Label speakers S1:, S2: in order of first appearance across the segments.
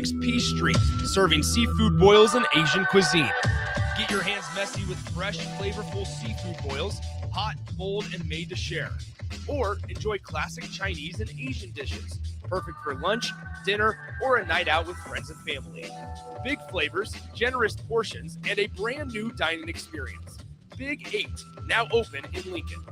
S1: 6 P Street, serving seafood boils and Asian cuisine. Get your hands messy with fresh, flavorful seafood boils, hot, cold, and made to share. Or enjoy classic Chinese and Asian dishes, perfect for lunch, dinner, or a night out with friends and family. Big flavors, generous portions, and a brand new dining experience. Big 8, now open in Lincoln.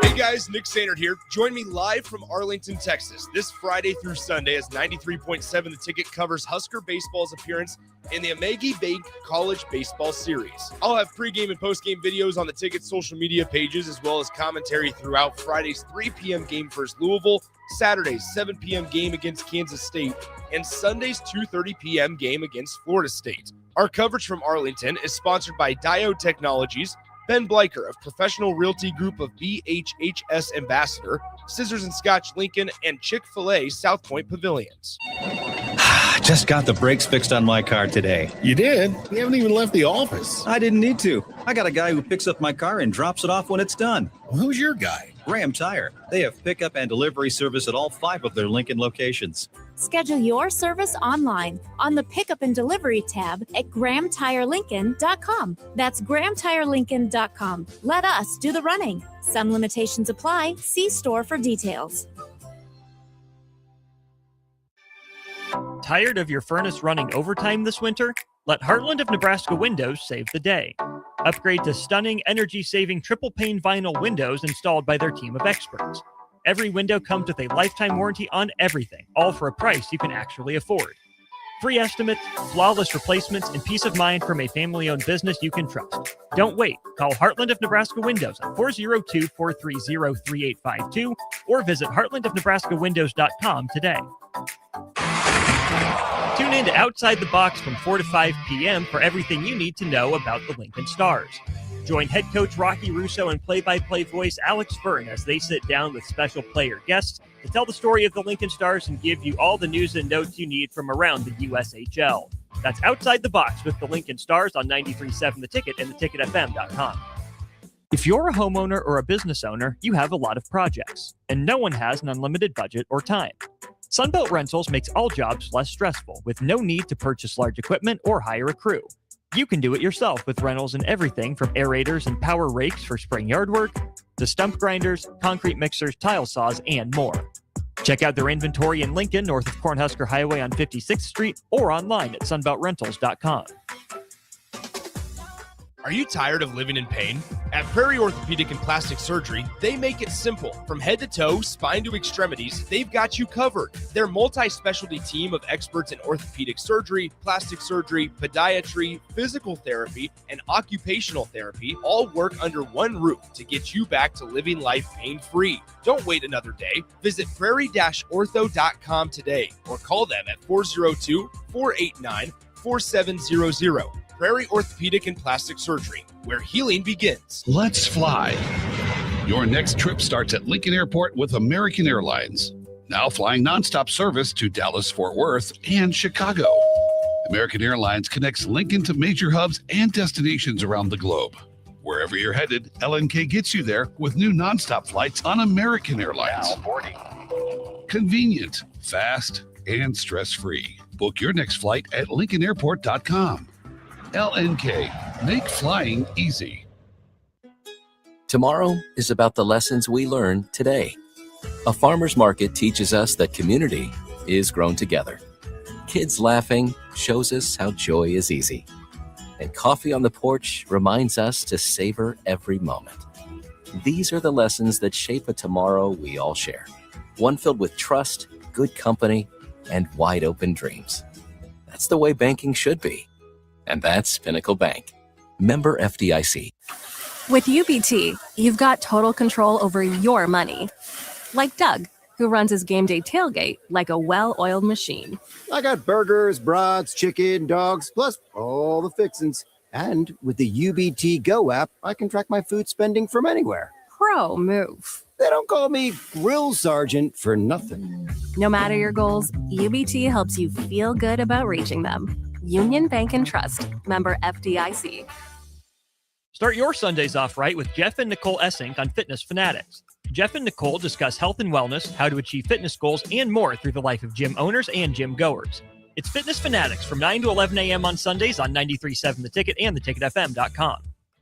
S1: Hey guys, Nick Sainert here. Join me live from Arlington, Texas, this Friday through Sunday as 93.7 The Ticket covers Husker Baseball's appearance in the Amagi Bank College Baseball Series. I'll have pregame and postgame videos on the Ticket's social media pages, as well as commentary throughout Friday's 3 p.m. game versus Louisville, Saturday's 7 p.m. game against Kansas State, and Sunday's 2:30 p.m. game against Florida State. Our coverage from Arlington is sponsored by Diode Technologies, Ben Bleicher of Professional Realty Group of BHHS Ambassador, Scissors and Scotch Lincoln, and Chick-fil-A South Point Pavilions.
S2: Just got the brakes fixed on my car today.
S3: You did? You haven't even left the office.
S2: I didn't need to. I got a guy who picks up my car and drops it off when it's done.
S3: Well, who's your guy?
S2: Graham Tire. They have pickup and delivery service at all 5 of their Lincoln locations.
S4: Schedule your service online on the Pickup and Delivery tab at GrahamTireLincoln.com. That's GrahamTireLincoln.com. Let us do the running. Some limitations apply. See store for details.
S5: Tired of your furnace running overtime this winter? Let Heartland of Nebraska Windows save the day. Upgrade to stunning, energy-saving triple-pane vinyl windows installed by their team of experts. Every window comes with a lifetime warranty on everything, all for a price you can actually afford. Free estimates, flawless replacements, and peace of mind from a family-owned business you can trust. Don't wait. Call Heartland of Nebraska Windows at 402-430-3852 or visit heartlandofnebraskawindows.com today. Tune in to Outside the Box from 4 to 5 p.m. for everything you need to know about the Lincoln Stars. Join head coach Rocky Russo and play-by-play voice Alex Fern as they sit down with special player guests to tell the story of the Lincoln Stars and give you all the news and notes you need from around the USHL. That's Outside the Box with the Lincoln Stars on 93.7 The Ticket and theticketfm.com. If you're a homeowner or a business owner, you have a lot of projects, and no one has an unlimited budget or time. Sunbelt Rentals makes all jobs less stressful with no need to purchase large equipment or hire a crew. You can do it yourself with rentals and everything from aerators and power rakes for spring yard work to stump grinders, concrete mixers, tile saws, and more. Check out their inventory in Lincoln, north of Cornhusker Highway on 56th Street, or online at sunbeltrentals.com.
S1: Are you tired of living in pain? At Prairie Orthopedic and Plastic Surgery, they make it simple. From head to toe, spine to extremities, they've got you covered. Their multi-specialty team of experts in orthopedic surgery, plastic surgery, podiatry, physical therapy, and occupational therapy all work under one roof to get you back to living life pain-free. Don't wait another day. Visit prairie-ortho.com today or call them at 402-489-4700. Prairie Orthopedic and Plastic Surgery, where healing begins.
S6: Let's fly. Your next trip starts at Lincoln Airport with American Airlines. Now flying nonstop service to Dallas, Fort Worth, and Chicago. American Airlines connects Lincoln to major hubs and destinations around the globe. Wherever you're headed, LNK gets you there with new nonstop flights on American Airlines. Convenient, fast, and stress-free. Book your next flight at LincolnAirport.com. LNK, make flying easy.
S7: Tomorrow is about the lessons we learn today. A farmer's market teaches us that community is grown together. Kids laughing shows us how joy is easy. And coffee on the porch reminds us to savor every moment. These are the lessons that shape a tomorrow we all share. One filled with trust, good company, and wide open dreams. That's the way banking should be. And that's Pinnacle Bank. Member FDIC.
S8: With UBT, you've got total control over your money. Like Doug, who runs his game day tailgate like a well-oiled machine.
S9: I got burgers, brats, chicken, dogs, plus all the fixins. And with the UBT Go app, I can track my food spending from anywhere.
S8: Pro move.
S9: They don't call me Grill Sergeant for nothing.
S8: No matter your goals, UBT helps you feel good about reaching them. Union Bank and Trust. Member FDIC.
S5: Start your Sundays off right with Jeff and Nicole Essink on Fitness Fanatics. Jeff and Nicole discuss health and wellness, how to achieve fitness goals, and more through the life of gym owners and gym goers. It's Fitness Fanatics from 9 to 11 a.m. on Sundays on 93.7 The Ticket and theticketfm.com.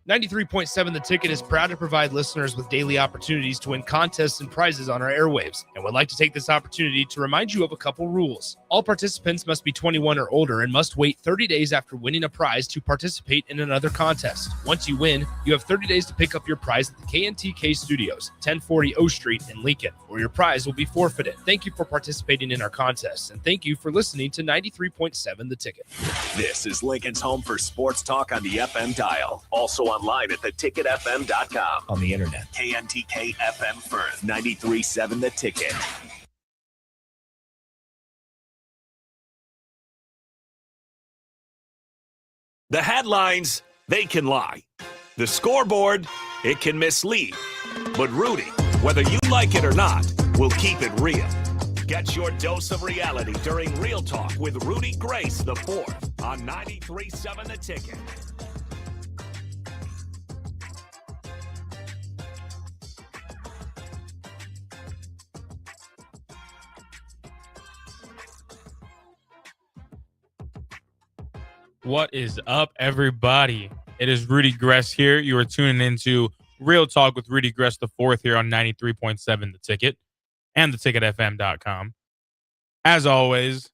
S1: 93.7 The Ticket is proud to provide listeners with daily opportunities to win contests and prizes on our airwaves, and would like to take this opportunity to remind you of a couple rules. All participants must be 21 or older and must wait 30 days after winning a prize to participate in another contest. Once you win, you have 30 days to pick up your prize at the KNTK Studios, 1040 O Street in Lincoln, or your prize will be forfeited. Thank you for participating in our contests, and thank you for listening to 93.7 The Ticket.
S10: This is Lincoln's home for sports talk on the FM dial. Also online at theticketfm.com.
S11: On the internet.
S10: KNTK FM Firth, 93.7 The Ticket. The headlines, they can lie. The scoreboard, it can mislead. But Rudy, whether you like it or not, will keep it real. Get your dose of reality during Real Talk with Rudy Gres the Fourth on 93.7 The Ticket.
S12: What is up, everybody? It is Rudy Gres here. You are tuning into Real Talk with Rudy Gres the Fourth here on 93.7 The Ticket and theticketfm.com. As always,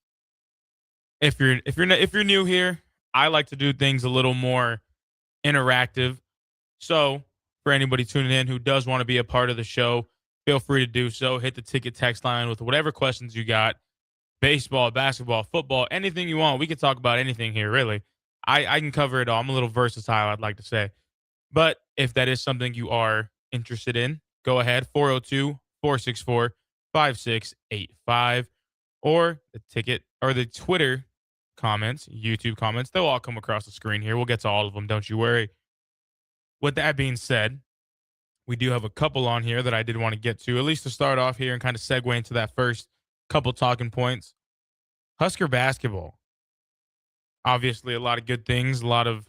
S12: if you're new here, I like to do things a little more interactive. So, for anybody tuning in who does want to be a part of the show, feel free to do so. Hit the ticket text line with whatever questions you got. Baseball, basketball, football, anything you want. We can talk about anything here, really. I can cover it all. I'm a little versatile, I'd like to say. But if that is something you are interested in, go ahead, 402-464-5685, or the ticket or the Twitter comments, YouTube comments. They'll all come across the screen here. We'll get to all of them, don't you worry. With that being said, we do have a couple on here that I did want to get to, at least to start off here and kind of segue into that first couple talking points. Husker basketball. Obviously, a lot of good things, a lot of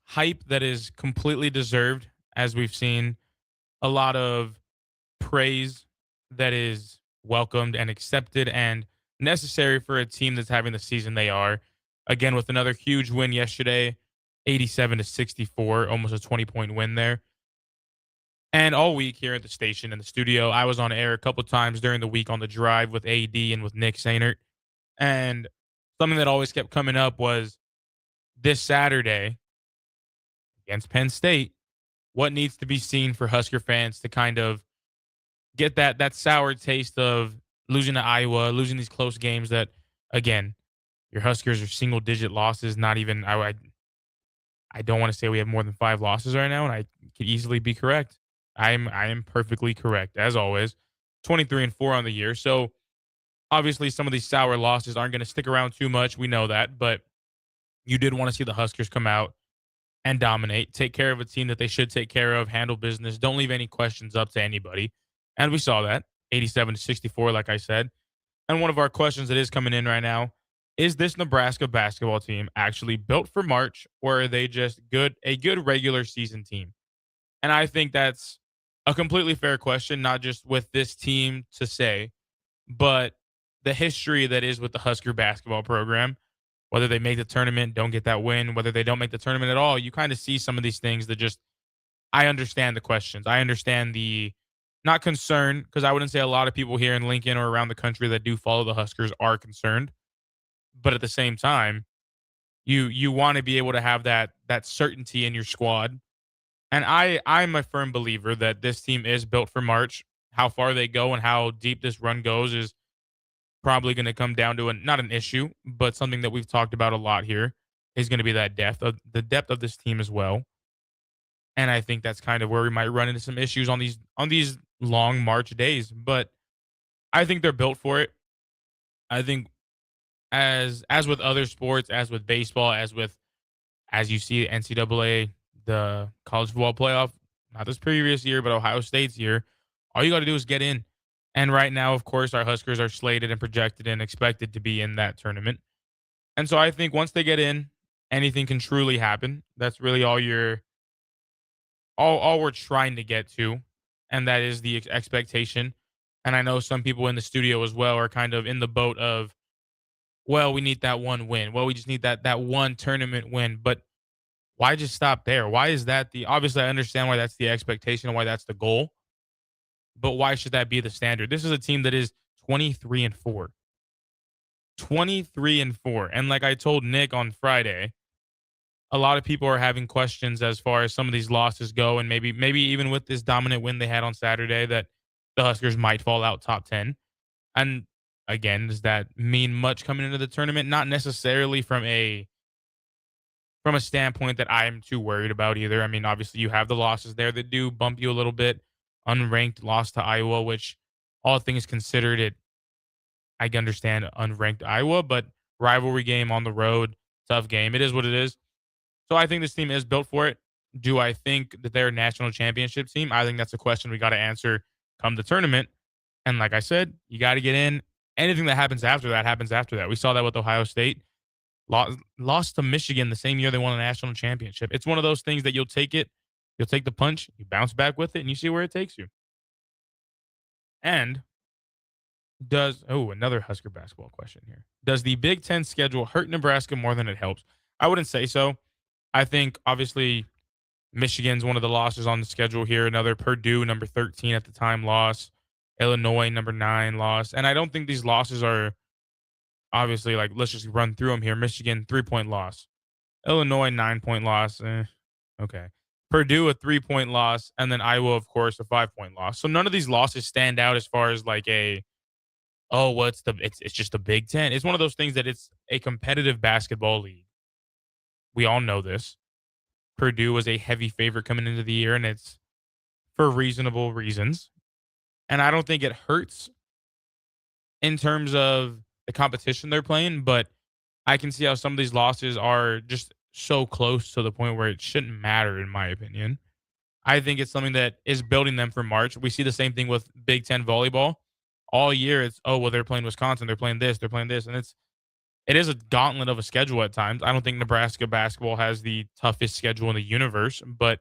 S12: hype that is completely deserved, as we've seen. A lot of praise that is welcomed and accepted and necessary for a team that's having the season they are. Again, with another huge win yesterday, 87-64, almost a 20-point win there. And all week here at the station in the studio, I was on air a couple times during the week on the drive with AD and with Nick Sainert. And something that always kept coming up was this Saturday against Penn State, what needs to be seen for Husker fans to kind of get that sour taste of losing to Iowa, losing these close games that, again, your Huskers are single-digit losses, not even I don't want to say we have more than 5 losses right now, and I could easily be correct. I am perfectly correct, as always. 23-4 on the year. So, obviously, some of these sour losses aren't going to stick around too much. We know that. But you did want to see the Huskers come out and dominate, take care of a team that they should take care of, handle business, don't leave any questions up to anybody. And we saw that, 87-64, like I said. And one of our questions that is coming in right now, is this Nebraska basketball team actually built for March, or are they just a good regular season team? And I think that's a completely fair question, not just with this team to say, but the history that is with the Husker basketball program, whether they make the tournament, don't get that win, whether they don't make the tournament at all, you kind of see some of these things that just, I understand the questions. I understand the, not concern, because I wouldn't say a lot of people here in Lincoln or around the country that do follow the Huskers are concerned. But at the same time, you want to be able to have that certainty in your squad. And I'm a firm believer that this team is built for March. How far they go and how deep this run goes is probably going to come down to not an issue, but something that we've talked about a lot here is going to be that the depth of this team as well. And I think that's kind of where we might run into some issues on these long March days. But I think they're built for it. I think as with other sports, as with baseball, as you see NCAA, the college football playoff, not this previous year, but Ohio State's year, all you got to do is get in. And right now, of course, our Huskers are slated and projected and expected to be in that tournament. And so I think once they get in, anything can truly happen. That's really all you're all we're trying to get to, and that is the expectation. And I know some people in the studio as well are kind of in the boat of, well, we need that one win. Well, we just need that one tournament win. But why just stop there? Why is that the obviously I understand why that's the expectation and why that's the goal, but why should that be the standard? This is a team that is 23 and 4. 23 and 4. And like I told Nick on Friday, a lot of people are having questions as far as some of these losses go, and maybe even with this dominant win they had on Saturday, that the Huskers might fall out top 10. And again, does that mean much coming into the tournament? Not necessarily from a standpoint that I'm too worried about either. I mean, obviously you have the losses there that do bump you a little bit. Unranked loss to Iowa, which all things considered, I can understand unranked Iowa, but rivalry game on the road, tough game. It is what it is. So I think this team is built for it. Do I think that they're a national championship team? I think that's a question we got to answer come the tournament. And like I said, you got to get in. Anything that happens after that happens after that. We saw that with Ohio State. Lost to Michigan the same year they won a national championship. It's one of those things that you'll take the punch, you bounce back with it, and you see where it takes you. And another Husker basketball question here. Does the Big Ten schedule hurt Nebraska more than it helps? I wouldn't say so. I think, obviously, Michigan's one of the losses on the schedule here. Another Purdue, number 13 at the time, loss. Illinois, number 9, loss. And I don't think these losses are, obviously, like, let's just run through them here. Michigan, 3-point loss. Illinois, 9-point loss. Okay. Purdue, a 3-point loss. And then Iowa, of course, a 5-point loss. So none of these losses stand out as far as like it's just the Big Ten. It's one of those things that it's a competitive basketball league. We all know this. Purdue was a heavy favorite coming into the year, and it's for reasonable reasons. And I don't think it hurts in terms of the competition they're playing, but I can see how some of these losses are just so close to the point where it shouldn't matter, in my opinion. I think it's something that is building them for March. We see the same thing with Big Ten volleyball. All year, it's, they're playing Wisconsin, they're playing this, and it is a gauntlet of a schedule at times. I don't think Nebraska basketball has the toughest schedule in the universe, but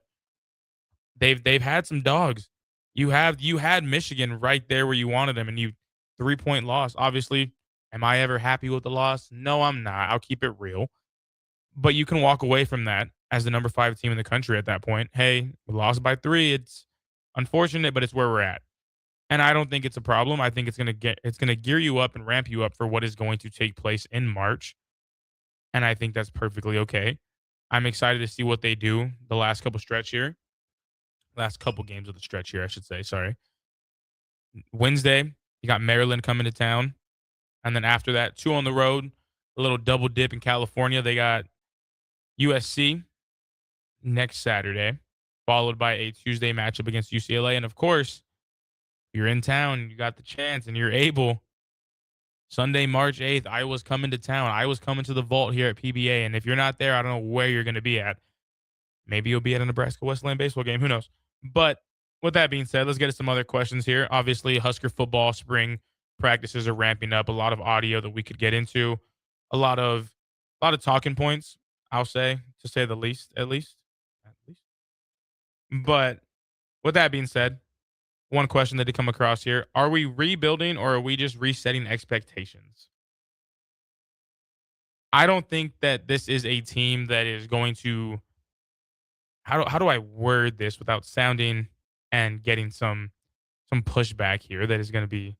S12: they've had some dogs. You had Michigan right there where you wanted them, and 3-point loss. Obviously, am I ever happy with the loss? No, I'm not. I'll keep it real. But you can walk away from that as the number 5 team in the country at that point. Hey, we lost by 3. It's unfortunate, but it's where we're at. And I don't think it's a problem. I think it's gonna gear you up and ramp you up for what is going to take place in March. And I think that's perfectly okay. I'm excited to see what they do the last couple games of the stretch here, I should say. Sorry. Wednesday, you got Maryland coming to town. And then after that, 2 on the road, a little double dip in California. They got USC next Saturday, followed by a Tuesday matchup against UCLA. And of course, you're in town, you got the chance, and you're able. Sunday, March 8th, Iowa's coming to town. Iowa's coming to the vault here at PBA. And if you're not there, I don't know where you're going to be at. Maybe you'll be at a Nebraska Wesleyan baseball game. Who knows? But with that being said, let's get to some other questions here. Obviously, Husker football spring practices are ramping up. A lot of audio that we could get into. A lot of talking points, I'll say, to say the least, at least. But with that being said, one question that did come across here. Are we rebuilding or are we just resetting expectations? I don't think that this is a team that is going to how do I word this without sounding and getting some pushback here that is going to be,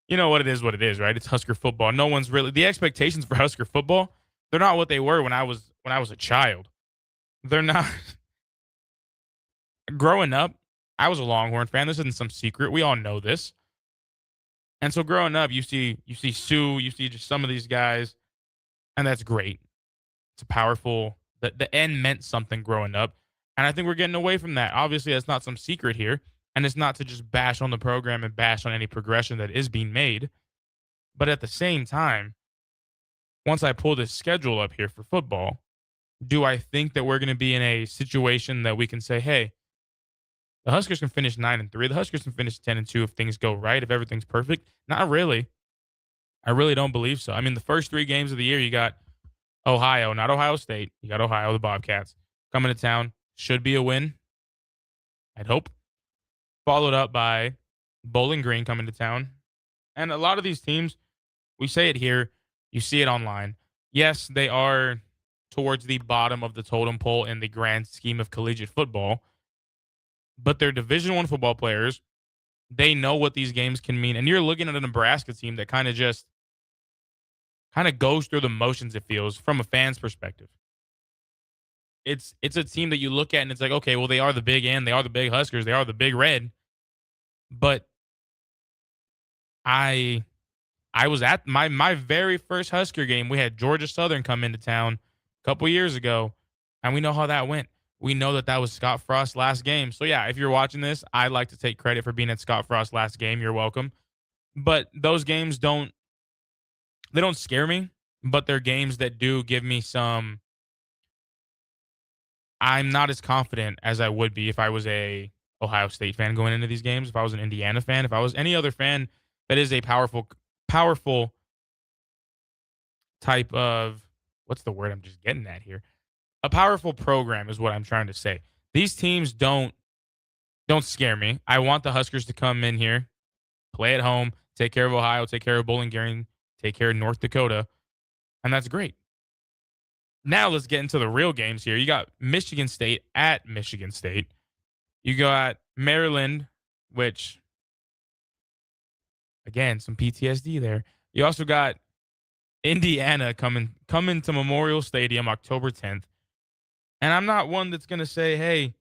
S12: what it is, right? It's Husker football. No one's really the expectations for Husker football, they're not what they were when I was a child. They're not growing up. I was a Longhorn fan. This isn't some secret. We all know this. And so growing up, you see Sue, you see just some of these guys, and that's great. It's a powerful, the end meant something growing up. And I think we're getting away from that. Obviously, that's not some secret here. And it's not to just bash on the program and bash on any progression that is being made. But at the same time, once I pull this schedule up here for football, do I think that we're going to be in a situation that we can say, hey, the Huskers can finish 9-3. The Huskers can finish 10-2 if things go right, if everything's perfect? Not really. I really don't believe so. I mean, the first 3 games of the year, you got Ohio, not Ohio State. You got Ohio, the Bobcats, coming to town. Should be a win. I'd hope. Followed up by Bowling Green coming to town. And a lot of these teams, we say it here, you see it online. Yes, they are towards the bottom of the totem pole in the grand scheme of collegiate football, but they're Division One football players. They know what these games can mean. And you're looking at a Nebraska team that kind of goes through the motions, it feels, from a fan's perspective. It's a team that you look at and it's like, okay, well, they are the big N, they are the big Huskers, they are the big red. But I was at my very first Husker game. We had Georgia Southern come into town a couple years ago, and we know how that went. We know that was Scott Frost's last game. So, yeah, if you're watching this, I'd like to take credit for being at Scott Frost's last game. You're welcome. But those games don't scare me, but they're games that do give me some. I'm not as confident as I would be if I was a Ohio State fan going into these games, if I was an Indiana fan, if I was any other fan that is a powerful type of, what's the word I'm just getting at here? A powerful program is what I'm trying to say. These teams don't scare me. I want the Huskers to come in here, play at home, take care of Ohio, take care of Bowling Green, take care of North Dakota, and that's great. Now let's get into the real games here. You got Michigan State at Michigan State. You got Maryland, which, again, some PTSD there. You also got Indiana coming to Memorial Stadium October 10th. And I'm not one that's going to say, hey,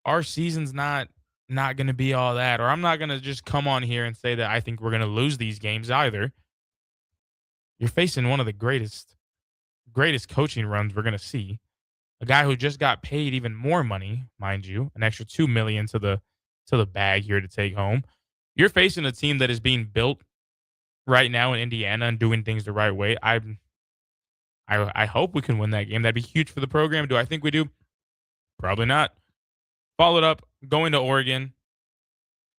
S12: our season's not going to be all that. Or I'm not going to just come on here and say that I think we're going to lose these games either. You're facing one of the greatest coaching runs we're going to see. A guy who just got paid even more money, mind you, an extra $2 million to the bag here to take home. You're facing a team that is being built right now in Indiana and doing things the right way. I hope we can win that game. That'd be huge for the program. Do I think we do? Probably not. Followed up, going to Oregon,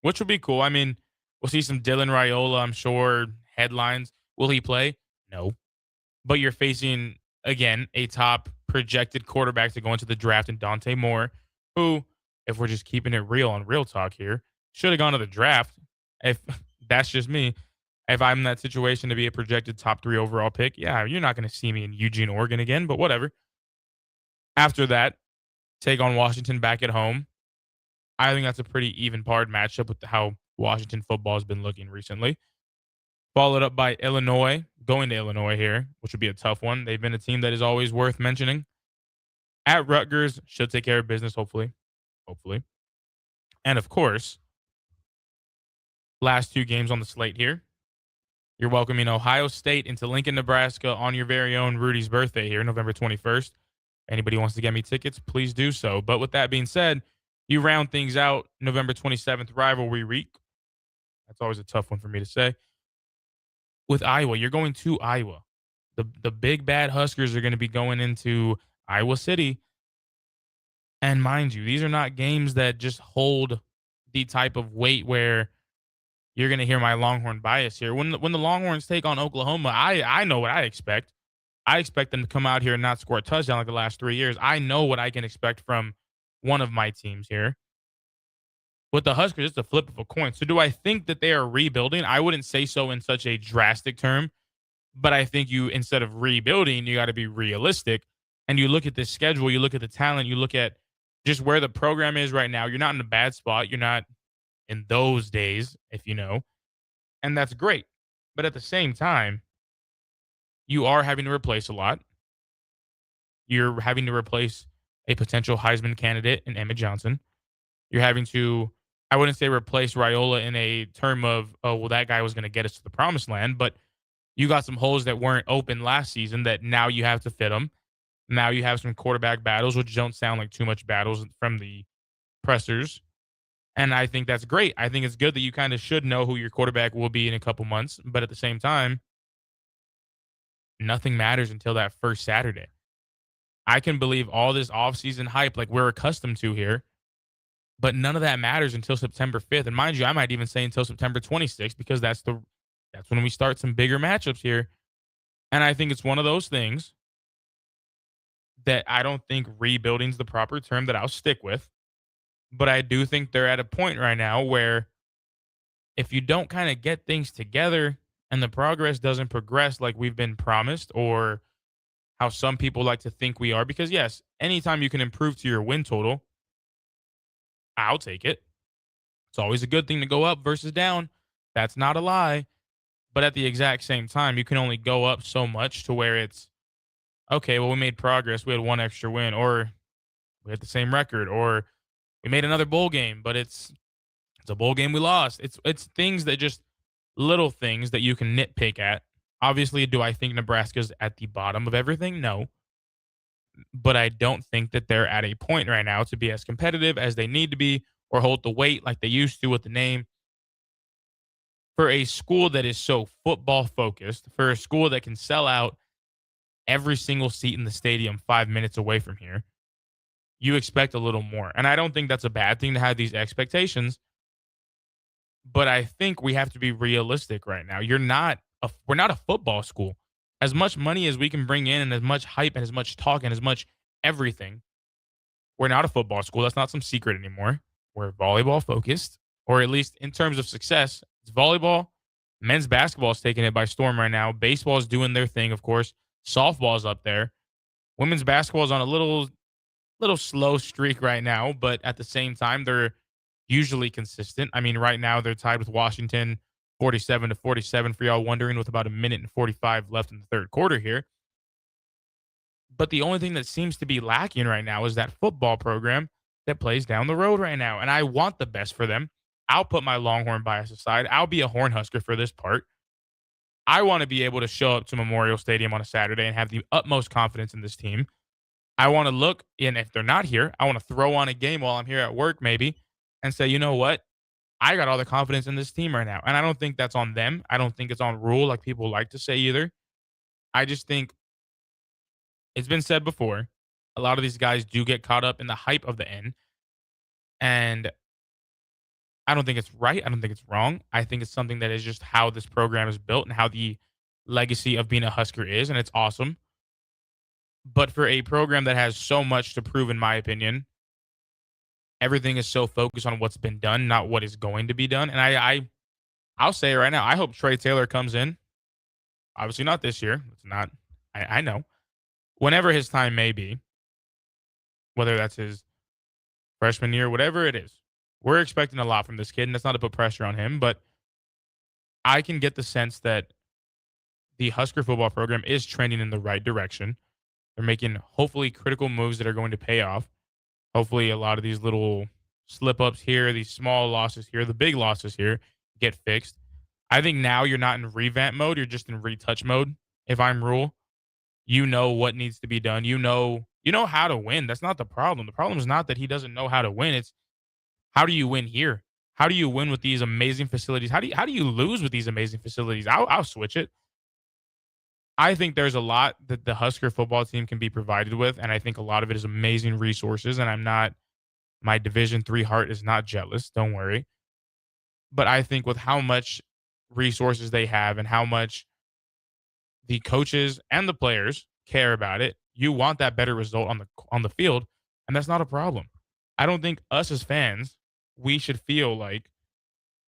S12: which will be cool. I mean, we'll see some Dylan Raiola, I'm sure, headlines. Will he play? No. But you're facing, again, a top projected quarterback to go into the draft in Dante Moore, who, if we're just keeping it real on Real Talk here, should have gone to the draft. If that's just me. If I'm in that situation to be a projected top 3 overall pick, yeah, you're not going to see me in Eugene, Oregon again, but whatever. After that, take on Washington back at home. I think that's a pretty even paired matchup with how Washington football has been looking recently. Followed up by Illinois, going to Illinois here, which would be a tough one. They've been a team that is always worth mentioning. At Rutgers, should take care of business, hopefully. And, of course, last 2 games on the slate here. You're welcoming Ohio State into Lincoln, Nebraska on your very own Rudy's birthday here, November 21st. Anybody wants to get me tickets, please do so. But with that being said, you round things out November 27th, rivalry week. That's always a tough one for me to say. With Iowa, you're going to Iowa. The big bad Huskers are going to be going into Iowa City. And mind you, these are not games that just hold the type of weight where you're going to hear my Longhorn bias here. When the Longhorns take on Oklahoma, I know what I expect. I expect them to come out here and not score a touchdown like the last 3 years. I know what I can expect from one of my teams here. With the Huskers, it's a flip of a coin. So do I think that they are rebuilding? I wouldn't say so in such a drastic term, but I think instead of rebuilding, you got to be realistic. And you look at this schedule, you look at the talent, you look at just where the program is right now. You're not in a bad spot. You're not in those days, if you know. And that's great. But at the same time, you are having to replace a lot. You're having to replace a potential Heisman candidate in Emmett Johnson. You're having to, I wouldn't say replace Raiola in a term of, oh, well, that guy was going to get us to the promised land, but you got some holes that weren't open last season that now you have to fit them. Now you have some quarterback battles, which don't sound like too much battles from the pressers. And I think that's great. I think it's good that you kind of should know who your quarterback will be in a couple months. But at the same time, nothing matters until that first Saturday. I can believe all this offseason hype like we're accustomed to here, but none of that matters until September 5th. And mind you, I might even say until September 26th because that's when we start some bigger matchups here. And I think it's one of those things that I don't think rebuilding is the proper term that I'll stick with. But I do think they're at a point right now where if you don't kind of get things together and the progress doesn't progress like we've been promised or how some people like to think we are, because yes, anytime you can improve to your win total, I'll take it. It's always a good thing to go up versus down. That's not a lie. But at the exact same time, you can only go up so much to where it's okay, well, we made progress. We had one extra win, or we had the same record, or we made another bowl game, but it's a bowl game we lost. It's things that just little things that you can nitpick at. Obviously, do I think Nebraska's at the bottom of everything? No. But I don't think that they're at a point right now to be as competitive as they need to be or hold the weight like they used to with the name. For a school that is so football focused, for a school that can sell out every single seat in the stadium 5 minutes away from here, you expect a little more. And I don't think that's a bad thing to have these expectations. But I think we have to be realistic right now. We're not a football school. As much money as we can bring in and as much hype and as much talk and as much everything, we're not a football school. That's not some secret anymore. We're volleyball focused, or at least in terms of success, it's volleyball. Men's basketball is taking it by storm right now. Baseball is doing their thing, of course. Softball's up there. Women's basketball is on a little slow streak right now, but at the same time, they're usually consistent. I mean, right now they're tied with Washington 47-47 for y'all wondering, with about a minute and 45 left in the third quarter here. But the only thing that seems to be lacking right now is that football program that plays down the road right now. And I want the best for them. I'll put my Longhorn bias aside. I'll be a Hornhusker for this part. I want to be able to show up to Memorial Stadium on a Saturday and have the utmost confidence in this team. I want to look, and if they're not here, I want to throw on a game while I'm here at work maybe and say, you know what? I got all the confidence in this team right now. And I don't think that's on them. I don't think it's on Rule like people like to say either. I just think it's been said before. A lot of these guys do get caught up in the hype of the end. And I don't think it's right. I don't think it's wrong. I think it's something that is just how this program is built and how the legacy of being a Husker is. And it's awesome. But for a program that has so much to prove, in my opinion, everything is so focused on what's been done, not what is going to be done. And I'll say it right now. I hope Trey Taylor comes in. Obviously not this year. It's not. I know. Whenever his time may be, whether that's his freshman year, whatever it is, we're expecting a lot from this kid, and that's not to put pressure on him, but I can get the sense that the Husker football program is trending in the right direction. They're making, hopefully, critical moves that are going to pay off. Hopefully, a lot of these little slip-ups here, these small losses here, the big losses here, get fixed. I think now you're not in revamp mode. You're just in retouch mode. If I'm Rule, you know what needs to be done. You know how to win. That's not the problem. The problem is not that he doesn't know how to win. It's how do you win here? How do you win with these amazing facilities? How do you lose with these amazing facilities? I'll switch it. I think there's a lot that the Husker football team can be provided with, and I think a lot of it is amazing resources. And my Division III heart is not jealous. Don't worry. But I think with how much resources they have and how much the coaches and the players care about it, you want that better result on the field, and that's not a problem. I don't think us as fans, we should feel like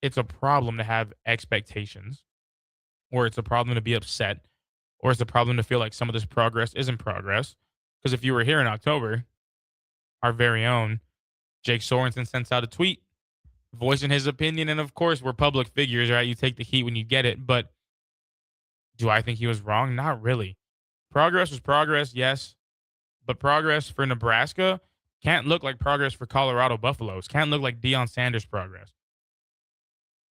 S12: it's a problem to have expectations, or it's a problem to be upset, or it's a problem to feel like some of this progress isn't progress. Because if you were here in October, our very own Jake Sorensen sends out a tweet voicing his opinion. And of course, we're public figures, right? You take the heat when you get it. But do I think he was wrong? Not really. Progress was progress, yes. But progress for Nebraska can't look like progress for Colorado Buffaloes. Can't look like Deion Sanders' progress.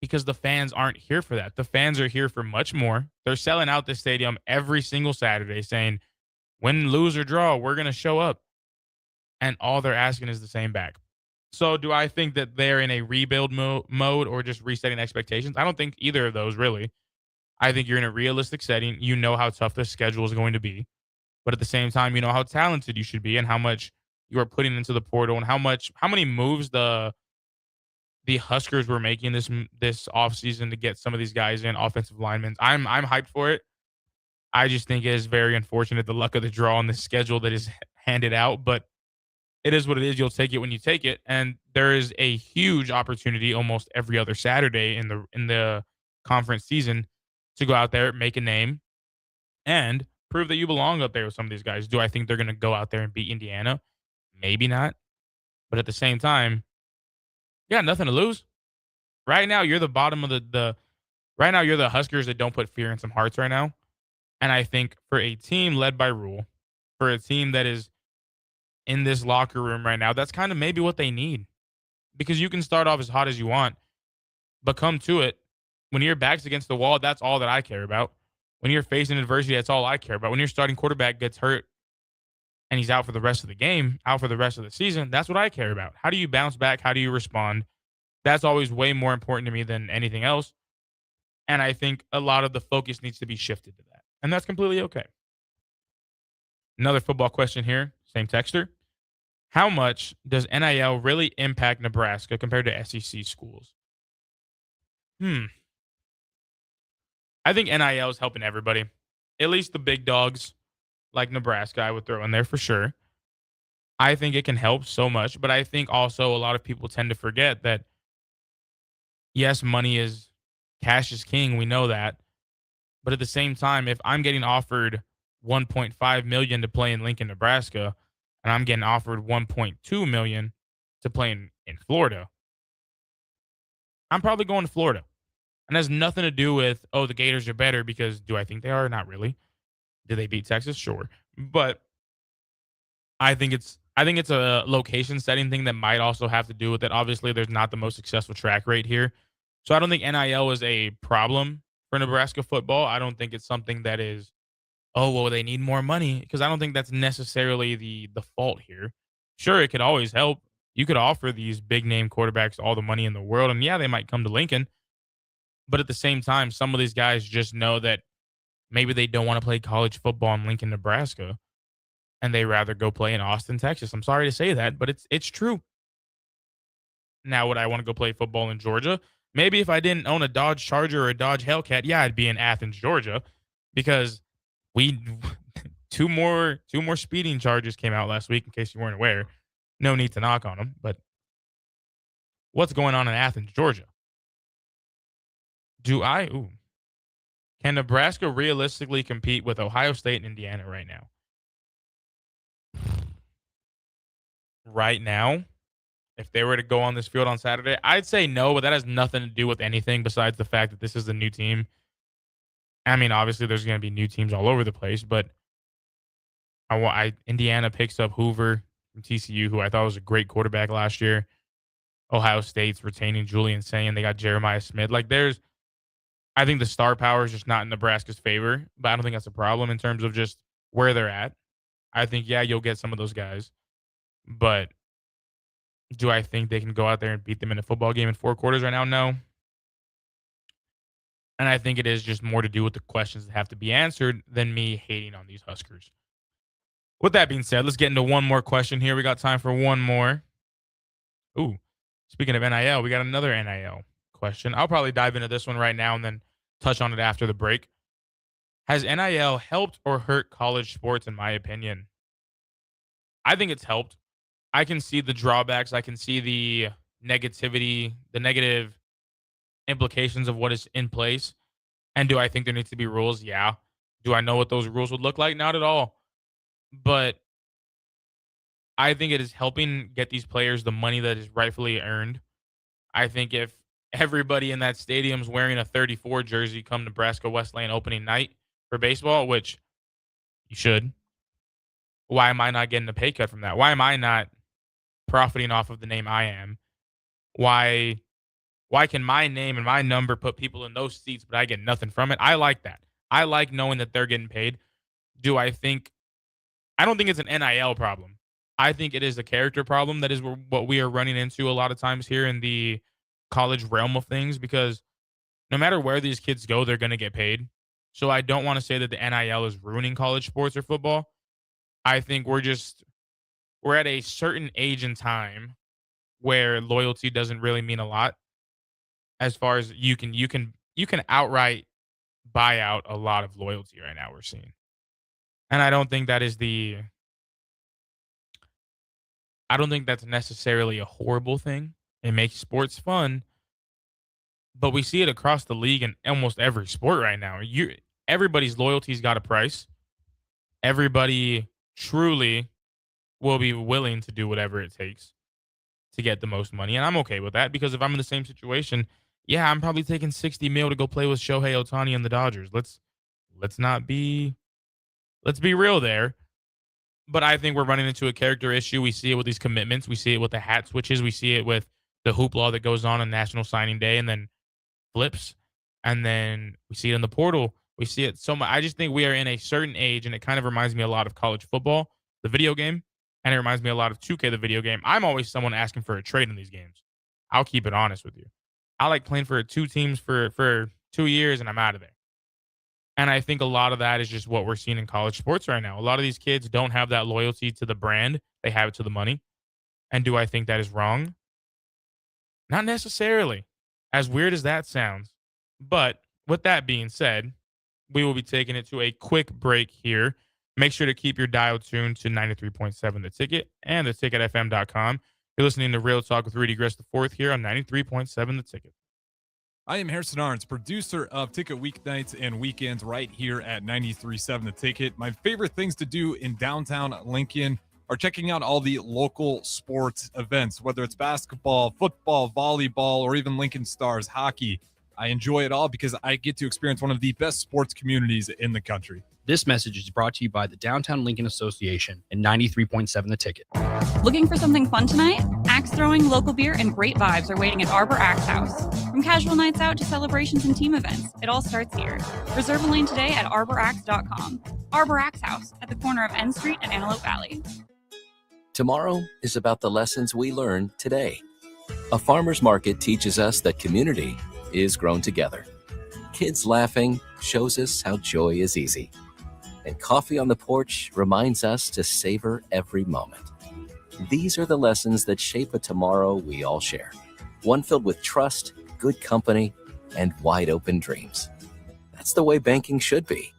S12: Because the fans aren't here for that. The fans are here for much more. They're selling out this stadium every single Saturday saying, win, lose, or draw, we're going to show up. And all they're asking is the same back. So do I think that they're in a rebuild mode or just resetting expectations? I don't think either of those, really. I think you're in a realistic setting. You know how tough the schedule is going to be. But at the same time, you know how talented you should be and how much you are putting into the portal and how many moves the Huskers were making this offseason to get some of these guys in, offensive linemen. I'm hyped for it. I just think it is very unfortunate, the luck of the draw on the schedule that is handed out. But it is what it is. You'll take it when you take it. And there is a huge opportunity almost every other Saturday in the conference season to go out there, make a name, and prove that you belong up there with some of these guys. Do I think they're going to go out there and beat Indiana? Maybe not. But at the same time, you got nothing to lose. Right now, you're the bottom of the right now you're the Huskers that don't put fear in some hearts right now. And I think for a team led by Rule, for a team that is in this locker room right now, that's kind of maybe what they need. Because you can start off as hot as you want, but come to it, when your back's against the wall, that's all that I care about. When you're facing adversity, that's all I care about. When your starting quarterback gets hurt and he's out for the rest of the game, out for the rest of the season, that's what I care about. How do you bounce back? How do you respond? That's always way more important to me than anything else. And I think a lot of the focus needs to be shifted to that. And that's completely okay. Another football question here, same texter. How much does NIL really impact Nebraska compared to SEC schools? I think NIL is helping everybody. At least the big dogs like Nebraska, I would throw in there for sure. I think it can help so much, but I think also a lot of people tend to forget that, yes, cash is king. We know that. But at the same time, if I'm getting offered $1.5 million to play in Lincoln, Nebraska, and I'm getting offered $1.2 million to play in Florida, I'm probably going to Florida. And it has nothing to do with, oh, the Gators are better, because do I think they are? Not really. Did they beat Texas? Sure. But I think it's a location setting thing that might also have to do with it. Obviously, there's not the most successful track rate here. So I don't think NIL is a problem for Nebraska football. I don't think it's something that is, oh, well, they need more money, because I don't think that's necessarily the fault here. Sure, it could always help. You could offer these big name quarterbacks all the money in the world, and yeah, they might come to Lincoln. But at the same time, some of these guys just know that maybe they don't want to play college football in Lincoln, Nebraska, and they rather go play in Austin, Texas. I'm sorry to say that, but it's true. Now, would I want to go play football in Georgia? Maybe if I didn't own a Dodge Charger or a Dodge Hellcat, yeah, I'd be in Athens, Georgia, because two more speeding charges came out last week, in case you weren't aware. No need to knock on them, but what's going on in Athens, Georgia? Can Nebraska realistically compete with Ohio State and Indiana right now? Right now, if they were to go on this field on Saturday, I'd say no, but that has nothing to do with anything besides the fact that this is a new team. I mean, obviously, there's going to be new teams all over the place, but Indiana picks up Hoover from TCU, who I thought was a great quarterback last year. Ohio State's retaining Julian Sayin. They got Jeremiah Smith. I think the star power is just not in Nebraska's favor, but I don't think that's a problem in terms of just where they're at. I think, yeah, you'll get some of those guys, but do I think they can go out there and beat them in a football game in 4 quarters right now? No. And I think it is just more to do with the questions that have to be answered than me hating on these Huskers. With that being said, let's get into one more question here. We got time for one more. Ooh, speaking of NIL, we got another NIL question. I'll probably dive into this one right now and then touch on it after the break. Has NIL helped or hurt college sports, in my opinion? I think it's helped. I can see the drawbacks. I can see the negativity, the negative implications of what is in place. And do I think there needs to be rules? Yeah. Do I know what those rules would look like? Not at all. But I think it is helping get these players the money that is rightfully earned. I think if everybody in that stadium's wearing a 34 jersey come Nebraska Wesleyan opening night for baseball, which you should, why am I not getting a pay cut from that? Why am I not profiting off of the name I am? Why can my name and my number put people in those seats, but I get nothing from it? I like that. I like knowing that they're getting paid. I don't think it's an NIL problem. I think it is a character problem. That is what we are running into a lot of times here in the college realm of things, because no matter where these kids go, they're going to get paid. So I don't want to say that the NIL is ruining college sports or football. I think we're at a certain age and time where loyalty doesn't really mean a lot. As far as you can outright buy out a lot of loyalty right now, we're seeing. And I don't think that is I don't think that's necessarily a horrible thing. It makes sports fun, but we see it across the league in almost every sport right now. Everybody's loyalty's got a price. Everybody truly will be willing to do whatever it takes to get the most money. And I'm okay with that because if I'm in the same situation, yeah, I'm probably taking $60 million to go play with Shohei Ohtani and the Dodgers. Let's be real there. But I think we're running into a character issue. We see it with these commitments. We see it with the hat switches. We see it with the hoopla that goes on National Signing Day and then flips. And then we see it in the portal. We see it so much. I just think we are in a certain age, and it kind of reminds me a lot of college football, the video game, and it reminds me a lot of 2K, the video game. I'm always someone asking for a trade in these games. I'll keep it honest with you. I like playing for two teams for 2 years, and I'm out of there. And I think a lot of that is just what we're seeing in college sports right now. A lot of these kids don't have that loyalty to the brand. They have it to the money. And do I think that is wrong? Not necessarily, as weird as that sounds. But with that being said, we will be taking it to a quick break here. Make sure to keep your dial tuned to 93.7 The Ticket and theticketfm.com. You're listening to Real Talk with Rudy Gres IV here on 93.7 The Ticket.
S11: I am Harrison Arns, producer of Ticket Weeknights and Weekends right here at 93.7 The Ticket. My favorite things to do in downtown Lincoln are checking out all the local sports events, whether it's basketball, football, volleyball, or even Lincoln Stars hockey. I enjoy it all because I get to experience one of the best sports communities in the country.
S13: This message is brought to you by the Downtown Lincoln Association and 93.7 The Ticket.
S14: Looking for something fun tonight? Axe throwing, local beer, and great vibes are waiting at Arbor Axe House. From casual nights out to celebrations and team events, it all starts here. Reserve a lane today at arbораxe.com. Arbor Axe House at the corner of N Street and Antelope Valley.
S7: Tomorrow is about the lessons we learn today. A farmer's market teaches us that community is grown together. Kids laughing shows us how joy is easy. And coffee on the porch reminds us to savor every moment. These are the lessons that shape a tomorrow we all share. One filled with trust, good company, and wide open dreams. That's the way banking should be.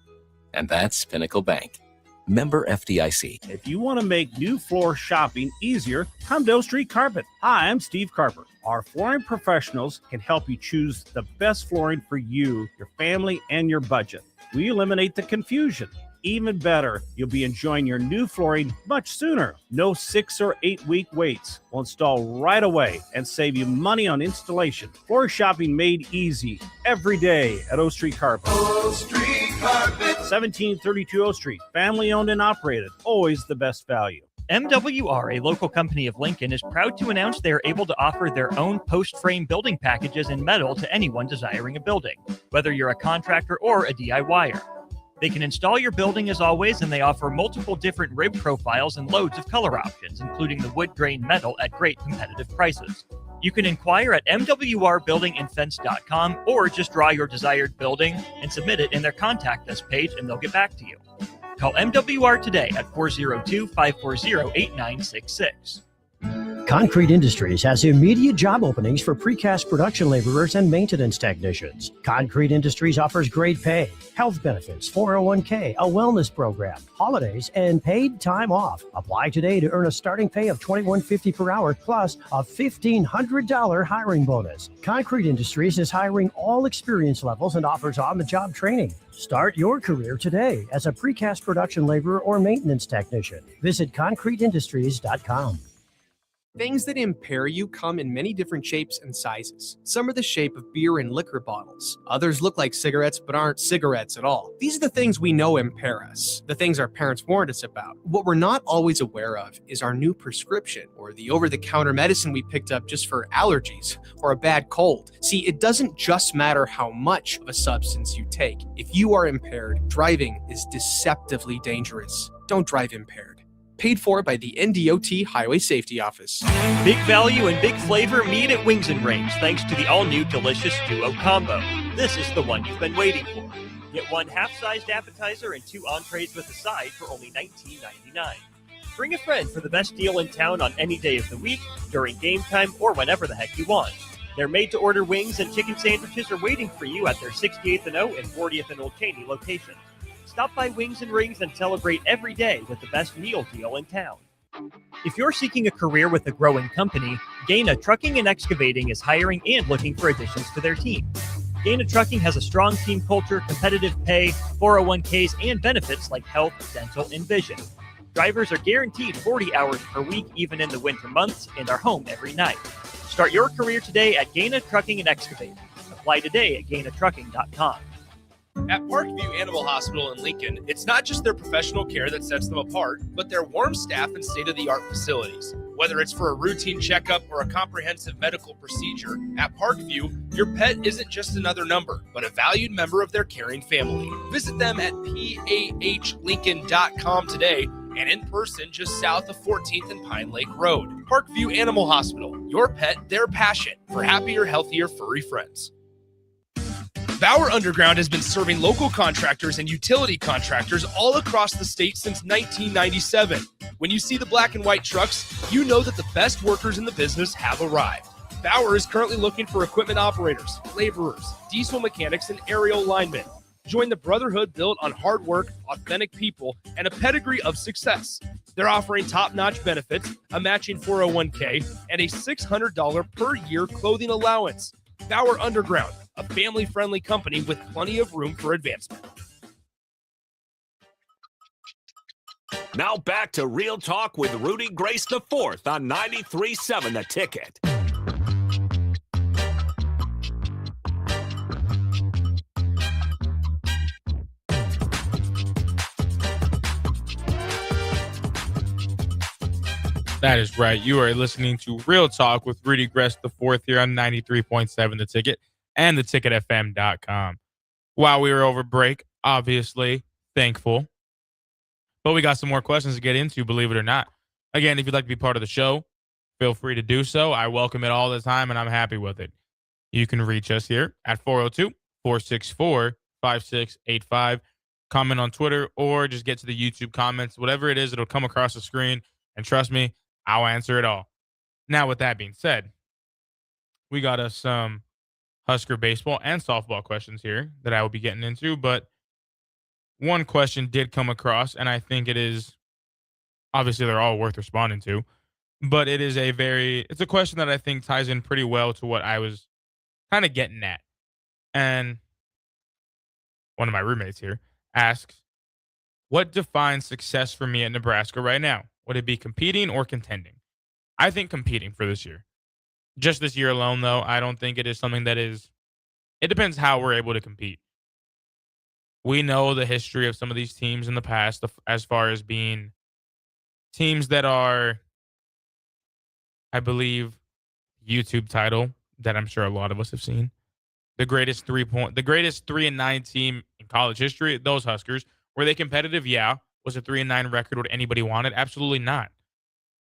S7: And that's Pinnacle Bank. Member FDIC.
S15: If you want to make new floor shopping easier, come to O Street Carpet. Hi, I'm Steve Carper. Our flooring professionals can help you choose the best flooring for you, your family, and your budget. We eliminate the confusion. Even better, you'll be enjoying your new flooring much sooner. No 6 or 8 week waits. We'll install right away and save you money on installation. Floor shopping made easy every day at O Street Carpet.
S16: O Street Carpet.
S15: 1732 O Street. Family owned and operated. Always the best value.
S5: MWR, a local company of Lincoln, is proud to announce they are able to offer their own post-frame building packages in metal to anyone desiring a building, whether you're a contractor or a DIYer. They can install your building as always, and they offer multiple different rib profiles and loads of color options, including the wood grain metal at great competitive prices. You can inquire at mwrbuildingandfence.com or just draw your desired building and submit it in their contact us page, and they'll get back to you. Call MWR today at 402-540-8966.
S17: Concrete Industries has immediate job openings for precast production laborers and maintenance technicians. Concrete Industries offers great pay, health benefits, 401k, a wellness program, holidays, and paid time off. Apply today to earn a starting pay of $21.50 per hour plus a $1,500 hiring bonus. Concrete Industries is hiring all experience levels and offers on-the-job training. Start your career today as a precast production laborer or maintenance technician. Visit concreteindustries.com.
S18: Things that impair you come in many different shapes and sizes. Some are the shape of beer and liquor bottles. Others look like cigarettes but aren't cigarettes at all. These are the things we know impair us, the things our parents warned us about. What we're not always aware of is our new prescription or the over-the-counter medicine we picked up just for allergies or a bad cold. See, it doesn't just matter how much of a substance you take. If you are impaired, driving is deceptively dangerous. Don't drive impaired. Paid for by the NDOT Highway Safety Office.
S5: Big value and big flavor meet at Wings and Rings thanks to the all-new delicious Duo Combo. This is the one you've been waiting for. Get one half-sized appetizer and 2 entrees with a side for only $19.99. Bring a friend for the best deal in town on any day of the week, during game time, or whenever the heck you want. Their made-to-order wings and chicken sandwiches are waiting for you at their 68th and O and 40th and Old Cheney locations. Stop by Wings and Rings and celebrate every day with the best meal deal in town. If you're seeking a career with a growing company, Gaina Trucking and Excavating is hiring and looking for additions to their team. Gaina Trucking has a strong team culture, competitive pay, 401ks, and benefits like health, dental, and vision. Drivers are guaranteed 40 hours per week, even in the winter months, and are home every night. Start your career today at Gaina Trucking and Excavating. Apply today at gainatrucking.com.
S1: At Parkview Animal Hospital in Lincoln, it's not just their professional care that sets them apart, but their warm staff and state-of-the-art facilities. Whether it's for a routine checkup or a comprehensive medical procedure, at Parkview, your pet isn't just another number, but a valued member of their caring family. Visit them at pahlincoln.com today and in person just south of 14th and Pine Lake Road. Parkview Animal Hospital, your pet, their passion for happier, healthier, furry friends. Bauer Underground has been serving local contractors and utility contractors all across the state since 1997. When you see the black and white trucks, you know that the best workers in the business have arrived. Bauer is currently looking for equipment operators, laborers, diesel mechanics, and aerial linemen. Join the brotherhood built on hard work, authentic people, and a pedigree of success. They're offering top-notch benefits, a matching 401k, and a $600 per year clothing allowance. Bauer Underground, a family-friendly company with plenty of room for advancement.
S10: Now back to Real Talk with Rudy Gres IV on 93.7 The Ticket.
S12: That is right. You are listening to Real Talk with Rudy Gres IV here on 93.7 The Ticket and theticketfm.com. While we were over break, obviously thankful. But we got some more questions to get into, believe it or not. Again, if you'd like to be part of the show, feel free to do so. I welcome it all the time, and I'm happy with it. You can reach us here at 402-464-5685. Comment on Twitter or just get to the YouTube comments. Whatever it is, it'll come across the screen. And trust me, I'll answer it all. Now, with that being said, we got us some Husker baseball and softball questions here that I will be getting into. But one question did come across, and I think it is, obviously they're all worth responding to, but it's a question that I think ties in pretty well to what I was kind of getting at. And one of my roommates here asks, what defines success for me at Nebraska right now? Would it be competing or contending? I think competing for this year. Just this year alone, though, I don't think it is something that is... It depends how we're able to compete. We know the history of some of these teams in the past as far as being teams that are, I believe, YouTube title that I'm sure a lot of us have seen. The greatest 3-9 team in college history, those Huskers. Were they competitive? Yeah. Was a 3-9 record what anybody wanted? Absolutely not.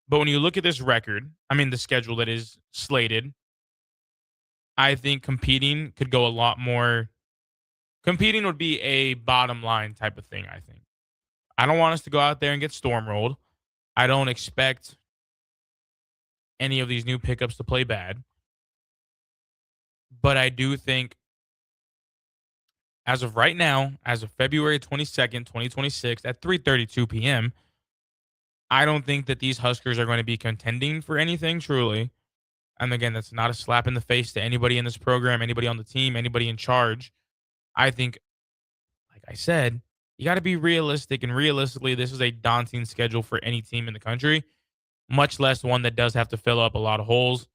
S12: But when you look at this record, the schedule that is slated, I think competing could go a lot more. Competing would be a bottom line type of thing, I think. I don't want us to go out there and get stormrolled. I don't expect any of these new pickups to play bad. But I do think, as of right now, as of February 22nd, 2026, at 3:32 p.m., I don't think that these Huskers are going to be contending for anything, truly. And again, that's not a slap in the face to anybody in this program, anybody on the team, anybody in charge. I think, like I said, you got to be realistic. And realistically, this is a daunting schedule for any team in the country, much less one that does have to fill up a lot of holes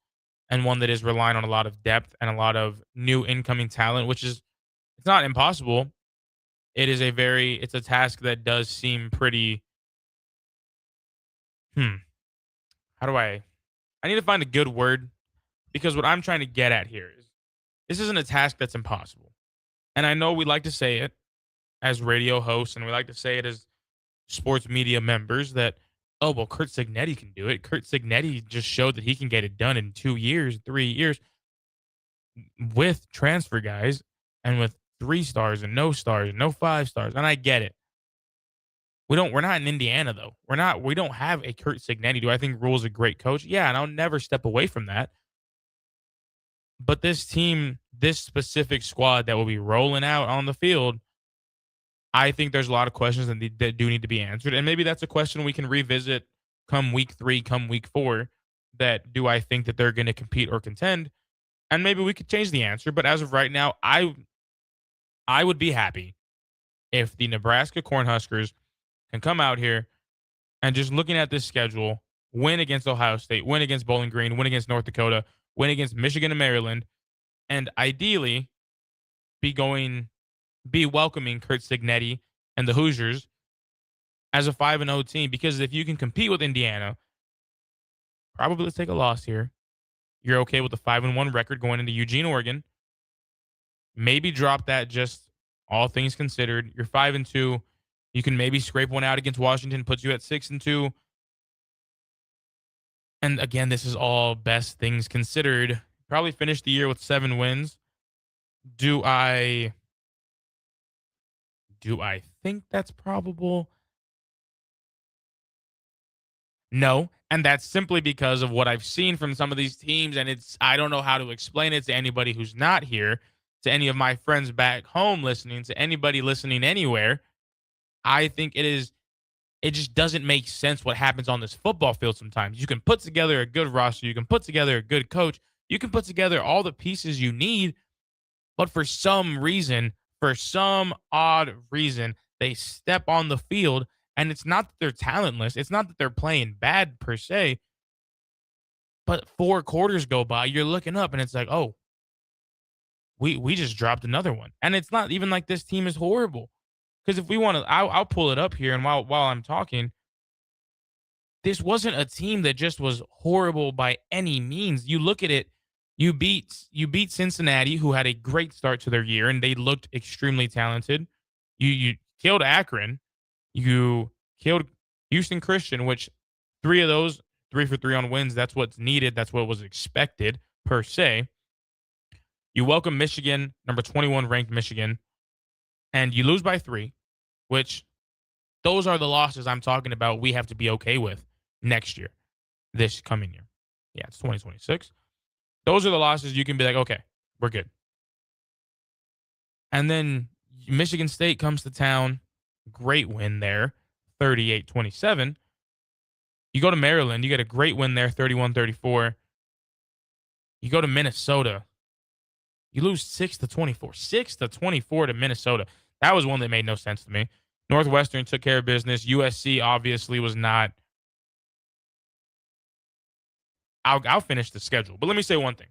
S12: and one that is relying on a lot of depth and a lot of new incoming talent, which is, it's not impossible. It's a task that does seem pretty, I need to find a good word, because what I'm trying to get at here is this isn't a task that's impossible. And I know we like to say it as radio hosts, and we like to say it as sports media members that, oh, well, Kurt Cignetti can do it. Kurt Cignetti just showed that he can get it done in 2 years, 3 years with transfer guys and with 3 stars and no stars and no 5 stars. And I get it. We're not in Indiana, though. We don't have a Kurt Cignetti. Do I think Rule's a great coach? Yeah, and I'll never step away from that. But this team, this specific squad that will be rolling out on the field, I think there's a lot of questions that do need to be answered. And maybe that's a question we can revisit come week 3, come week 4, that do I think that they're going to compete or contend? And maybe we could change the answer. But as of right now, I would be happy if the Nebraska Cornhuskers can come out here and, just looking at this schedule, win against Ohio State, win against Bowling Green, win against North Dakota, win against Michigan and Maryland, and ideally be welcoming Kurt Signetti and the Hoosiers as a 5-0 team. Because if you can compete with Indiana, probably let's take a loss here. You're okay with a 5-1 record going into Eugene, Oregon. Maybe drop that, just all things considered. You're 5-2. You can maybe scrape one out against Washington, puts you at 6-2. And again, this is all best things considered. Probably finish the year with 7 wins. Do I think that's probable? No. And that's simply because of what I've seen from some of these teams. And I don't know how to explain it to anybody who's not here, to any of my friends back home listening, to anybody listening anywhere. I think it just doesn't make sense what happens on this football field sometimes. You can put together a good roster. You can put together a good coach. You can put together all the pieces you need. But for some odd reason, they step on the field. And it's not that they're talentless. It's not that they're playing bad per se. But 4 quarters go by, you're looking up, and it's like, oh, we just dropped another one. And it's not even like this team is horrible. Because if we want to, I'll pull it up here. And while I'm talking, this wasn't a team that just was horrible by any means. You look at it, you beat Cincinnati, who had a great start to their year, and they looked extremely talented. You killed Akron. You killed Houston Christian, which 3 of those, 3 for 3 on wins. That's what's needed. That's what was expected per se. You welcome Michigan, number 21 ranked Michigan, and you lose by 3, which those are the losses I'm talking about we have to be okay with next year, this coming year. Yeah, it's 2026. Those are the losses you can be like, okay, we're good. And then Michigan State comes to town. Great win there, 38-27. You go to Maryland, you get a great win there, 31-34. You go to Minnesota, you lose 6-24. 6-24 to Minnesota. That was one that made no sense to me. Northwestern took care of business. USC obviously was not. I'll finish the schedule, but let me say one thing.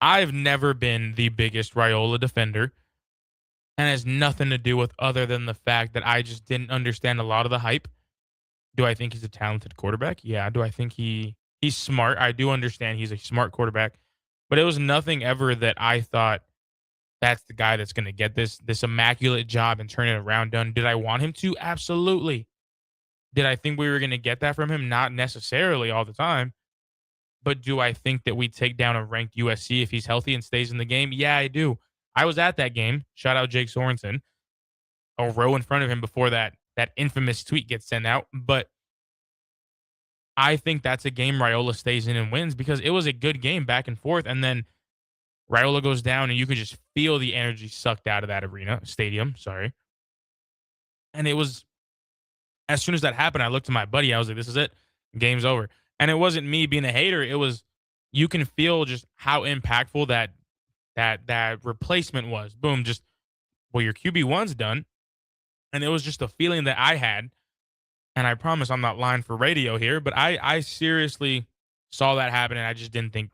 S12: I've never been the biggest Raiola defender. And it has nothing to do with other than the fact that I just didn't understand a lot of the hype. Do I think he's a talented quarterback? Yeah. Do I think he's smart? I do understand he's a smart quarterback. But it was nothing ever that I thought that's the guy that's going to get this immaculate job and turn it around done. Did I want him to? Absolutely. Did I think we were going to get that from him? Not necessarily all the time. But do I think that we take down a ranked USC if he's healthy and stays in the game? Yeah, I do. I was at that game. Shout out Jake Sorensen. A row in front of him before that infamous tweet gets sent out. But I think that's a game Raiola stays in and wins, because it was a good game back and forth. And then Raiola goes down, and you could just feel the energy sucked out of that stadium. And it was, as soon as that happened, I looked to my buddy. I was like, this is it. Game's over. And it wasn't me being a hater. It was, you can feel just how impactful that replacement was. Boom, just, well, your QB1's done. And it was just a feeling that I had. And I promise I'm not lying for radio here, but I seriously saw that happen, and I just didn't think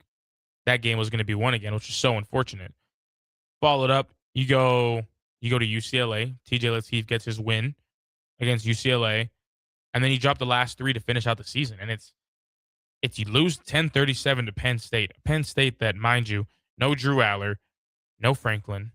S12: that game was going to be won again, which is so unfortunate. Followed up, you go to UCLA. TJ Lateef gets his win against UCLA, and then you drop the last 3 to finish out the season. And it's you lose 10-37 to Penn State. Penn State that, mind you, no Drew Aller, no Franklin.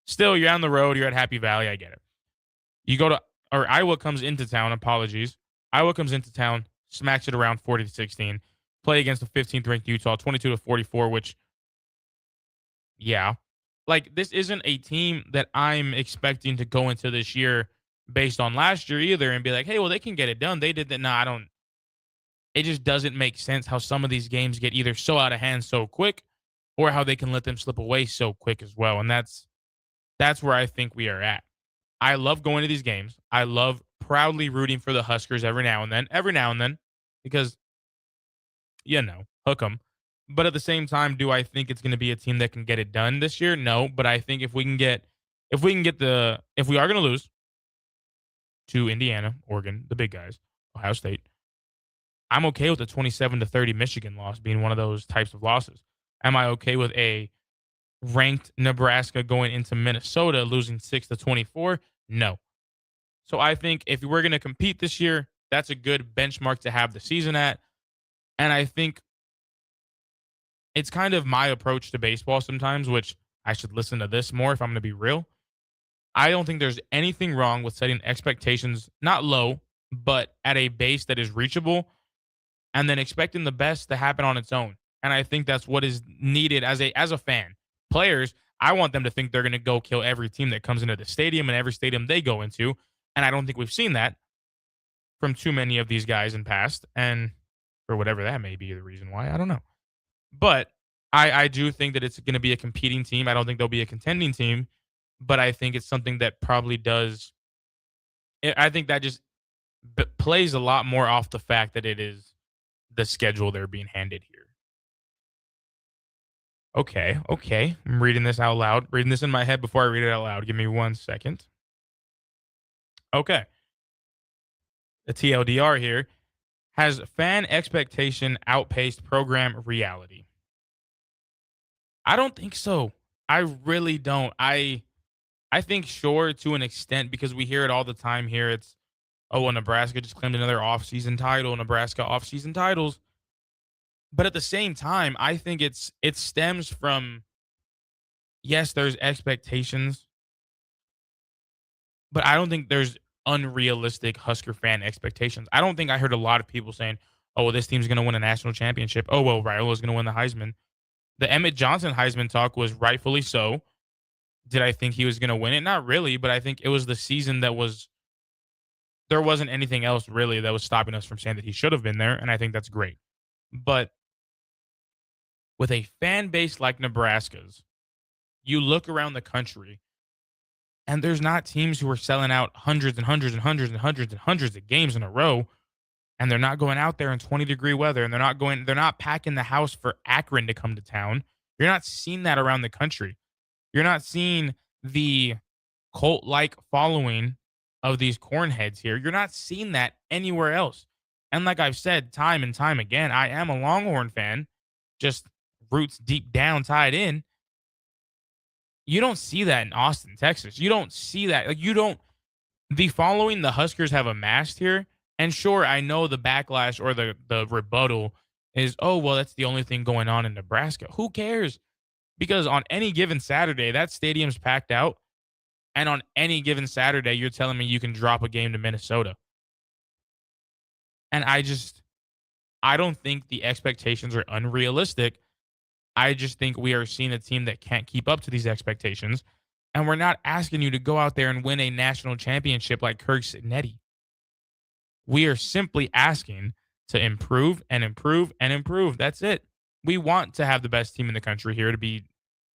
S12: Still, you're on the road. You're at Happy Valley. I get it. Iowa comes into town. Apologies. Iowa comes into town, smacks it around 40-16. Play against the 15th ranked Utah, 22-44. Which, yeah, like, this isn't a team that I'm expecting to go into this year based on last year either and be like, hey, well, they can get it done. They did that. No, I don't. It just doesn't make sense how some of these games get either so out of hand so quick, or how they can let them slip away so quick as well. And that's where I think we are at. I love going to these games. I love proudly rooting for the Huskers every now and then, because, hook 'em. But at the same time, do I think it's going to be a team that can get it done this year? No, but I think if we are going to lose to Indiana, Oregon, the big guys, Ohio State, I'm okay with the 27-30 Michigan loss being one of those types of losses. Am I okay with a ranked Nebraska going into Minnesota losing 6-24? No. So I think if we're going to compete this year, that's a good benchmark to have the season at. And I think it's kind of my approach to baseball sometimes, which I should listen to this more if I'm going to be real. I don't think there's anything wrong with setting expectations, not low, but at a base that is reachable, and then expecting the best to happen on its own. And I think that's what is needed as a fan. Players, I want them to think they're going to go kill every team that comes into the stadium and every stadium they go into. And I don't think we've seen that from too many of these guys in past. And for whatever that may be the reason why, I don't know. But I do think that it's going to be a competing team. I don't think they'll be a contending team, but I think it's something that probably does. I think that just plays a lot more off the fact that it is the schedule they're being handed here. Okay. I'm reading this out loud. Reading this in my head before I read it out loud. Give me 1 second. Okay. The TLDR here. Has fan expectation outpaced program reality? I don't think so. I really don't. I think sure to an extent, because we hear it all the time here. It's, oh, well, Nebraska just claimed another offseason title. Nebraska offseason titles. But at the same time, I think it stems from, yes, there's expectations, but I don't think there's unrealistic Husker fan expectations. I don't think I heard a lot of people saying, oh, well, this team's going to win a national championship. Oh, well, Raiola's going to win the Heisman. The Emmett Johnson Heisman talk was rightfully so. Did I think he was going to win it? Not really, but I think it was the season there wasn't anything else really that was stopping us from saying that he should have been there, and I think that's great. But with a fan base like Nebraska's, you look around the country, and there's not teams who are selling out hundreds and hundreds and hundreds and hundreds and hundreds of games in a row, and they're not going out there in 20-degree weather, and they're not packing the house for Akron to come to town. You're not seeing that around the country. You're not seeing the cult-like following of these cornheads here. You're not seeing that anywhere else. And like I've said time and time again, I am a Longhorn fan, just roots deep down tied in. You don't see that in Austin, Texas. You don't see that. The following the Huskers have amassed here, and sure, I know the backlash or the rebuttal is, oh, well, that's the only thing going on in Nebraska. Who cares? Because on any given Saturday, that stadium's packed out. And on any given Saturday, you're telling me you can drop a game to Minnesota. And I don't think the expectations are unrealistic. I just think we are seeing a team that can't keep up to these expectations. And we're not asking you to go out there and win a national championship like Kirk Sidnetti. We are simply asking to improve and improve and improve. That's it. We want to have the best team in the country here to be.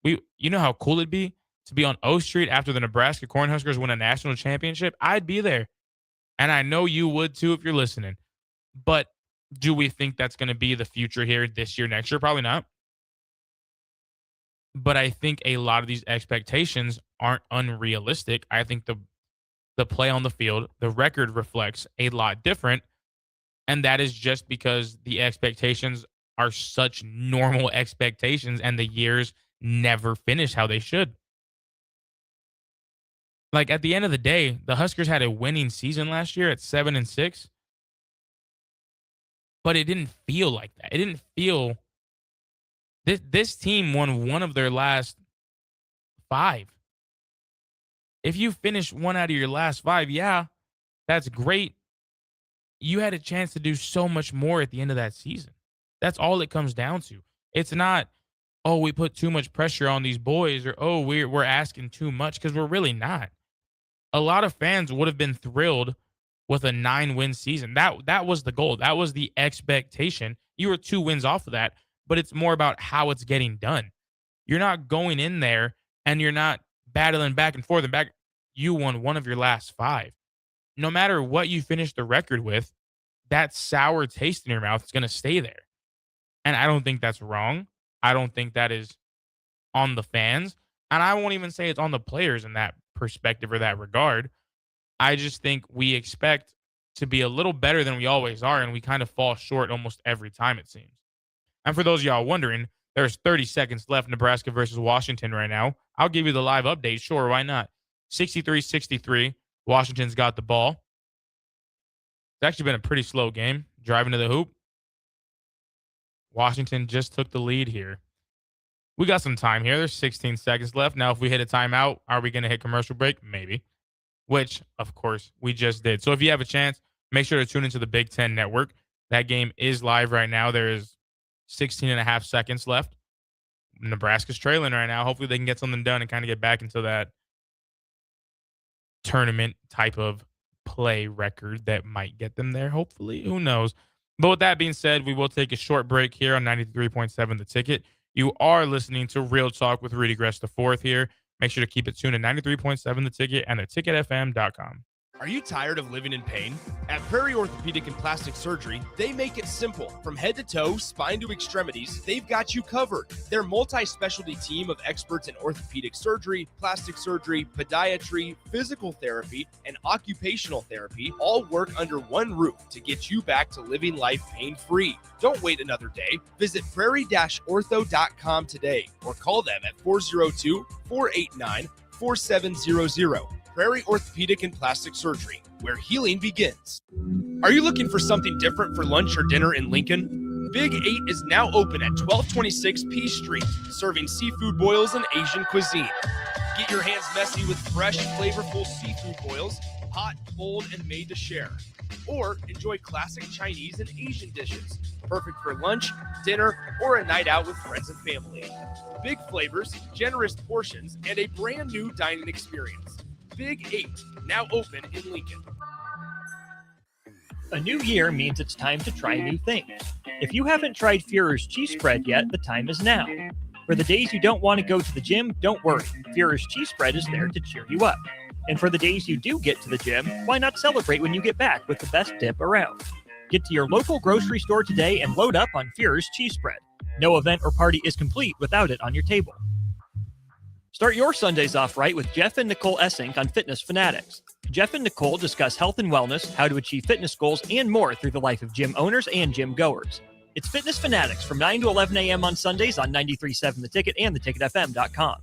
S12: You know how cool it'd be to be on O Street after the Nebraska Cornhuskers win a national championship? I'd be there. And I know you would too if you're listening. But do we think that's going to be the future here this year, next year? Probably not. But I think a lot of these expectations aren't unrealistic. I think the play on the field, the record reflects a lot different. And that is just because the expectations are such normal expectations and the years never finish how they should. Like, at the end of the day, the Huskers had a winning season last year at 7-6, but it didn't feel like that. It didn't feel this team won one of their last 5. If you finish one out of your last 5, yeah, that's great. You had a chance to do so much more at the end of that season. That's all it comes down to. It's not, oh, we put too much pressure on these boys, or, oh, we're asking too much, because we're really not. A lot of fans would have been thrilled with a 9-win season. That was the goal. That was the expectation. You were 2 wins off of that, but it's more about how it's getting done. You're not going in there and you're not battling back and forth and back. You won one of your last 5. no matter what you finish the record with, that sour taste in your mouth is going to stay there. And I don't think that's wrong. I don't think that is on the fans. And I won't even say it's on the players in that perspective or that regard. I just think we expect to be a little better than we always are, and we kind of fall short almost every time, it seems. And for those of y'all wondering, there's 30 seconds left, Nebraska versus Washington right now. I'll give you the live update. Sure, why not? 63-63. Washington's got the ball. It's actually been a pretty slow game. Driving to the hoop. Washington just took the lead here. We got some time here. There's 16 seconds left. Now, if we hit a timeout, are we going to hit commercial break? Maybe. Which, of course, we just did. So if you have a chance, make sure to tune into the Big Ten Network. That game is live right now. There is 16 and a half seconds left. Nebraska's trailing right now. Hopefully they can get something done and kind of get back into that tournament type of play record that might get them there. Hopefully. Who knows? But with that being said, we will take a short break here on 93.7 The Ticket. You are listening to Real Talk with Rudy Gres IV here. Make sure to keep it tuned at 93.7 The Ticket and theticketfm.com.
S1: Are you tired of living in pain? At Prairie Orthopedic and Plastic Surgery, they make it simple. From head to toe, spine to extremities, they've got you covered. Their multi-specialty team of experts in orthopedic surgery, plastic surgery, podiatry, physical therapy, and occupational therapy all work under one roof to get you back to living life pain-free. Don't wait another day. Visit prairie-ortho.com today or call them at 402-489-4700. Prairie Orthopedic and Plastic Surgery, where healing begins. Are you looking for something different for lunch or dinner in Lincoln? Big 8 is now open at 1226 P Street, serving seafood boils and Asian cuisine. Get your hands messy with fresh, flavorful seafood boils, hot, cold, and made to share. Or enjoy classic Chinese and Asian dishes, perfect for lunch, dinner, or a night out with friends and family. Big flavors, generous portions, and a brand new dining experience. Big 8, now open in Lincoln.
S5: A new year means it's time to try new things. If you haven't tried Führer's cheese spread yet, the time is now. For the days you don't want to go to the gym, don't worry. Führer's cheese spread is there to cheer you up. And for the days you do get to the gym, why not celebrate when you get back with the best dip around? Get to your local grocery store today and load up on Führer's cheese spread. No event or party is complete without it on your table. Start your Sundays off right with Jeff and Nicole Essink on Fitness Fanatics. Jeff and Nicole discuss health and wellness, how to achieve fitness goals, and more through the life of gym owners and gym goers. It's Fitness Fanatics from 9 to 11 a.m. on Sundays on 93.7 The Ticket and theticketfm.com.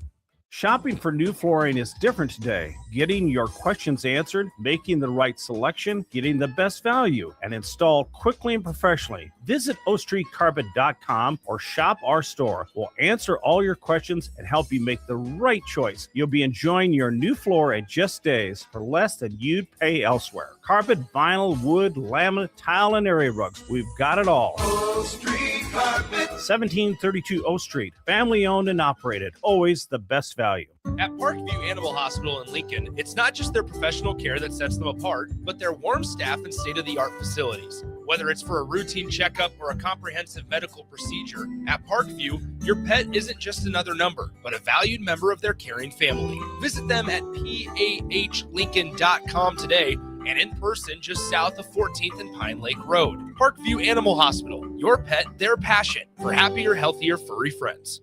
S15: Shopping for new flooring is different today. Getting your questions answered, making the right selection, getting the best value, and installed quickly and professionally. Visit ostreetcarpet.com or shop our store. We'll answer all your questions and help you make the right choice. You'll be enjoying your new floor in just days for less than you'd pay elsewhere. Carpet, vinyl, wood, laminate, tile, and area rugs. We've got it all.
S16: O Street Carpet.
S15: 1732 O Street. Family owned and operated. Always the best value.
S1: At Parkview Animal Hospital in Lincoln, it's not just their professional care that sets them apart, but their warm staff and state-of-the-art facilities. Whether it's for a routine checkup or a comprehensive medical procedure, at Parkview, your pet isn't just another number, but a valued member of their caring family. Visit them at pahlincoln.com today and in person just south of 14th and Pine Lake Road. Parkview Animal Hospital, your pet, their passion for happier, healthier, furry friends.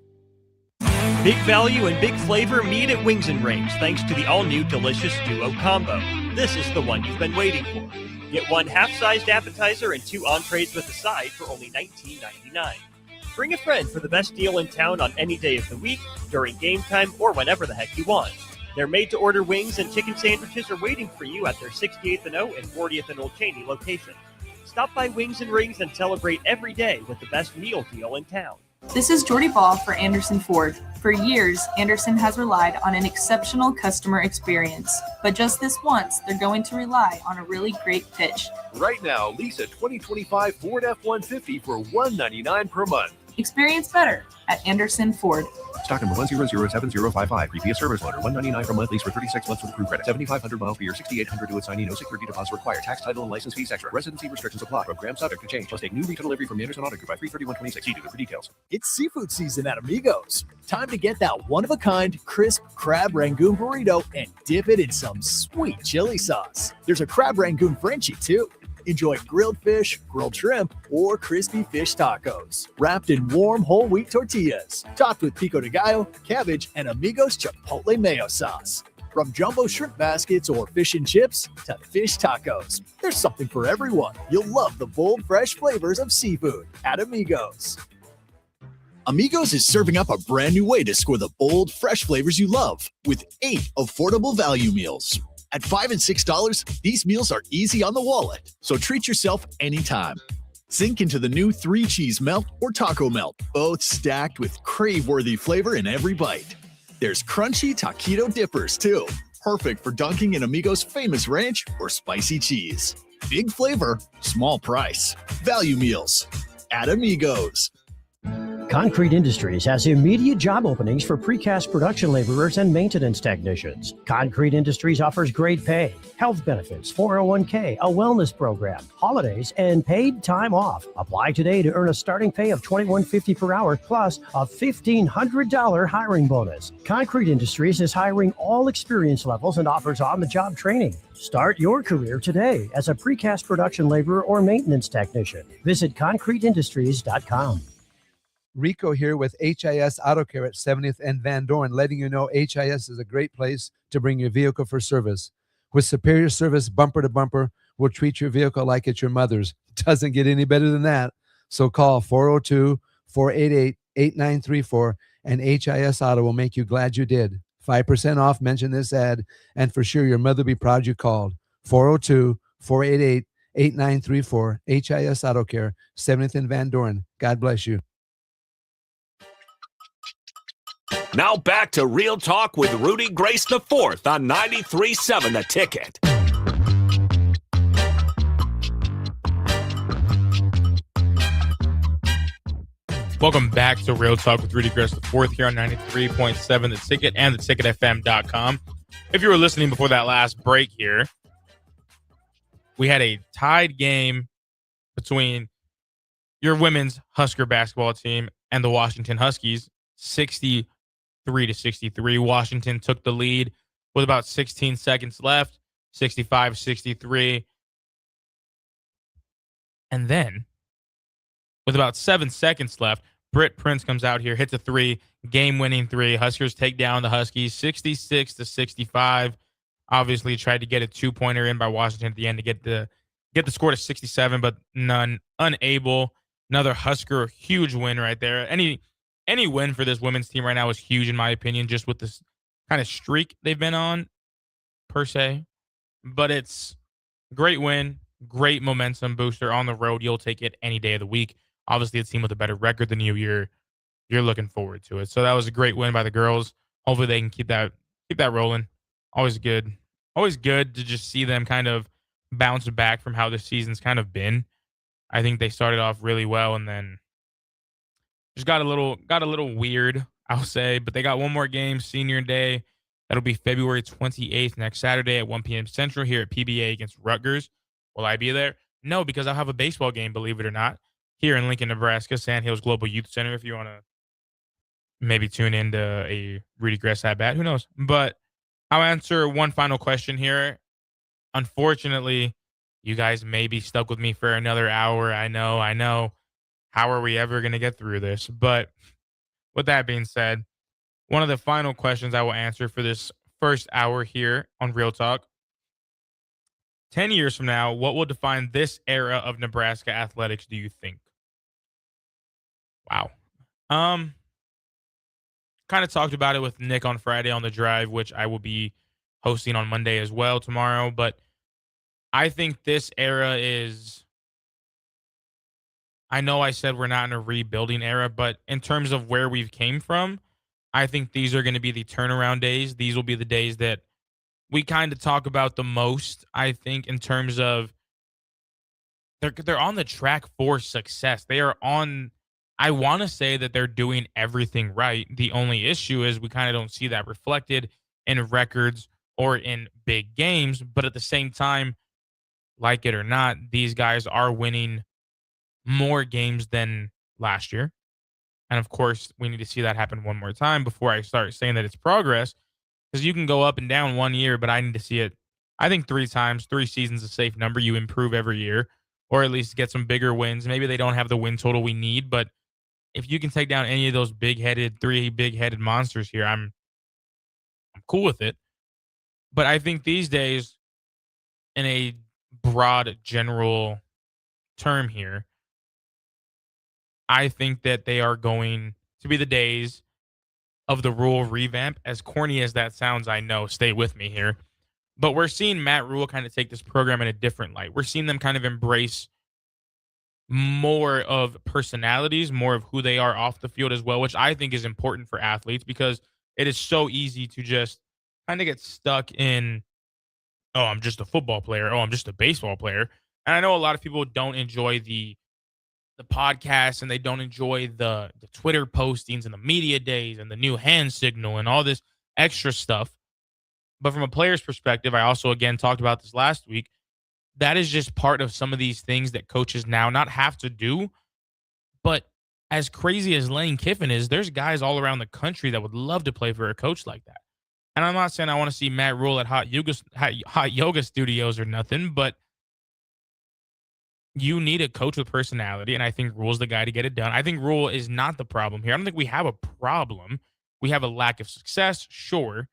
S5: Big value and big flavor meet at Wings and Rings thanks to the all-new Delicious Duo Combo. This is the one you've been waiting for. Get one half-sized appetizer and 2 entrees with a side for only $19.99. Bring a friend for the best deal in town on any day of the week, during game time, or whenever the heck you want. Their made-to-order wings and chicken sandwiches are waiting for you at their 68th and O and 40th and Old Cheney locations. Stop by Wings and Rings and celebrate every day with the best meal deal in town.
S19: This is Jordy Ball for Anderson Ford. For years, Anderson has relied on an exceptional customer experience. But just this once, they're going to rely on a really great pitch.
S20: Right now, lease a 2025 Ford F-150 for $199 per month.
S19: Experience better at Anderson Ford.
S20: Stock number 1007055. Previous service loader. $199 per month. Lease for 36 months with approved credit. 7,500 miles per year. 6,800 to assignee. No security deposit required. Tax, title, and license fees extra. Residency restrictions apply. Program subject to change. Plus take new retail delivery from Anderson Auto Group by 3/31/26. See dealer for details.
S21: It's seafood season at Amigos. Time to get that one-of-a-kind, crisp crab rangoon burrito and dip it in some sweet chili sauce. There's a crab rangoon Frenchie, too. Enjoy grilled fish, grilled shrimp, or crispy fish tacos, wrapped in warm whole wheat tortillas, topped with pico de gallo, cabbage, and Amigos Chipotle mayo sauce. From jumbo shrimp baskets or fish and chips to fish tacos, there's something for everyone. You'll love the bold, fresh flavors of seafood at Amigos.
S22: Amigos is serving up a brand new way to score the bold, fresh flavors you love with 8 affordable value meals. At $5 and $6, these meals are easy on the wallet, so treat yourself anytime. Sink into the new 3-cheese melt or taco melt, both stacked with crave-worthy flavor in every bite. There's crunchy taquito dippers, too, perfect for dunking in Amigos' famous ranch or spicy cheese. Big flavor, small price. Value meals at Amigos.
S17: Concrete Industries has immediate job openings for precast production laborers and maintenance technicians. Concrete Industries offers great pay, health benefits, 401k, a wellness program, holidays, and paid time off. Apply today to earn a starting pay of $21.50 per hour plus a $1,500 hiring bonus. Concrete Industries is hiring all experience levels and offers on-the-job training. Start your career today as a precast production laborer or maintenance technician. Visit concreteindustries.com.
S23: Rico here with HIS Auto Care at 70th and Van Dorn, letting you know HIS is a great place to bring your vehicle for service. With superior service bumper to bumper, we'll treat your vehicle like it's your mother's. Doesn't get any better than that. So call 402-488-8934 and HIS Auto will make you glad you did. 5% off, mention this ad, and for sure your mother will be proud you called. 402-488-8934, HIS Auto Care, 70th and Van Dorn. God bless you.
S10: Now back to Real Talk with Rudy Gres IV on 93.7 The Ticket.
S12: Welcome back to Real Talk with Rudy Gres IV here on 93.7 The Ticket and theticketfm.com. If you were listening before that last break here, we had a tied game between your women's Husker basketball team and the Washington Huskies, 63-63. Washington took the lead with about 16 seconds left, 65-63. And then, with about 7 seconds left, Britt Prince comes out here, hits a three, game-winning three. Huskers take down the Huskies 66-65. Obviously, tried to get a two-pointer in by Washington at the end to get the score to 67, but unable. Another Husker huge win right there. Any win for this women's team right now is huge, in my opinion, just with this kind of streak they've been on, per se. But it's a great win, great momentum booster on the road. You'll take it any day of the week. Obviously, a team with a better record than you, you're looking forward to it. So that was a great win by the girls. Hopefully, they can keep that rolling. Always good to just see them kind of bounce back from how this season's kind of been. I think they started off really well and then just got a little weird, I'll say. But they got one more game, Senior Day. That'll be February 28th, next Saturday at 1 p.m. Central here at PBA against Rutgers. Will I be there? No, because I'll have a baseball game, believe it or not, here in Lincoln, Nebraska, Sandhills Global Youth Center. If you want to maybe tune into a Rudy Gres at bat, who knows? But I'll answer one final question here. Unfortunately, you guys may be stuck with me for another hour. I know. How are we ever going to get through this? But with that being said, one of the final questions I will answer for this first hour here on Real Talk. 10 years from now, what will define this era of Nebraska athletics, do you think? Wow. Kind of talked about it with Nick on Friday on the drive, which I will be hosting on Monday as well tomorrow. But I think this era is... I know I said we're not in a rebuilding era, but in terms of where we've came from, I think these are going to be the turnaround days. These will be the days that we kind of talk about the most, I think, in terms of they're on the track for success. They are on I want to say that they're doing everything right. The only issue is we kind of don't see that reflected in records or in big games. But at the same time, like it or not, these guys are winning more games than last year. And of course, we need to see that happen one more time before I start saying that it's progress. Because you can go up and down one year, but I need to see it. I think 3 times, 3 seasons is a safe number. You improve every year, or at least get some bigger wins. Maybe they don't have the win total we need, but if you can take down any of those 3 big-headed monsters here, I'm cool with it. But I think these days, in a broad general term here, I think that they are going to be the days of the Rule revamp. As corny as that sounds, I know, stay with me here. But we're seeing Matt Rule kind of take this program in a different light. We're seeing them kind of embrace more of personalities, more of who they are off the field as well, which I think is important for athletes because it is so easy to just kind of get stuck in, oh, I'm just a football player. Oh, I'm just a baseball player. And I know a lot of people don't enjoy the podcast and they don't enjoy the Twitter postings and the media days and the new hand signal and all this extra stuff. But from a player's perspective, I also, again, talked about this last week. That is just part of some of these things that coaches now not have to do. But as crazy as Lane Kiffin is, there's guys all around the country that would love to play for a coach like that. And I'm not saying I want to see Matt Rule at hot yoga studios or nothing, but you need a coach with personality, and I think Rule's the guy to get it done. I think Rule is not the problem here. I don't think we have a problem. We have a lack of success, sure.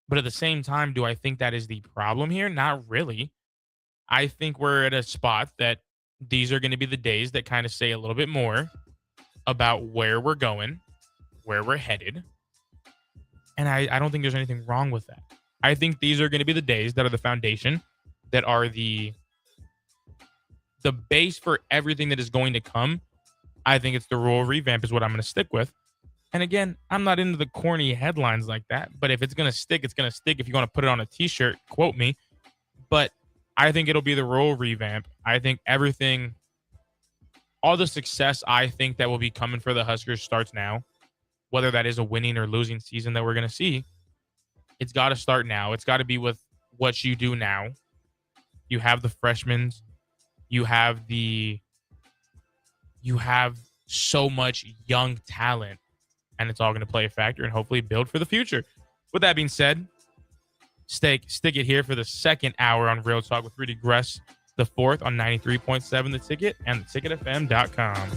S12: But at the same time, do I think that is the problem here? Not really. I think we're at a spot that these are going to be the days that kind of say a little bit more about where we're going, where we're headed. And I don't think there's anything wrong with that. I think these are going to be the days that are the foundation, that are the base for everything that is going to come. I think it's the Rule revamp is what I'm going to stick with. And again, I'm not into the corny headlines like that, but if it's going to stick, it's going to stick. If you want to put it on a t-shirt, quote me. But I think it'll be the Rule revamp. I think everything, all the success I think that will be coming for the Huskers starts now. Whether that is a winning or losing season that we're going to see, it's got to start now. It's got to be with what you do now. You have the freshmen. You have so much young talent, and it's all going to play a factor and hopefully build for the future. With that being said, stick it here for the second hour on Real Talk with Rudy Gres, the fourth on 93.7 The Ticket and theticketfm.com.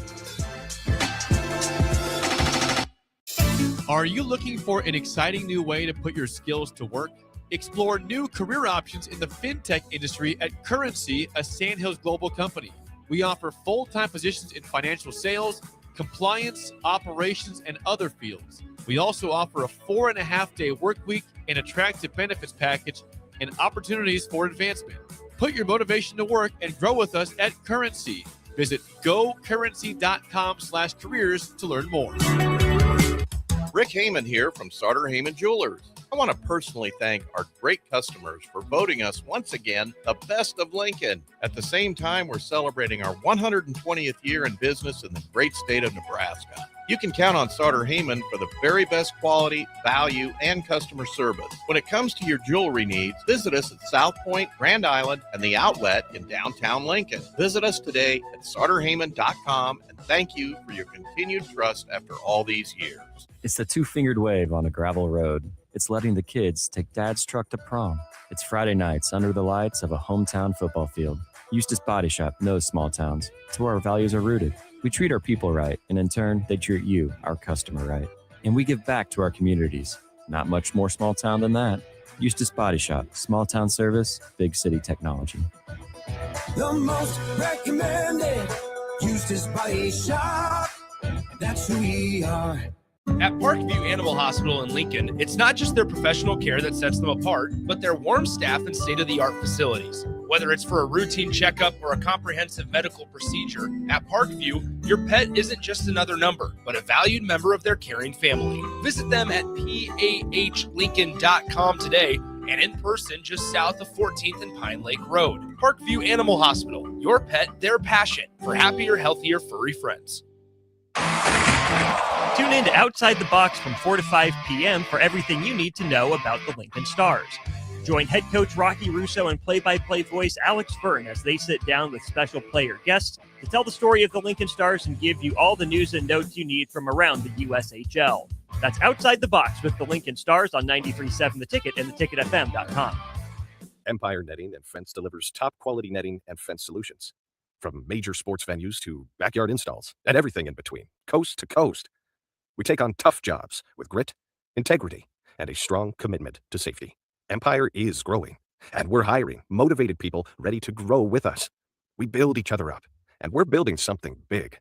S2: Are you looking for an exciting new way to put your skills to work? Explore new career options in the fintech industry at Currency, a Sandhills Global company. We offer full-time positions in financial sales, compliance, operations, and other fields. We also offer a 4.5-day work week, an attractive benefits package, and opportunities for advancement. Put your motivation to work and grow with us at Currency. Visit gocurrency.com/careers to learn more.
S3: Rick Heyman here from Sartor Heyman Jewelers. I want to personally thank our great customers for voting us once again the best of Lincoln. At the same time, we're celebrating our 120th year in business in the great state of Nebraska. You can count on Sartor Heyman for the very best quality, value, and customer service. When it comes to your jewelry needs, visit us at South Point, Grand Island, and the Outlet in downtown Lincoln. Visit us today at sartorheyman.com, and thank you for your continued trust after all these years.
S4: It's the two-fingered wave on a gravel road. It's letting the kids take Dad's truck to prom. It's Friday nights under the lights of a hometown football field. Eustace Body Shop knows small towns. It's where our values are rooted. We treat our people right, and in turn, they treat you, our customer, right. And we give back to our communities. Not much more small town than that. Eustace Body Shop, small town service, big city technology.
S16: The most recommended Eustace Body Shop. That's who we are.
S1: At Parkview Animal Hospital in Lincoln, it's not just their professional care that sets them apart, but their warm staff and state-of-the-art facilities. Whether it's for a routine checkup or a comprehensive medical procedure, at Parkview, your pet isn't just another number, but a valued member of their caring family. Visit them at PAHLincoln.com today and in person just south of 14th and Pine Lake Road. Parkview Animal Hospital, your pet, their passion, for happier, healthier, furry friends.
S5: Tune in to Outside the Box from 4 to 5 p.m. for everything you need to know about the Lincoln Stars. Join head coach Rocky Russo and play-by-play voice Alex Fern as they sit down with special player guests to tell the story of the Lincoln Stars and give you all the news and notes you need from around the USHL. That's Outside the Box with the Lincoln Stars on 93.7 The Ticket and theticketfm.com.
S6: Empire Netting and Fence delivers top-quality netting and fence solutions. From major sports venues to backyard installs and everything in between, coast to coast. We take on tough jobs with grit, integrity, and a strong commitment to safety. Empire is growing, and we're hiring motivated people ready to grow with us. We build each other up, and we're building something big.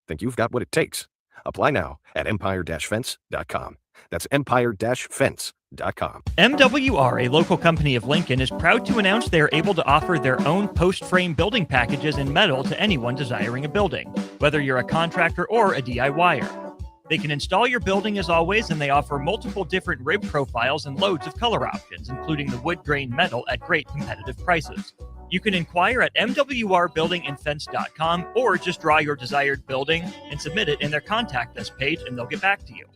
S6: Think you've got what it takes? Apply now at empire-fence.com. That's empire-fence.com.
S5: MWR, a local company of Lincoln, is proud to announce they are able to offer their own post-frame building packages in metal to anyone desiring a building, whether you're a contractor or a DIYer. They can install your building as always, and they offer multiple different rib profiles and loads of color options, including the wood grain metal at great competitive prices. You can inquire at mwrbuildingandfence.com or just draw your desired building and submit it in their contact us page and they'll get back to you.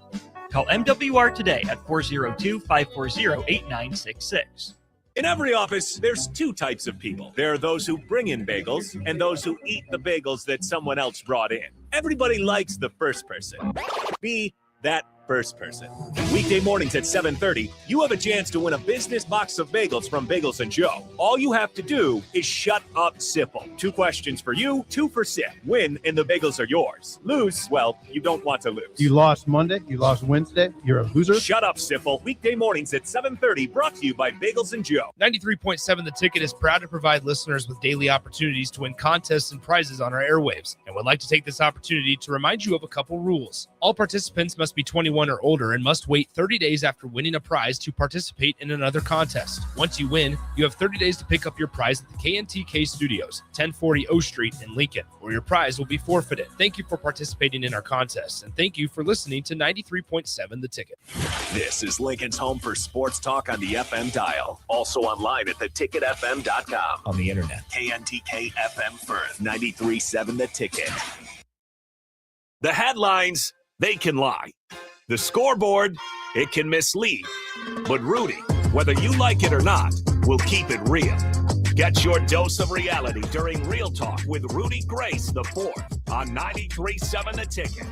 S5: Call MWR today at 402-540-8966.
S10: In every office, there's two types of people. There are those who bring in bagels and those who eat the bagels that someone else brought in. Everybody likes the first person. Be that first person. Weekday mornings at 7:30, you have a chance to win a business box of bagels from Bagels and Joe. All you have to do is shut up, Sipple. 2 questions for you, 2 for Sip. Win, and the bagels are yours. Lose, well, you don't want to lose.
S8: You lost Monday, you lost Wednesday, you're a loser.
S10: Shut up, Sipple. Weekday mornings at 7:30, brought to you by Bagels and Joe.
S1: 93.7 The Ticket is proud to provide listeners with daily opportunities to win contests and prizes on our airwaves, and would like to take this opportunity to remind you of a couple rules. All participants must be 21 or older and must wait 30 days after winning a prize to participate in another contest. Once you win, you have 30 days to pick up your prize at the KNTK Studios, 1040 O Street in Lincoln, or your prize will be forfeited. Thank you for participating in our contests, and thank you for listening to 93.7 The Ticket.
S10: This is Lincoln's home for sports talk on the FM dial. Also online at theticketfm.com.
S9: On the internet.
S10: KNTK FM Firth, 93.7 The Ticket. The headlines, they can lie. The scoreboard, it can mislead. But Rudy, whether you like it or not, will keep it real. Get your dose of reality during Real Talk with Rudy Gres the Fourth on 93.7 The Ticket.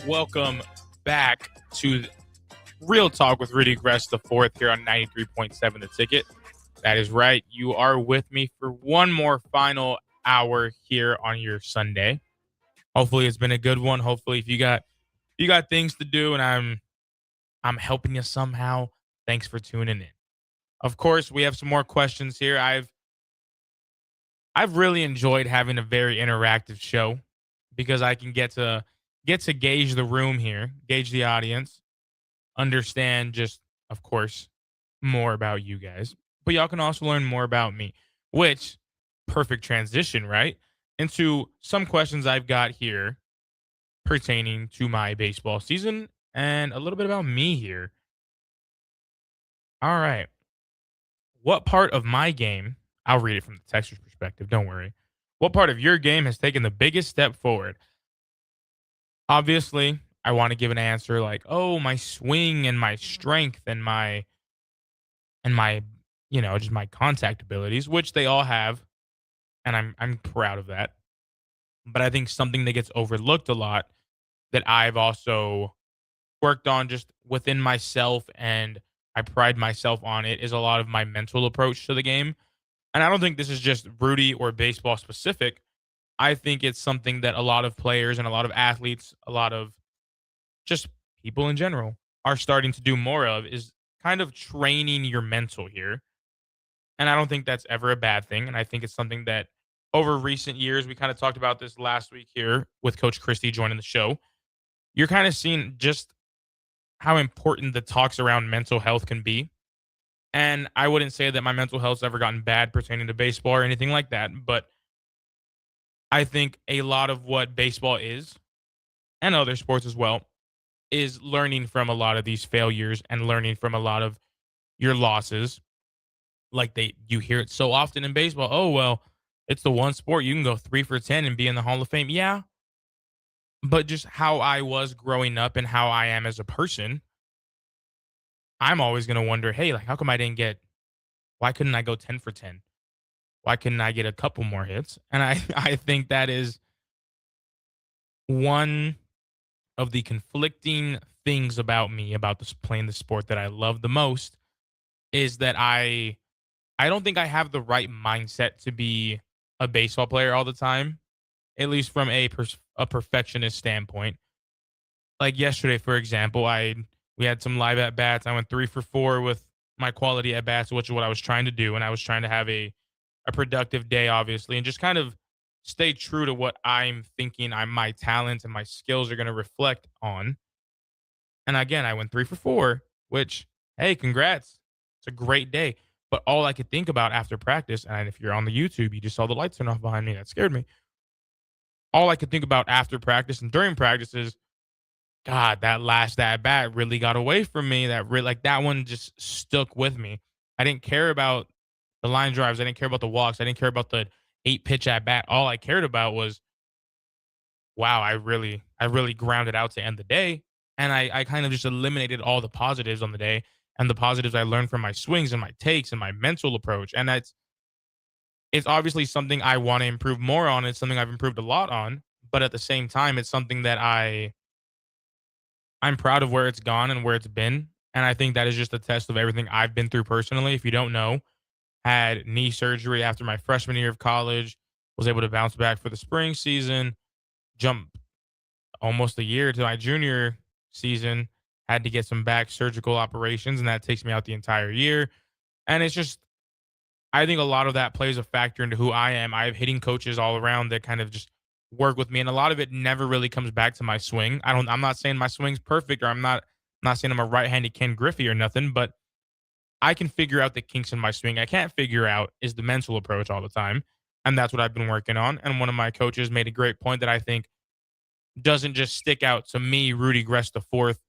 S12: Welcome back to Real Talk with Rudy Gres the Fourth here on 93.7 The Ticket. That is right. You are with me for one more final hour here on your Sunday. Hopefully it's been a good one. Hopefully if you got things to do and I'm helping you somehow, thanks for tuning in. Of course, we have some more questions here. I've really enjoyed having a very interactive show because I can get to gauge the room here, gauge the audience, understand just, of course, more about you guys. But y'all can also learn more about me, which perfect transition, right? Into some questions I've got here pertaining to my baseball season and a little bit about me here. All right. What part of my game, I'll read it from the texter's perspective, don't worry. What part of your game has taken the biggest step forward? Obviously, I want to give an answer like, oh, my swing and my strength and my, just my contact abilities, which they all have. And I'm proud of that. But I think something that gets overlooked a lot that I've also worked on just within myself and I pride myself on it is a lot of my mental approach to the game. And I don't think this is just Rudy or baseball specific. I think it's something that a lot of players and a lot of athletes, a lot of just people in general are starting to do more of is kind of training your mental here. And I don't think that's ever a bad thing. And I think it's something that over recent years, we kind of talked about this last week here with Coach Christie joining the show. You're kind of seeing just how important the talks around mental health can be. And I wouldn't say that my mental health's ever gotten bad pertaining to baseball or anything like that. But I think a lot of what baseball is, and other sports as well, is learning from a lot of these failures and learning from a lot of your losses. Like you hear it so often in baseball. Oh, well, it's the one sport you can go 3 for 10 and be in the Hall of Fame. Yeah, but just how I was growing up and how I am as a person, I'm always going to wonder, hey, like, how come why couldn't I go 10 for 10? Why couldn't I get a couple more hits? And I think that is one of the conflicting things about me, about this playing the sport that I love the most, is that I don't think I have the right mindset to be a baseball player all the time, at least from a perfectionist standpoint. Like yesterday, for example, we had some live at bats. I went 3 for 4 with my quality at bats, which is what I was trying to do, and I was trying to have a productive day, obviously, and just kind of stay true to what I'm thinking my talents and my skills are going to reflect on. And again, I went 3 for 4, which, hey, congrats. It's a great day. But all I could think about after practice, and if you're on the YouTube, you just saw the lights turn off behind me. That scared me. All I could think about after practice and during practice is, God, that last at bat really got away from me. That one just stuck with me. I didn't care about the line drives. I didn't care about the walks. I didn't care about the 8 pitch at bat. All I cared about was, wow, I really grounded out to end the day. And I kind of just eliminated all the positives on the day and the positives I learned from my swings and my takes and my mental approach. And it's obviously something I want to improve more on. It's something I've improved a lot on. But at the same time, it's something that I'm proud of where it's gone and where it's been. And I think that is just a test of everything I've been through personally. If you don't know, had knee surgery after my freshman year of college, was able to bounce back for the spring season, jump almost a year to my junior season, had to get some back surgical operations, and that takes me out the entire year. And it's just, I think a lot of that plays a factor into who I am. I have hitting coaches all around that kind of just work with me, and a lot of it never really comes back to my swing. I'm not saying my swing's perfect, or I'm not saying I'm a right-handed Ken Griffey or nothing, but I can figure out the kinks in my swing. I can't figure out is the mental approach all the time. And that's what I've been working on. And one of my coaches made a great point that I think doesn't just stick out to me, Rudy Gres the fourth,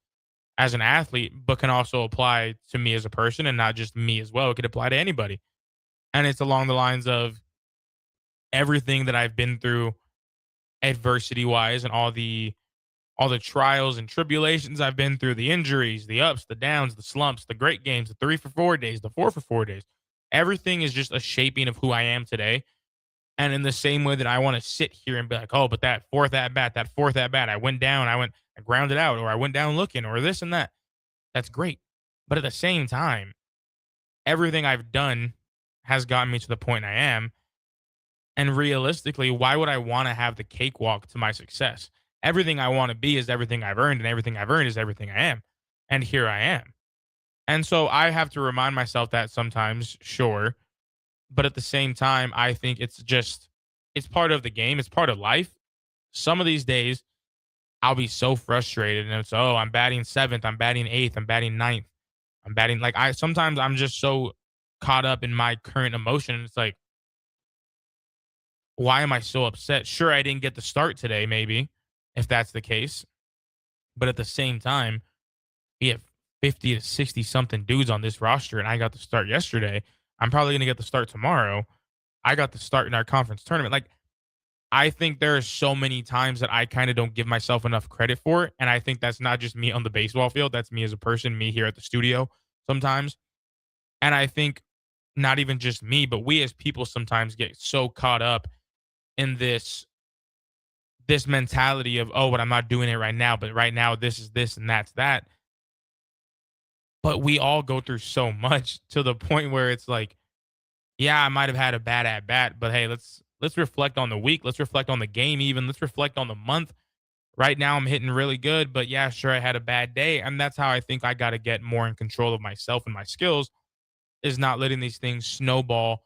S12: as an athlete, but can also apply to me as a person, and not just me as well. It could apply to anybody. And it's along the lines of everything that I've been through adversity wise, and all the trials and tribulations I've been through, the injuries, the ups, the downs, the slumps, the great games, the 3 for 4 days, the 4 for 4 days. Everything is just a shaping of who I am today. And in the same way that I want to sit here and be like, oh, but that fourth at bat, I went down, I grounded out, or I went down looking, or this and that. That's great. But at the same time, everything I've done has gotten me to the point I am. And realistically, why would I want to have the cakewalk to my success? Everything I want to be is everything I've earned, and everything I've earned is everything I am. And here I am. And so I have to remind myself that sometimes, sure. But at the same time, I think it's part of the game. It's part of life. Some of these days, I'll be so frustrated, and it's, oh, I'm batting seventh, I'm batting eighth, I'm batting ninth. Sometimes I'm just so caught up in my current emotion. It's like, why am I so upset? Sure, I didn't get the start today, maybe, if that's the case. But at the same time, we have 50 to 60 something dudes on this roster, and I got the start yesterday. I'm probably going to get the start tomorrow. I got the start in our conference tournament. Like, I think there are so many times that I kind of don't give myself enough credit for it. And I think that's not just me on the baseball field. That's me as a person, me here at the studio sometimes. And I think not even just me, but we as people sometimes get so caught up in this mentality of, oh, but I'm not doing it right now. But right now, this is this and that's that. But we all go through so much to the point where it's like, yeah, I might have had a bad at bat, but hey, let's reflect on the week. Let's reflect on the game even. Let's reflect on the month. Right now I'm hitting really good, but yeah, sure, I had a bad day. And that's how I think I got to get more in control of myself and my skills, is not letting these things snowball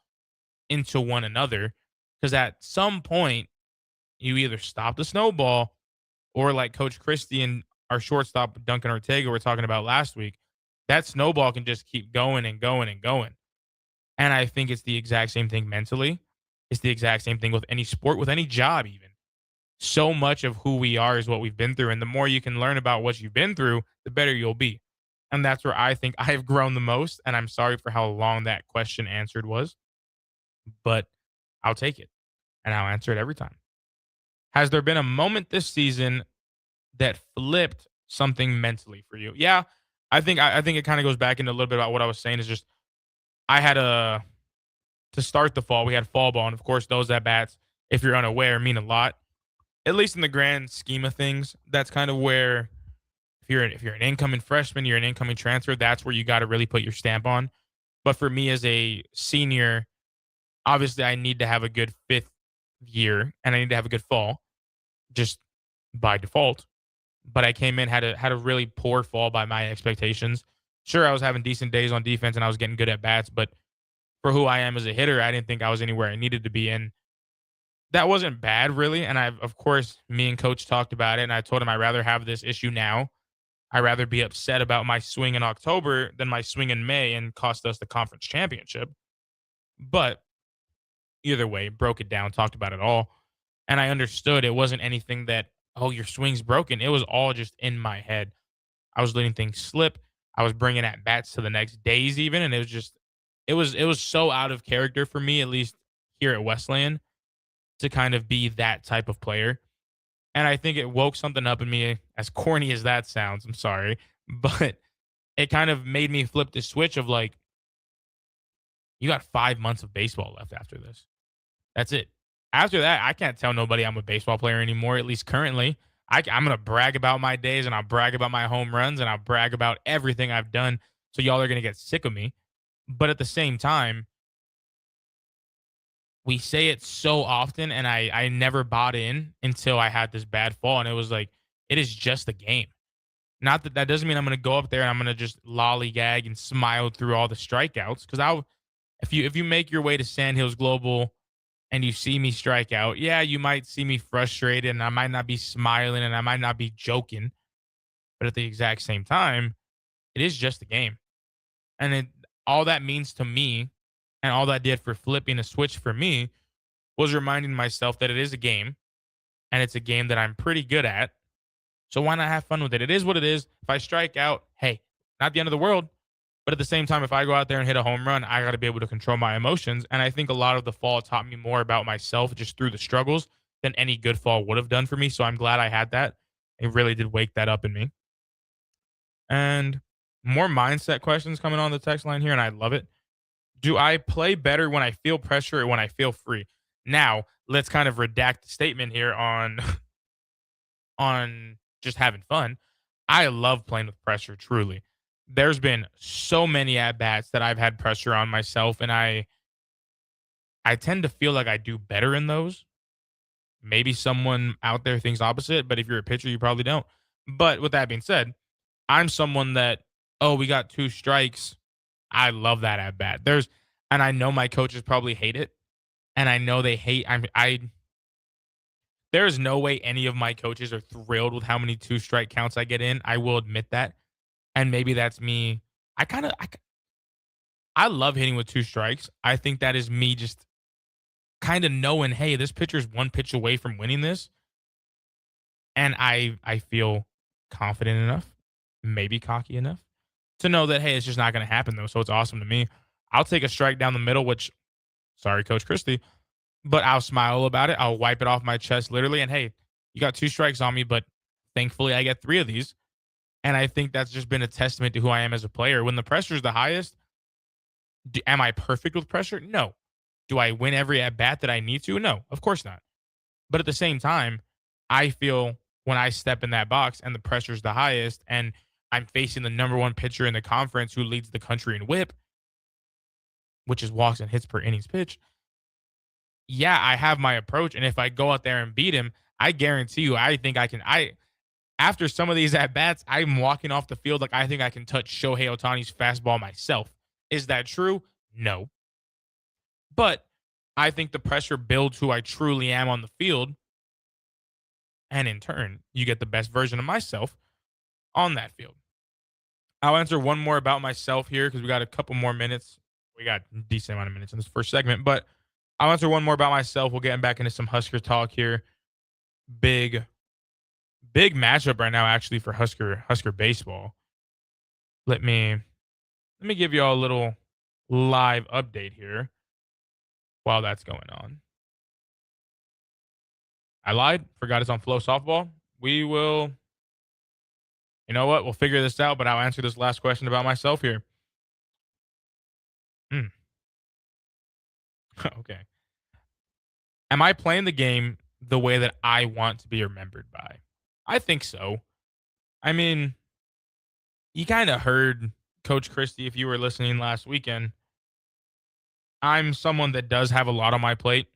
S12: into one another. Because at some point, you either stop the snowball, or like Coach Christie and our shortstop, Duncan Ortega, were talking about last week, that snowball can just keep going and going and going. And I think it's the exact same thing mentally. It's the exact same thing with any sport, with any job even. So much of who we are is what we've been through. And the more you can learn about what you've been through, the better you'll be. And that's where I think I've grown the most. And I'm sorry for how long that question answered was, but I'll take it and I'll answer it every time. Has there been a moment this season that flipped something mentally for you? Yeah, I think it kind of goes back into a little bit about what I was saying. Is just I had to start the fall. We had fall ball, and of course, those at bats, if you're unaware, mean a lot. At least in the grand scheme of things, that's kind of where if you're an incoming freshman, you're an incoming transfer. That's where you got to really put your stamp on. But for me as a senior, obviously I need to have a good fifth year, and I need to have a good fall, just by default. But I came in had a really poor fall by my expectations. Sure, I was having decent days on defense and I was getting good at bats, but for who I am as a hitter, I didn't think I was anywhere I needed to be in. That wasn't bad, really. And of course, me and coach talked about it, and I told him I'd rather have this issue now. I'd rather be upset about my swing in October than my swing in May and cost us the conference championship. But either way, broke it down, talked about it all. And I understood it wasn't anything that, oh, your swing's broken. It was all just in my head. I was letting things slip. I was bringing at bats to the next days even, and it was so out of character for me, at least here at Wesleyan, to kind of be that type of player. And I think it woke something up in me, as corny as that sounds. I'm sorry, but it kind of made me flip the switch of like, you got 5 months of baseball left after this. That's it. After that, I can't tell nobody I'm a baseball player anymore, at least currently. I'm going to brag about my days, and I'll brag about my home runs, and I'll brag about everything I've done. So y'all are going to get sick of me. But at the same time, we say it so often, and I never bought in until I had this bad fall. And it was like, it is just a game. Not that doesn't mean I'm going to go up there and I'm going to just lollygag and smile through all the strikeouts. Because if you make your way to Sandhills Global and you see me strike out, yeah, you might see me frustrated, and I might not be smiling, and I might not be joking. But at the exact same time, it is just a game. And all that means to me, and all that did for flipping a switch for me, was reminding myself that it is a game, and it's a game that I'm pretty good at. So why not have fun with it? It is what it is. If I strike out, hey, not the end of the world. But at the same time, if I go out there and hit a home run, I got to be able to control my emotions. And I think a lot of the fall taught me more about myself just through the struggles than any good fall would have done for me. So I'm glad I had that. It really did wake that up in me. And more mindset questions coming on the text line here, and I love it. Do I play better when I feel pressure or when I feel free? Now, let's kind of redact the statement here on on just having fun. I love playing with pressure, truly. There's been so many at bats that I've had pressure on myself, and I tend to feel like I do better in those. Maybe someone out there thinks opposite, but if you're a pitcher, you probably don't. But with that being said, I'm someone that, oh, we got 2 strikes. I love that at bat. And I know my coaches probably hate it, and I know they hate. There is no way any of my coaches are thrilled with how many 2-strike counts I get in. I will admit that, and maybe that's me. I love hitting with 2 strikes. I think that is me just kind of knowing, hey, this pitcher's 1 pitch away from winning this, and I feel confident enough, maybe cocky enough, to know that, hey, it's just not going to happen, though. So it's awesome to me. I'll take a strike down the middle, which, sorry, Coach Christie, but I'll smile about it. I'll wipe it off my chest, literally. And hey, you got 2 strikes on me, but thankfully I get 3 of these. And I think that's just been a testament to who I am as a player. When the pressure is the highest, am I perfect with pressure? No. Do I win every at bat that I need to? No, of course not. But at the same time, I feel when I step in that box and the pressure is the highest, and I'm facing the number 1 pitcher in the conference who leads the country in WHIP, which is walks and hits per innings pitch. Yeah, I have my approach, and if I go out there and beat him, I guarantee you, I think I can. After some of these at bats, I'm walking off the field like I think I can touch Shohei Ohtani's fastball myself. Is that true? No. But I think the pressure builds who I truly am on the field, and in turn, you get the best version of myself on that field. I'll answer one more about myself here because we got a couple more minutes. We got a decent amount of minutes in this first segment, but I'll answer one more about myself. We'll get back into some Husker talk here. Big matchup right now, actually, for Husker baseball. Let me give you all a little live update here while that's going on. I lied. Forgot it's on Flow Softball. We will You know what? We'll figure this out, but I'll answer this last question about myself here. Okay. Am I playing the game the way that I want to be remembered by? I think so. I mean, you kind of heard Coach Christie if you were listening last weekend. I'm someone that does have a lot on my plate,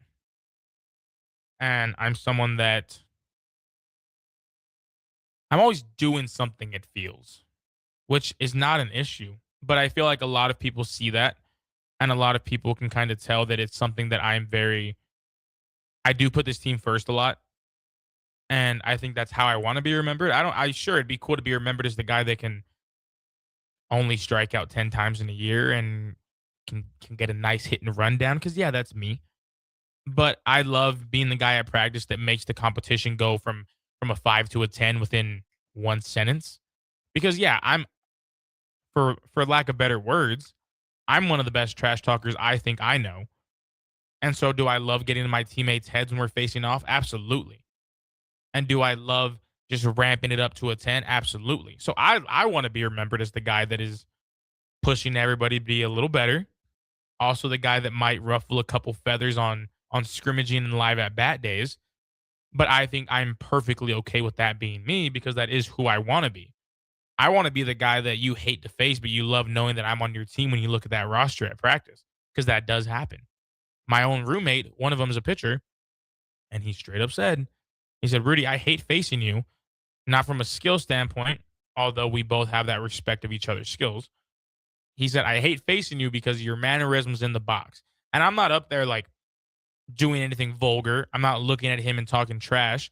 S12: and I'm someone that I'm always doing something, it feels, which is not an issue. But I feel like a lot of people see that, and a lot of people can kind of tell that it's something that I do put this team first a lot. And I think that's how I want to be remembered. Sure, it'd be cool to be remembered as the guy that can only strike out 10 times in a year and can get a nice hit and run down. Cause yeah, that's me. But I love being the guy at practice that makes the competition go from a 5 to a 10 within one sentence. Because yeah, I'm for lack of better words, I'm one of the best trash talkers I think I know. And so do I love getting in my teammates' heads when we're facing off? Absolutely. And do I love just ramping it up to a 10? Absolutely. So I want to be remembered as the guy that is pushing everybody to be a little better. Also the guy that might ruffle a couple feathers on scrimmaging and live at bat days. But I think I'm perfectly okay with that being me because that is who I want to be. I want to be the guy that you hate to face, but you love knowing that I'm on your team when you look at that roster at practice, because that does happen. My own roommate, one of them is a pitcher, and he straight up said, he said, Rudy, I hate facing you, not from a skill standpoint, although we both have that respect of each other's skills. He said, I hate facing you because your mannerisms in the box. And I'm not up there like doing anything vulgar. I'm not looking at him and talking trash.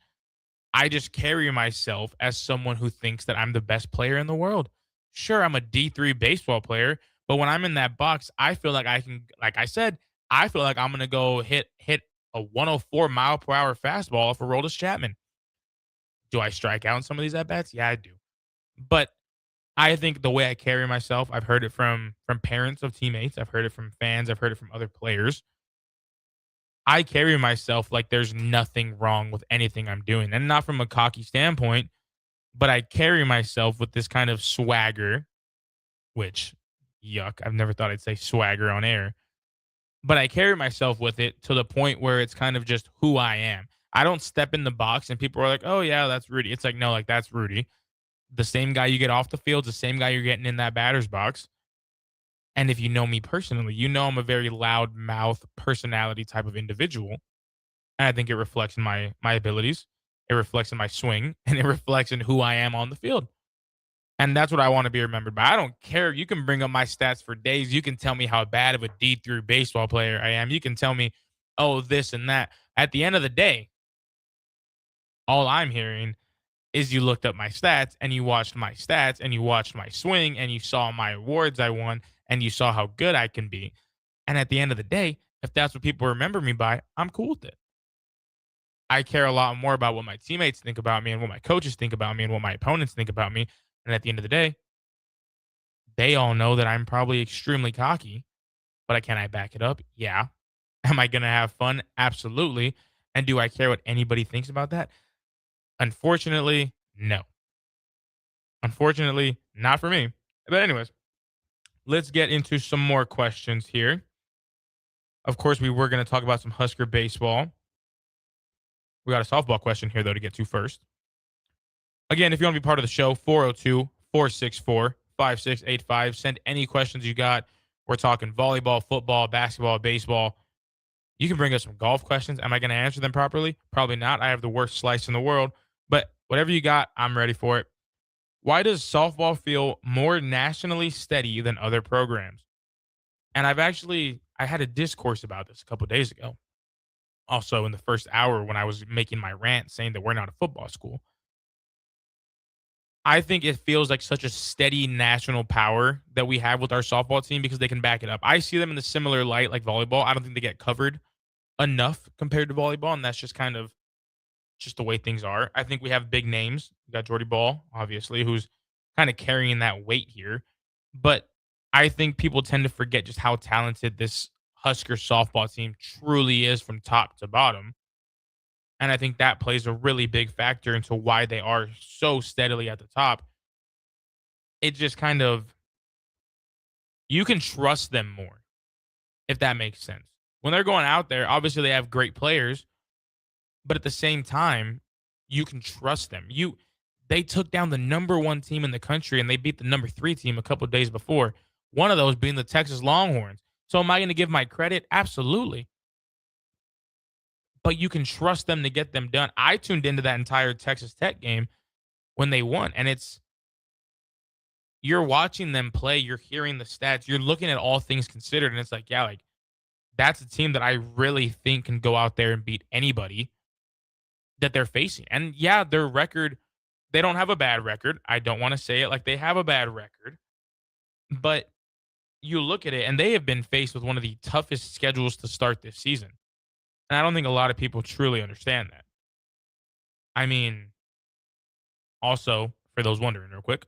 S12: I just carry myself as someone who thinks that I'm the best player in the world. Sure, I'm a D3 baseball player, but when I'm in that box, I feel like I can, like I said, I feel like I'm going to go hit a 104 mile per hour fastball off a Aroldis Chapman. Do I strike out in some of these at bats? Yeah, I do. But I think the way I carry myself, I've heard it from parents of teammates, I've heard it from fans, I've heard it from other players. I carry myself like there's nothing wrong with anything I'm doing, and not from a cocky standpoint, but I carry myself with this kind of swagger, which yuck, I've never thought I'd say swagger on air, but I carry myself with it to the point where it's kind of just who I am. I don't step in the box and people are like, "Oh yeah, that's Rudy." It's like, "No, like that's Rudy." The same guy you get off the field, the same guy you're getting in that batter's box. And if you know me personally, you know I'm a very loud mouth personality type of individual. And I think it reflects in my abilities. It reflects in my swing, and it reflects in who I am on the field. And that's what I want to be remembered by. I don't care. You can bring up my stats for days. You can tell me how bad of a D3 baseball player I am. You can tell me, oh, this and that. At the end of the day, all I'm hearing is you looked up my stats and you watched my stats and you watched my swing and you saw my awards I won and you saw how good I can be. And at the end of the day, if that's what people remember me by, I'm cool with it. I care a lot more about what my teammates think about me and what my coaches think about me and what my opponents think about me. And at the end of the day, they all know that I'm probably extremely cocky, but can I back it up? Yeah. Am I going to have fun? Absolutely. And do I care what anybody thinks about that? Unfortunately, no. Unfortunately, not for me. But anyways, let's get into some more questions here. Of course, we were going to talk about some Husker baseball. We got a softball question here, though, to get to first. Again, if you want to be part of the show, 402-464-5685. Send any questions you got. We're talking volleyball, football, basketball, baseball. You can bring us some golf questions. Am I going to answer them properly? Probably not. I have the worst slice in the world. But whatever you got, I'm ready for it. Why does softball feel more nationally steady than other programs? And I had a discourse about this a couple of days ago. Also in the first hour when I was making my rant saying that we're not a football school. I think it feels like such a steady national power that we have with our softball team because they can back it up. I see them in the similar light like volleyball. I don't think they get covered enough compared to volleyball, and that's just kind of just the way things are. I think we have big names. We got Jordy Ball, obviously, who's kind of carrying that weight here. But I think people tend to forget just how talented this Husker softball team truly is from top to bottom. And I think that plays a really big factor into why they are so steadily at the top. it just kind of, you can trust them more, if that makes sense. When they're going out there, obviously they have great players, but at the same time, you can trust them. They took down the number 1 team in the country and they beat the number 3 team a couple of days before. One of those being the Texas Longhorns. So am I going to give my credit? Absolutely. But you can trust them to get them done. I tuned into that entire Texas Tech game when they won, and you're watching them play, you're hearing the stats, you're looking at all things considered, and it's like, yeah, like that's a team that I really think can go out there and beat anybody that they're facing. And yeah, their record, they don't have a bad record. I don't want to say it like they have a bad record, but you look at it and they have been faced with one of the toughest schedules to start this season. And I don't think a lot of people truly understand that. I mean, also, for those wondering real quick,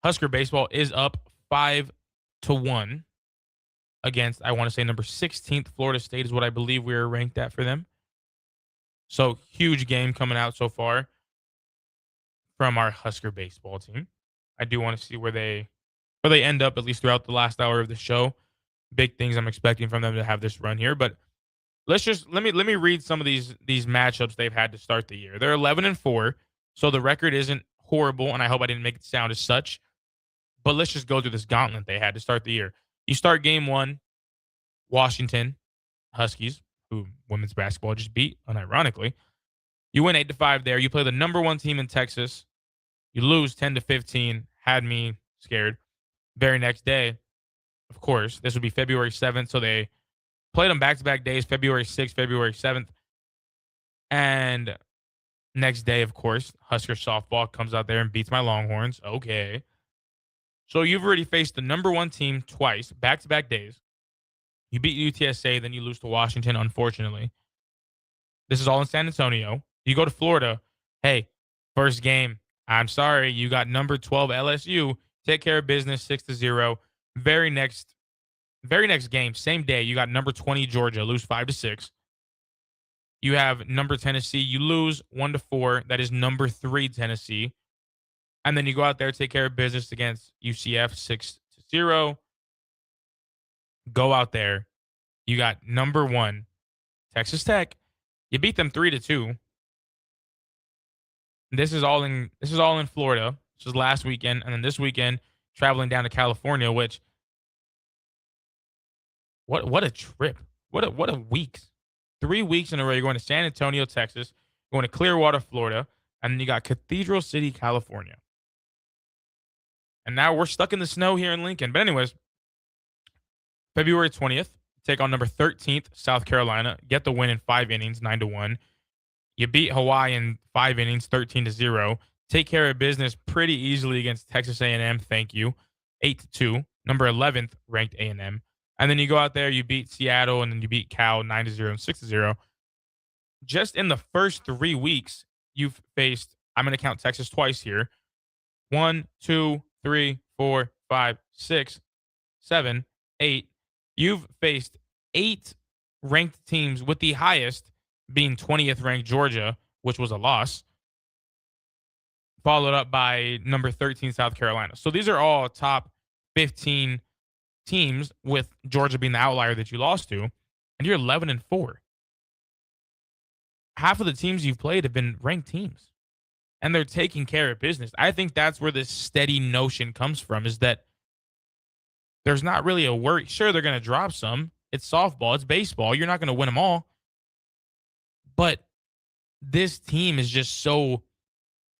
S12: Husker baseball is up 5-1 against, I want to say, number 16th Florida State is what I believe we are ranked at for them. So huge game coming out so far from our Husker baseball team. I do want to see where they end up, at least throughout the last hour of the show. Big things I'm expecting from them to have this run here, but let me read some of these matchups they've had to start the year. They're 11-4, so the record isn't horrible, and I hope I didn't make it sound as such. But let's just go through this gauntlet they had to start the year. You start game 1, Washington Huskies, who women's basketball just beat, unironically. You win 8-5 there. You play the number 1 team in Texas. You lose 10-15. Had me scared. Very next day, of course, this would be February 7th, so they played them back-to-back days, February 6th, February 7th. And next day, of course, Husker softball comes out there and beats my Longhorns. Okay. So you've already faced the number 1 team twice, back-to-back days. You beat UTSA, then you lose to Washington, unfortunately. This is all in San Antonio. You go to Florida. Hey, first game. I'm sorry. You got number 12 LSU. Take care of business, 6-0. Very next game, same day, you got number 20 Georgia, lose 5-6. You have number Tennessee, you lose 1-4. That is number 3 Tennessee. And then you go out there, take care of business against UCF, 6-0. Go out there. You got number 1 Texas Tech. You beat them 3-2. This is all in Florida. This was last weekend, and then this weekend traveling down to California, which what a trip. What a week. 3 weeks in a row. You're going to San Antonio, Texas, going to Clearwater, Florida, and then you got Cathedral City, California. And now we're stuck in the snow here in Lincoln. But anyways, February 20th, take on number 13th, South Carolina. Get the win in 5 innings, 9-1. You beat Hawaii in 5 innings, 13-0. Take care of business pretty easily against Texas A&M. Thank you. 8-2. Number 11th ranked A&M. And then you go out there, you beat Seattle, and then you beat Cal 9-0 and 6-0. Just in the first 3 weeks, you've faced, I'm going to count Texas twice here. 1, 2, 3, 4, 5, 6, 7, 8. You've faced 8 ranked teams, with the highest being 20th ranked Georgia, which was a loss, followed up by number 13 South Carolina. So these are all top 15 teams, with Georgia being the outlier that you lost to, and you're 11-4. Half of the teams you've played have been ranked teams, and they're taking care of business. I think that's where this steady notion comes from, is that there's not really a worry. Sure, they're going to drop some. It's softball. It's baseball. You're not going to win them all. But this team is just so,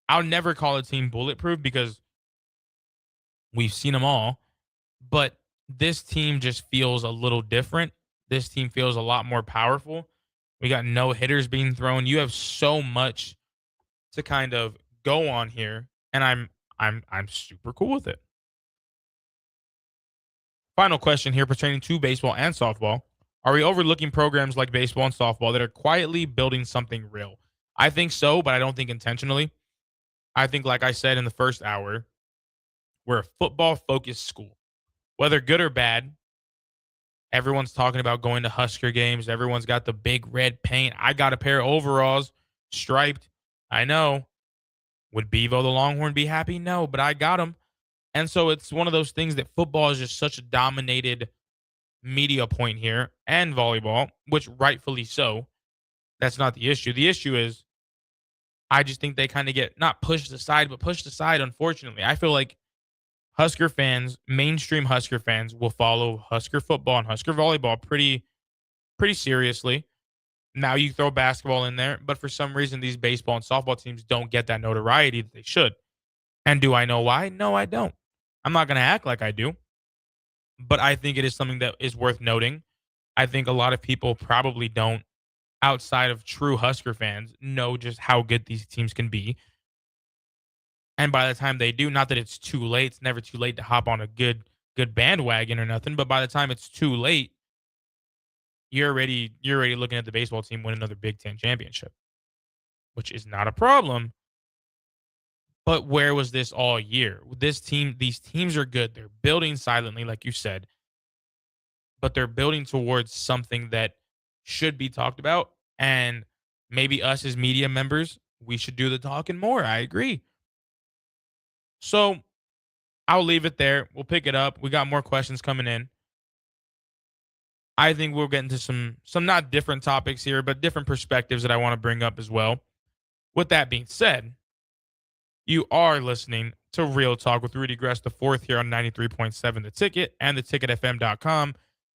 S12: I'll never call a team bulletproof because we've seen them all. But this team just feels a little different. This team feels a lot more powerful. We got no hitters being thrown. You have so much to kind of go on here, and I'm super cool with it. Final question here pertaining to baseball and softball. Are we overlooking programs like baseball and softball that are quietly building something real? I think so, but I don't think intentionally. I think, like I said in the first hour, we're a football-focused school. Whether good or bad, everyone's talking about going to Husker games. Everyone's got the big red paint. I got a pair of overalls, striped. I know. Would Bevo the Longhorn be happy? No, but I got them. And so it's one of those things that football is just such a dominated media point here, and volleyball, which rightfully so. That's not the issue. The issue is I just think they kind of get not pushed aside, but pushed aside, unfortunately. I feel like Husker fans, mainstream Husker fans, will follow Husker football and Husker volleyball pretty seriously. Now you throw basketball in there, but for some reason these baseball and softball teams don't get that notoriety that they should. And do I know why? No, I don't. I'm not going to act like I do. But I think it is something that is worth noting. I think a lot of people probably don't, outside of true Husker fans, know just how good these teams can be. And by the time they do, not that it's too late, it's never too late to hop on a good bandwagon or nothing, but by the time it's too late, you're already looking at the baseball team win another Big Ten championship, which is not a problem. But where was this all year? These teams are good. They're building silently, like you said, but they're building towards something that should be talked about. And maybe us as media members, we should do the talking more. I agree. So I'll leave it there. We'll pick it up. We got more questions coming in. I think we'll get into some not different topics here, but different perspectives that I want to bring up as well. With that being said, you are listening to Real Talk with Rudy Gres IV here on 93.7 The Ticket and theticketfm.com.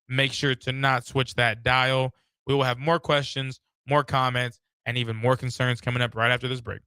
S12: Make sure to not switch that dial. We will have more questions, more comments, and even more concerns coming up right after this break.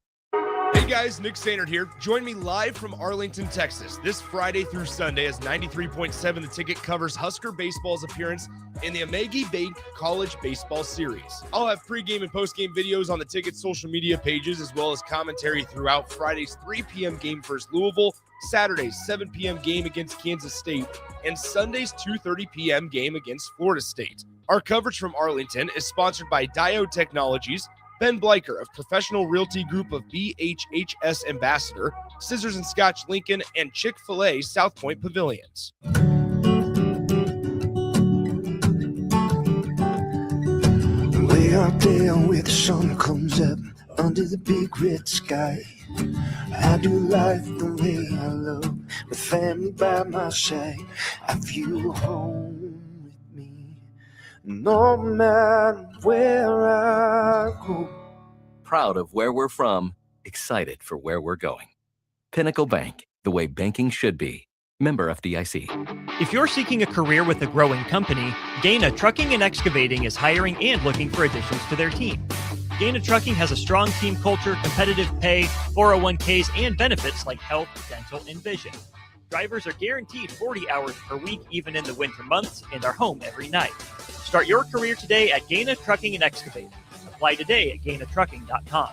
S1: Hey guys, Nick Sainert here. Join me live from Arlington, Texas, this Friday through Sunday as 93.7 The Ticket covers Husker baseball's appearance in the Amagi Bank College Baseball Series. I'll have pregame and postgame videos on the Ticket's social media pages, as well as commentary throughout Friday's 3 p.m. game versus Louisville, Saturday's 7 p.m. game against Kansas State, and Sunday's 2:30 p.m. game against Florida State. Our coverage from Arlington is sponsored by Diode Technologies, Ben Bleicher of Professional Realty Group of BHHS Ambassador, Scissors and Scotch Lincoln, and Chick-fil-A South Point Pavilions.
S16: Way out there where the sun comes up under the big red sky, I do life the way I love, with family by my side. I feel home with me, no matter where I go.
S7: Proud of where we're from, excited for where we're going. Pinnacle Bank, the way banking should be. Member FDIC.
S5: If you're seeking a career with a growing company, Gaina Trucking and Excavating is hiring and looking for additions to their team. Gaina Trucking has a strong team culture, competitive pay, 401ks, and benefits like health, dental, and vision. Drivers are guaranteed 40 hours per week, even in the winter months, and are home every night. Start your career today at Gaina Trucking and Excavating. Apply today at GainaTrucking.com.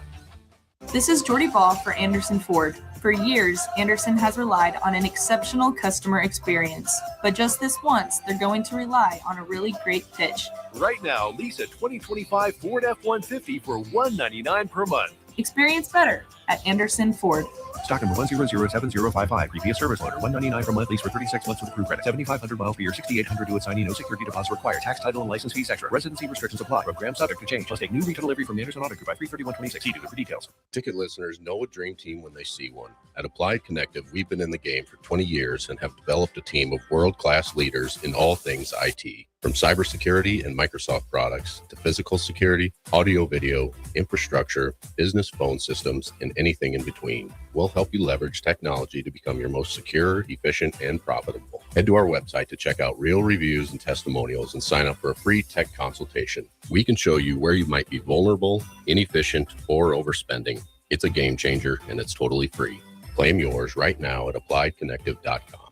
S19: This is Jordy Ball for Anderson Ford. For years, Anderson has relied on an exceptional customer experience. But just this once, they're going to rely on a really great pitch.
S20: Right now, lease a 2025 Ford F-150 for $199 per month.
S19: Experience better at Anderson Ford.
S20: Stock number 1007055. Previous service loader. $199 per month. Lease for 36 months with approved credit. 7,500 miles per year. 6,800 to assignee. No security deposit required. Tax, title, and license fees extra. Residency restrictions apply. Program subject to change. Must take new retail delivery from the Anderson Auto Group by 3/31/26. See dealer for details.
S3: Ticket listeners know a dream team when they see one. At Applied Connective, we've been in the game for 20 years and have developed a team of world-class leaders in all things IT. From cybersecurity and Microsoft products to physical security, audio-video, infrastructure, business phone systems, and anything in between. We'll help you leverage technology to become your most secure, efficient, and profitable. Head to our website to check out real reviews and testimonials and sign up for a free tech consultation. We can show you where you might be vulnerable, inefficient, or overspending. It's a game changer, and it's totally free. Claim yours right now at appliedconnective.com.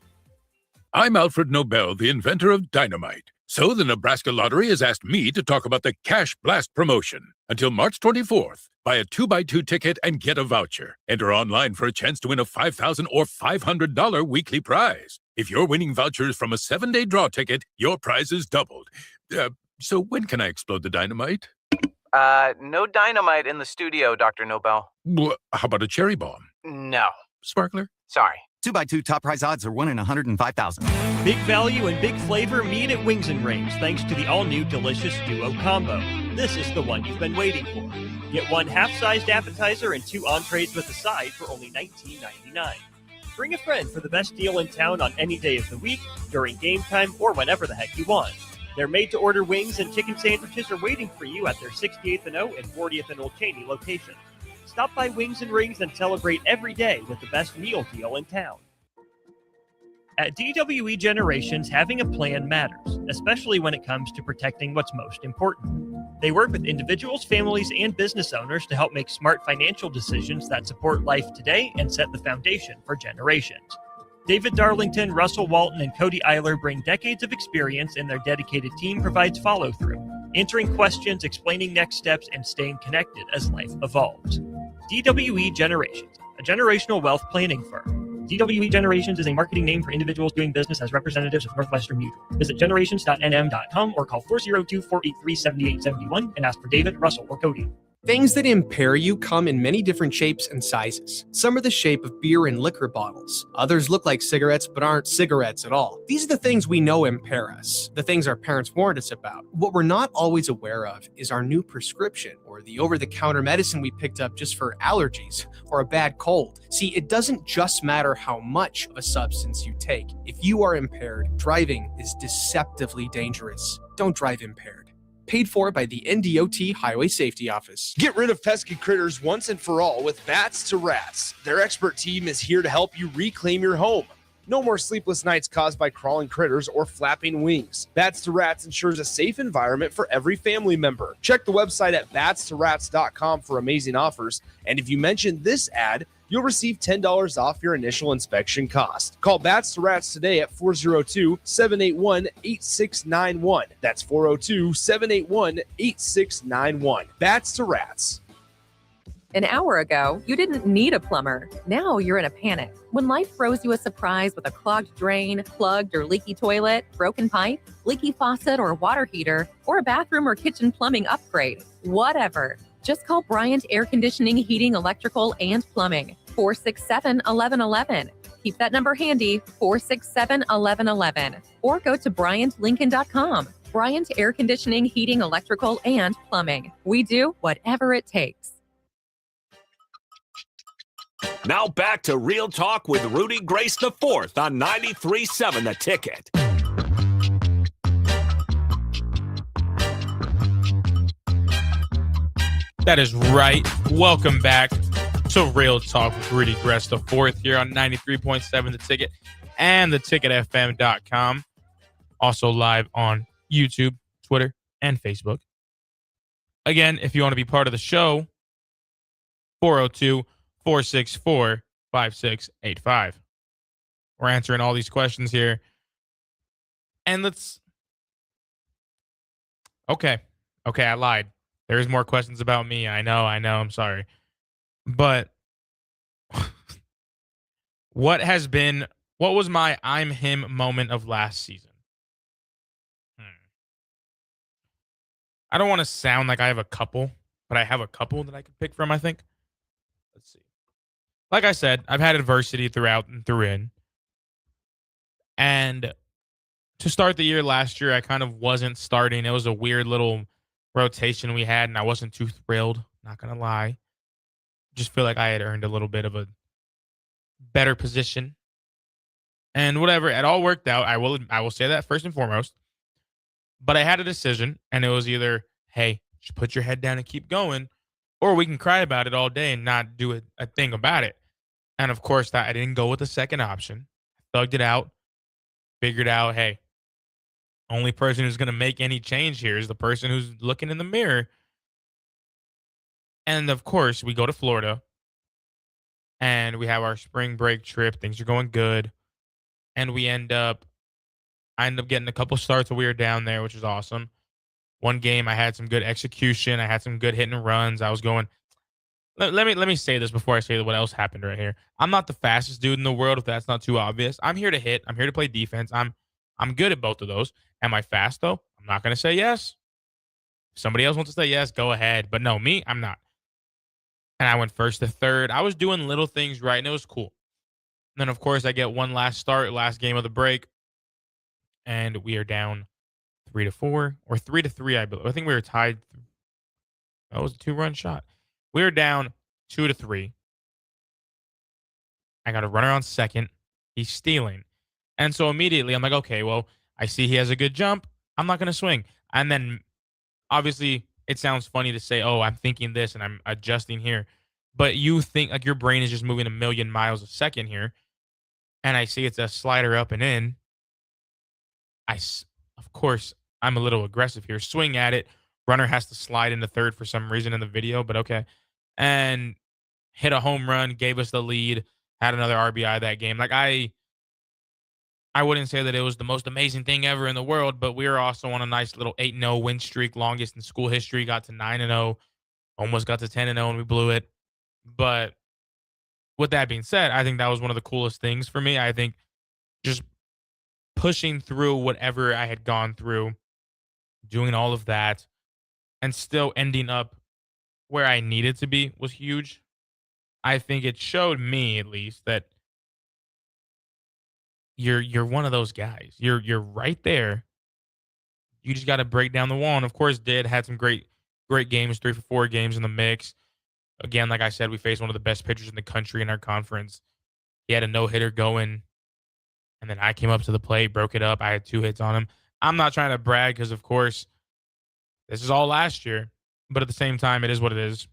S9: I'm Alfred Nobel, the inventor of dynamite. So the Nebraska Lottery has asked me to talk about the Cash Blast promotion. Until March 24th, buy a 2x2 ticket and get a voucher. Enter online for a chance to win a $5,000 or $500 weekly prize. If you're winning vouchers from a 7-day draw ticket, your prize is doubled. So when can I explode the dynamite?
S11: No dynamite in the studio, Dr. Nobel.
S9: Well, how about a cherry bomb?
S11: No.
S9: Sparkler?
S11: Sorry.
S13: 2x2 top prize odds are 1 in 105,000.
S5: Big value and big flavor meet at Wings and Rings thanks to the all-new Delicious Duo Combo. This is the one you've been waiting for. Get one half-sized appetizer and 2 entrees with a side for only $19.99. Bring a friend for the best deal in town on any day of the week, during game time, or whenever the heck you want. Their made-to-order wings and chicken sandwiches are waiting for you at their 68th and O and 40th and Old Cheney locations. Stop by Wings and Rings and celebrate every day with the best meal deal in town. At DWE Generations, having a plan matters, especially when it comes to protecting what's most important. They work with individuals, families, and business owners to help make smart financial decisions that support life today and set the foundation for generations. David Darlington, Russell Walton, and Cody Eiler bring decades of experience, and their dedicated team provides follow-through, answering questions, explaining next steps, and staying connected as life evolves. DWE Generations, a generational wealth planning firm. DWE Generations is a marketing name for individuals doing business as representatives of Northwestern Mutual. Visit generations.nm.com or call 402-483-7871 and ask for David, Russell, or Cody.
S14: Things that impair you come in many different shapes and sizes. Some are the shape of beer and liquor bottles. Others look like cigarettes but aren't cigarettes at all. These are the things we know impair us, the things our parents warned us about. What we're not always aware of is our new prescription, or the over-the-counter medicine we picked up just for allergies or a bad cold. See, it doesn't just matter how much of a substance you take. If you are impaired, driving is deceptively dangerous. Don't drive impaired. Paid for by the NDOT Highway Safety Office.
S1: Get rid of pesky critters once and for all with Bats to Rats. Their expert team is here to help you reclaim your home. No more sleepless nights caused by crawling critters or flapping wings. Bats to Rats ensures a safe environment for every family member. Check the website at batstorats.com for amazing offers. And if you mention this ad, you'll receive $10 off your initial inspection cost. Call Bats to Rats today at 402-781-8691. That's 402-781-8691. Bats to Rats.
S15: An hour ago, you didn't need a plumber. Now you're in a panic. When life throws you a surprise with a clogged drain, plugged or leaky toilet, broken pipe, leaky faucet or water heater, or a bathroom or kitchen plumbing upgrade, whatever. Just call Bryant Air Conditioning, Heating, Electrical, and Plumbing. 467-1111. Keep that number handy, 467-1111. Or go to BryantLincoln.com. Bryant Air Conditioning, Heating, Electrical, and Plumbing. We do whatever it takes.
S10: Now back to Real Talk with Rudy Gres IV on 93.7 The Ticket.
S12: That is right. Welcome back to Real Talk with Rudy Gres IV here on 93.7 The Ticket and theticketfm.com. Also live on YouTube, Twitter, and Facebook. Again, if you want to be part of the show, 402-464-5685. We're answering all these questions here. And Okay, I lied. There's more questions about me. I know, I'm sorry. But what was my I'm him moment of last season? I don't want to sound like I have a couple, but I have a couple that I could pick from, I think. Let's see. Like I said, I've had adversity throughout and through in. And to start the year last year, I kind of wasn't starting. It was a weird little rotation we had, and I wasn't too thrilled, not going to lie. Just feel like I had earned a little bit of a better position. And whatever, it all worked out. I will say that first and foremost. But I had a decision, and it was either, hey, just put your head down and keep going, or we can cry about it all day and not do a thing about it. And of course, that I didn't go with the second option. Thugged it out, figured out, hey, only person who's going to make any change here is the person who's looking in the mirror. And of course, we go to Florida and we have our spring break trip. Things are going good. And I end up getting a couple starts while we were down there, which is awesome. One game, I had some good execution. I had some good hit and runs. I was going. Let me say this before I say what else happened right here. I'm not the fastest dude in the world, if that's not too obvious. I'm here to hit. I'm here to play defense. I'm good at both of those. Am I fast, though? I'm not going to say yes. If somebody else wants to say yes, go ahead. But no, me, I'm not. And I went first to third. I was doing little things right, and it was cool. And then, of course, I get one last game of the break. And we are down 3-4 or 3-3, I believe. I think we were tied. That was a 2-run shot. We were down 2-3. I got a runner on second. He's stealing. And so immediately I'm like, okay, well, I see he has a good jump. I'm not going to swing. And then obviously it sounds funny to say, oh, I'm thinking this and I'm adjusting here. But you think like your brain is just moving a million miles a second here. And I see it's a slider up and in. Of course, I'm a little aggressive here. Swing at it. Runner has to slide into third for some reason in the video, but okay. And hit a home run, gave us the lead, had another RBI that game. Like I wouldn't say that it was the most amazing thing ever in the world, but we were also on a nice little 8-0 win streak, longest in school history, got to 9-0, almost got to 10-0 and we blew it. But with that being said, I think that was one of the coolest things for me. I think just pushing through whatever I had gone through, doing all of that, and still ending up where I needed to be was huge. I think it showed me at least that you're one of those guys. You're right there. You just got to break down the wall. And of course, had some great games, 3 for 4 games in the mix. Again, like I said, we faced one of the best pitchers in the country in our conference. He had a no-hitter going, and then I came up to the plate, broke it up. I had 2 hits on him. I'm not trying to brag because, of course, this is all last year. But at the same time, it is what it is.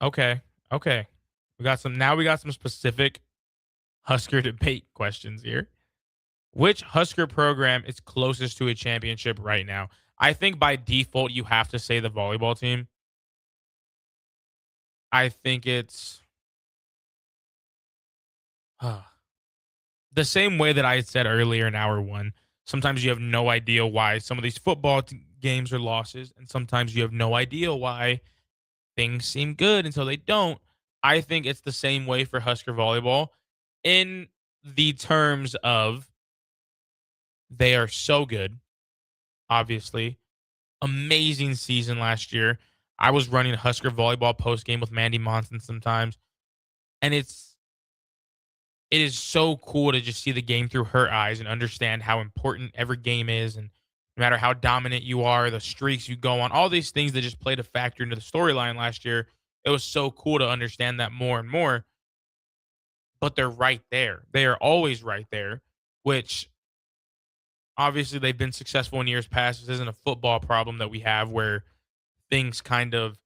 S12: Okay. We got some specific Husker debate questions here. Which Husker program is closest to a championship right now? I think by default, you have to say the volleyball team. I think it's the same way that I said earlier in hour 1. Sometimes you have no idea why some of these football games are losses, and sometimes you have no idea why things seem good until they don't. I think it's the same way for Husker volleyball in the terms of they are so good, obviously. Amazing season last year. I was running Husker volleyball post game with Mandy Monson sometimes, and it is so cool to just see the game through her eyes and understand how important every game is, and no matter how dominant you are, the streaks you go on, all these things that just played a factor into the storyline last year. It was so cool to understand that more and more. But they're right there. They are always right there, which obviously they've been successful in years past. This isn't a football problem that we have where things kind of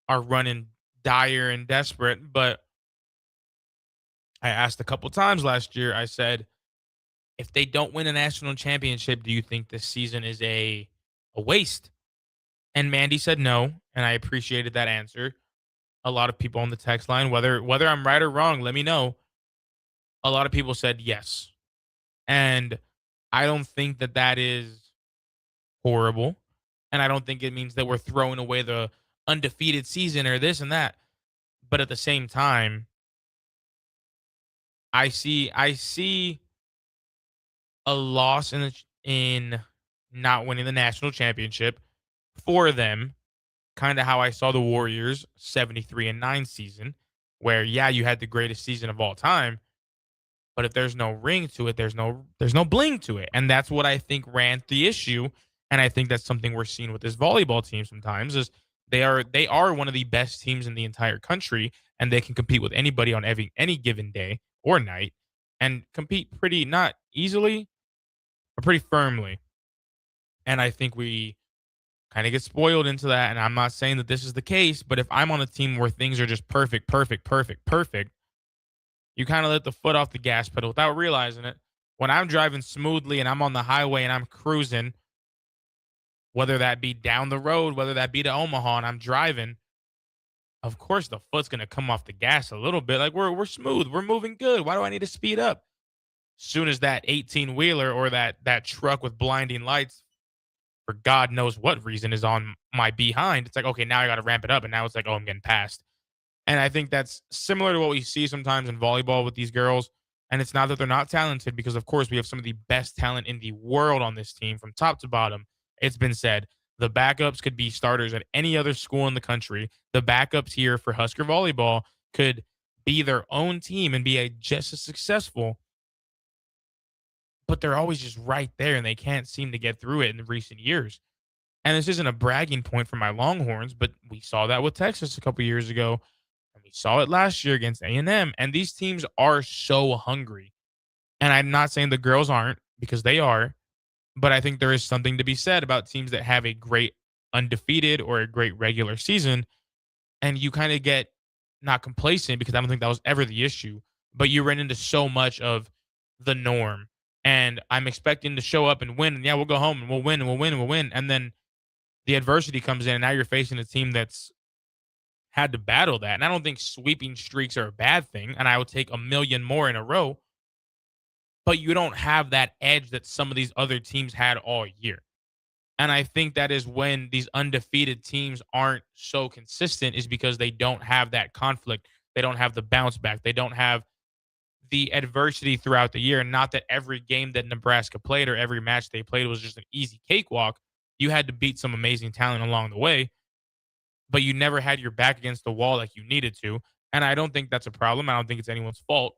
S12: are running dire and desperate. But I asked a couple times last year, I said, if they don't win a national championship, do you think this season is a waste? And Mandy said no, and I appreciated that answer. A lot of people on the text line, whether I'm right or wrong, let me know. A lot of people said yes. And I don't think that is horrible. And I don't think it means that we're throwing away the undefeated season or this and that. But at the same time, I see a loss in not winning the national championship for them, kind of how I saw the Warriors 73-9 season, where you had the greatest season of all time, but if there's no ring to it, there's no bling to it, and that's what I think ran the issue. And I think that's something we're seeing with this volleyball team sometimes is they are one of the best teams in the entire country, and they can compete with anybody on any given day or night, and compete pretty not easily, but pretty firmly. And I think we kind of get spoiled into that. And I'm not saying that this is the case, but if I'm on a team where things are just perfect, you kind of let the foot off the gas pedal without realizing it. When I'm driving smoothly and I'm on the highway and I'm cruising, whether that be down the road, whether that be to Omaha and I'm driving, of course the foot's going to come off the gas a little bit. Like we're smooth. We're moving good. Why do I need to speed up? Soon as that 18-wheeler or that truck with blinding lights for God knows what reason is on my behind, it's like, okay, now I got to ramp it up. And now it's like, oh, I'm getting passed. And I think that's similar to what we see sometimes in volleyball with these girls. And it's not that they're not talented, because, of course, we have some of the best talent in the world on this team from top to bottom. It's been said the backups could be starters at any other school in the country. The backups here for Husker volleyball could be their own team and be just as successful. But they're always just right there, and they can't seem to get through it in the recent years. And this isn't a bragging point for my Longhorns, but we saw that with Texas a couple years ago. And We saw it last year against A&M, and these teams are so hungry. And I'm not saying the girls aren't, because they are, but I think there is something to be said about teams that have a great undefeated or a great regular season, and you kind of get not complacent, because I don't think that was ever the issue, but you run into so much of the norm. And I'm expecting to show up and win, and yeah, we'll go home and we'll win and we'll win and we'll win. And then the adversity comes in, and now you're facing a team that's had to battle that. And I don't think sweeping streaks are a bad thing, and I would take a million more in a row, but you don't have that edge that some of these other teams had all year. And I think that is when these undefeated teams aren't so consistent, is because they don't have that conflict. They don't have the bounce back. They don't have the adversity throughout the year. And not that every game that Nebraska played or every match they played was just an easy cakewalk. You had to beat some amazing talent along the way, but you never had your back against the wall like you needed to. And I don't think that's a problem. I don't think it's anyone's fault,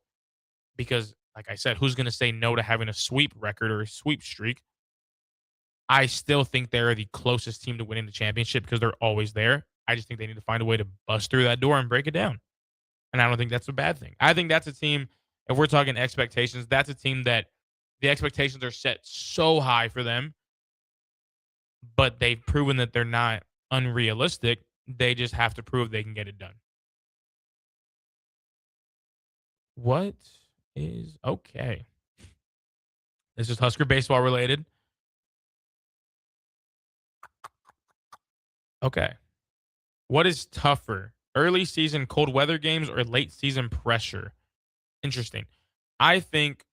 S12: because, like I said, who's going to say no to having a sweep record or a sweep streak? I still think they're the closest team to winning the championship, because they're always there. I just think they need to find a way to bust through that door and break it down. And I don't think that's a bad thing. I think that's a team, if we're talking expectations, that's a team that the expectations are set so high for them, but they've proven that they're not unrealistic. They just have to prove they can get it done. What is okay? This is Husker baseball related. Okay. What is tougher, early season cold weather games or late season pressure? Interesting. I think,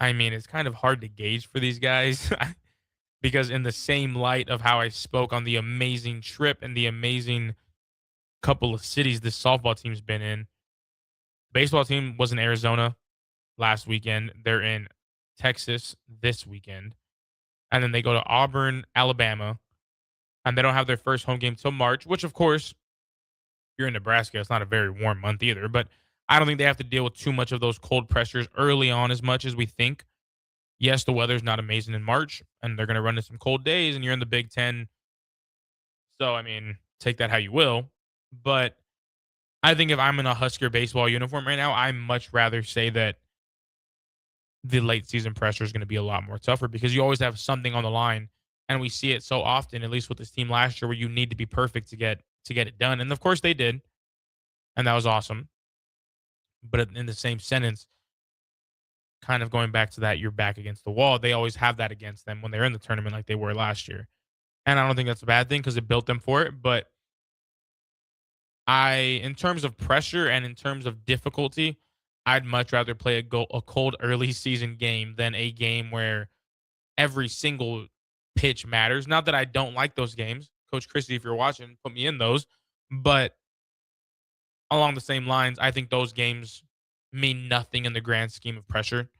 S12: I mean, it's kind of hard to gauge for these guys because in the same light of how I spoke on the amazing trip and the amazing couple of cities this softball team's been in, baseball team was in Arizona last weekend. They're in Texas this weekend. And then they go to Auburn, Alabama, and they don't have their first home game till March, which, of course, if you're in Nebraska, it's not a very warm month either. But I don't think they have to deal with too much of those cold pressures early on as much as we think. Yes, the weather's not amazing in March, and they're going to run into some cold days, and you're in the Big Ten. So, I mean, take that how you will. But I think if I'm in a Husker baseball uniform right now, I'd much rather say that the late season pressure is going to be a lot more tougher, because you always have something on the line. And we see it so often, at least with this team last year, where you need to be perfect to get it done. And of course they did. And that was awesome. But in the same sentence, kind of going back to that, you're back against the wall. They always have that against them when they're in the tournament like they were last year. And I don't think that's a bad thing, because it built them for it. But in terms of pressure and in terms of difficulty, I'd much rather play a cold early season game than a game where every single pitch matters. Not that I don't like those games. Coach Christie, if you're watching, put me in those. But along the same lines, I think those games mean nothing in the grand scheme of pressure.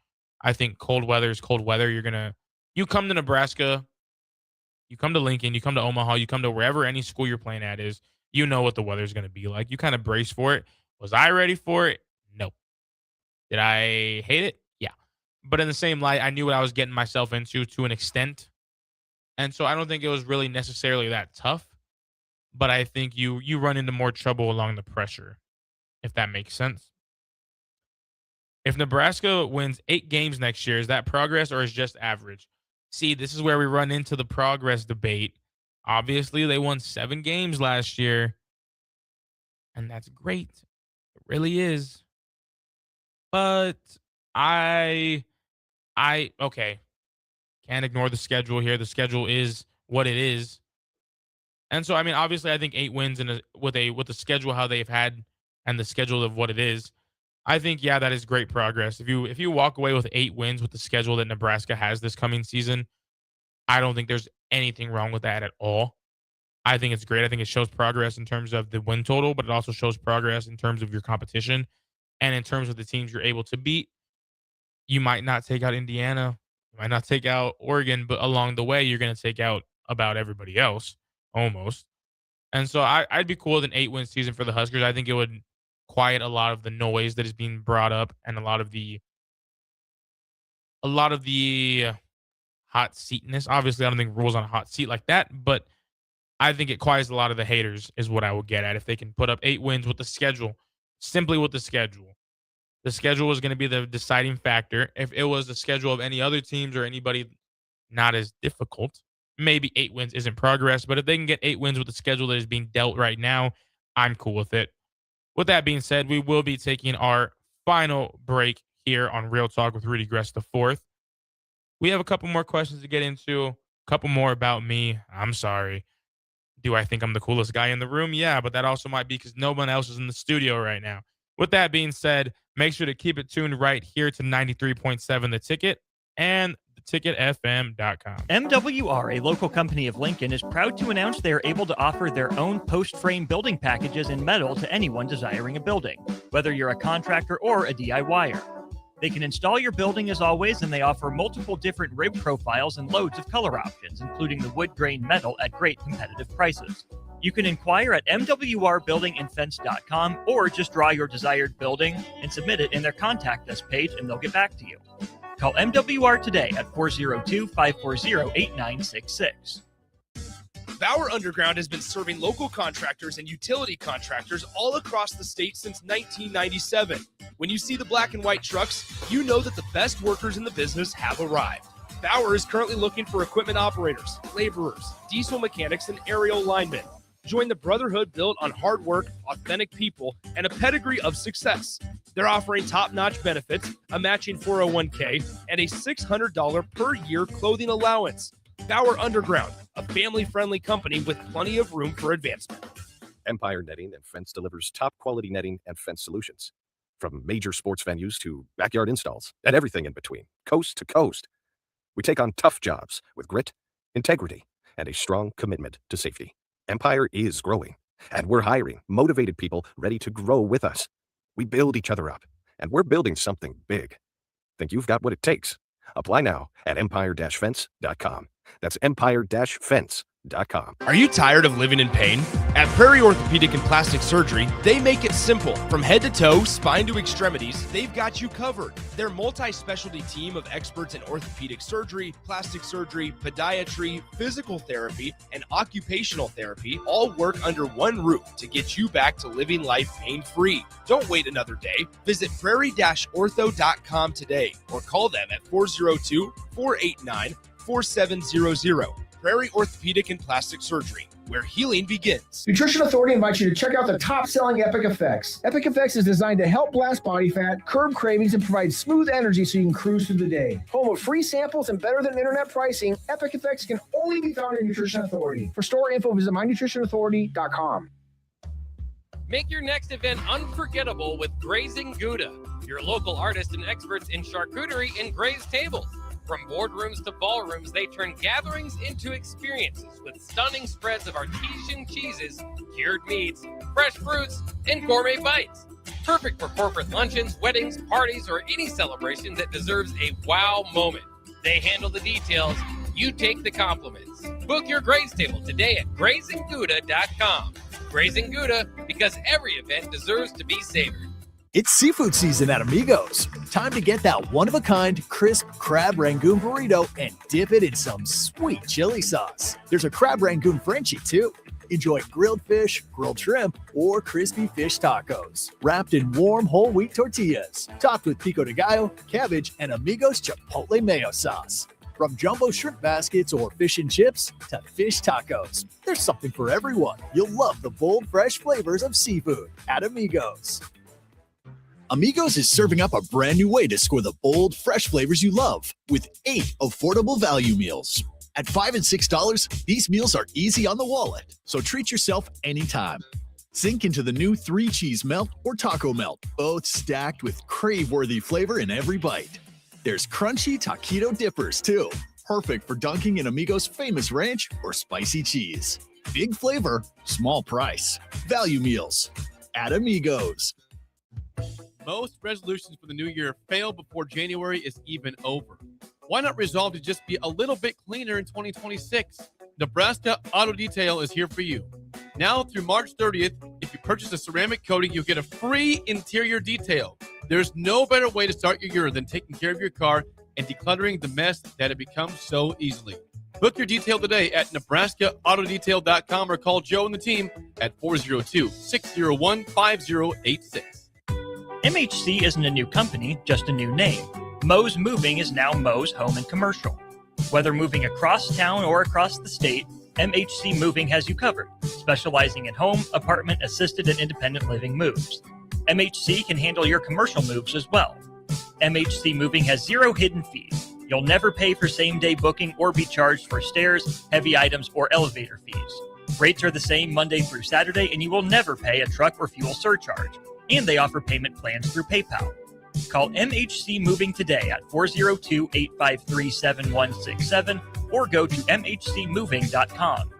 S12: I think cold weather is cold weather. You come to Nebraska, you come to Lincoln, you come to Omaha, you come to wherever any school you're playing at is, you know what the weather's going to be like. You kind of brace for it. Was I ready for it? No. Did I hate it? Yeah. But in the same light, I knew what I was getting myself into to an extent. And so I don't think it was really necessarily that tough, but I think you run into more trouble along the pressure, if that makes sense. If Nebraska wins 8 games next year, is that progress or is just average? See, this is where we run into the progress debate. Obviously, they won 7 games last year, and that's great. It really is. But okay, can't ignore the schedule here. The schedule is what it is. And so, I mean, obviously, I think 8 wins with the schedule how they've had and the schedule of what it is, I think, yeah, that is great progress. If you walk away with 8 wins with the schedule that Nebraska has this coming season, I don't think there's anything wrong with that at all. I think it's great. I think it shows progress in terms of the win total, but it also shows progress in terms of your competition and in terms of the teams you're able to beat. You might not take out Indiana, you might not take out Oregon, but along the way, you're going to take out about everybody else, almost. And so I'd be cool with an 8-win season for the Huskers. I think it would quiet a lot of the noise that is being brought up and a lot of the hot seatness. Obviously, I don't think rules on a hot seat like that, but I think it quiets a lot of the haters is what I would get at if they can put up 8 wins with the schedule, simply with the schedule. The schedule was going to be the deciding factor. If it was the schedule of any other teams or anybody not as difficult, maybe 8 wins isn't progress. But if they can get 8 wins with the schedule that is being dealt right now, I'm cool with it. With that being said, we will be taking our final break here on Real Talk with Rudy Gres IV. We have a couple more questions to get into, a couple more about me. I'm sorry. Do I think I'm the coolest guy in the room? Yeah, but that also might be because no one else is in the studio right now. With that being said, make sure to keep it tuned right here to 93.7 The Ticket and theticketfm.com.
S5: MWR, a local company of Lincoln, is proud to announce they are able to offer their own post-frame building packages in metal to anyone desiring a building, whether you're a contractor or a DIYer. They can install your building as always, and they offer multiple different rib profiles and loads of color options, including the wood grain metal at great competitive prices. You can inquire at mwrbuildingandfence.com or just draw your desired building and submit it in their contact us page, and they'll get back to you. Call MWR today at 402-540-8966.
S1: Bauer Underground has been serving local contractors and utility contractors all across the state since 1997. When you see the black and white trucks, you know that the best workers in the business have arrived. Bauer is currently looking for equipment operators, laborers, diesel mechanics, and aerial linemen. Join the brotherhood built on hard work, authentic people, and a pedigree of success. They're offering top-notch benefits, a matching 401k, and a $600 per year clothing allowance. Bauer Underground, a family-friendly company with plenty of room for advancement.
S6: Empire Netting and Fence delivers top-quality netting and fence solutions. From major sports venues to backyard installs and everything in between, coast to coast. We take on tough jobs with grit, integrity, and a strong commitment to safety. Empire is growing, and we're hiring motivated people ready to grow with us. We build each other up, and we're building something big. Think you've got what it takes? Apply now at empire-fence.com. That's empire-fence.com.
S1: Are you tired of living in pain? At Prairie Orthopedic and Plastic Surgery, they make it simple. From head to toe, spine to extremities, they've got you covered. Their multi-specialty team of experts in orthopedic surgery, plastic surgery, podiatry, physical therapy, and occupational therapy all work under one roof to get you back to living life pain-free. Don't wait another day. Visit prairie-ortho.com today or call them at 402-489-4700. Prairie Orthopedic and Plastic Surgery, where healing begins.
S18: Nutrition Authority invites you to check out the top-selling Epic Effects. Epic Effects is designed to help blast body fat, curb cravings, and provide smooth energy so you can cruise through the day. Home of free samples and better than internet pricing, Epic Effects can only be found in Nutrition Authority. For store info, visit mynutritionauthority.com.
S21: Make your next event unforgettable with Grazing Gouda, your local artists and experts in charcuterie and grazed tables. From boardrooms to ballrooms, they turn gatherings into experiences with stunning spreads of artesian cheeses, cured meats, fresh fruits, and gourmet bites. Perfect for corporate luncheons, weddings, parties, or any celebration that deserves a wow moment. They handle the details. You take the compliments. Book your graze table today at GrazingGouda.com. Grazing Gouda, because every event deserves to be savored.
S22: It's seafood season at Amigos. Time to get that one-of-a-kind, crisp crab rangoon burrito and dip it in some sweet chili sauce. There's a crab rangoon Frenchie, too. Enjoy grilled fish, grilled shrimp, or crispy fish tacos, wrapped in warm whole wheat tortillas, topped with pico de gallo, cabbage, and Amigos Chipotle mayo sauce. From jumbo shrimp baskets or fish and chips to fish tacos, there's something for everyone. You'll love the bold, fresh flavors of seafood at Amigos. Amigos is serving up a brand new way to score the bold, fresh flavors you love with 8 affordable value meals. At $5 and $6, these meals are easy on the wallet, so treat yourself anytime. Sink into the new 3-cheese melt or taco melt, both stacked with crave-worthy flavor in every bite. There's crunchy taquito dippers, too, perfect for dunking in Amigos' famous ranch or spicy cheese. Big flavor, small price. Value meals at Amigos.
S2: Most resolutions for the new year fail before January is even over. Why not resolve to just be a little bit cleaner in 2026? Nebraska Auto Detail is here for you. Now through March 30th, if you purchase a ceramic coating, you'll get a free interior detail. There's no better way to start your year than taking care of your car and decluttering the mess that it becomes so easily. Book your detail today at nebraskaautodetail.com or call Joe and the team at 402-601-5086.
S5: MHC isn't a new company, just a new name. Moe's Moving is now Moe's Home and Commercial. Whether moving across town or across the state, MHC Moving has you covered, specializing in home, apartment, assisted, and independent living moves. MHC can handle your commercial moves as well. MHC Moving has 0 hidden fees. You'll never pay for same-day booking or be charged for stairs, heavy items, or elevator fees. Rates are the same Monday through Saturday, and you will never pay a truck or fuel surcharge. And they offer payment plans through PayPal. Call MHC Moving today at 402-853-7167 or go to mhcmoving.com.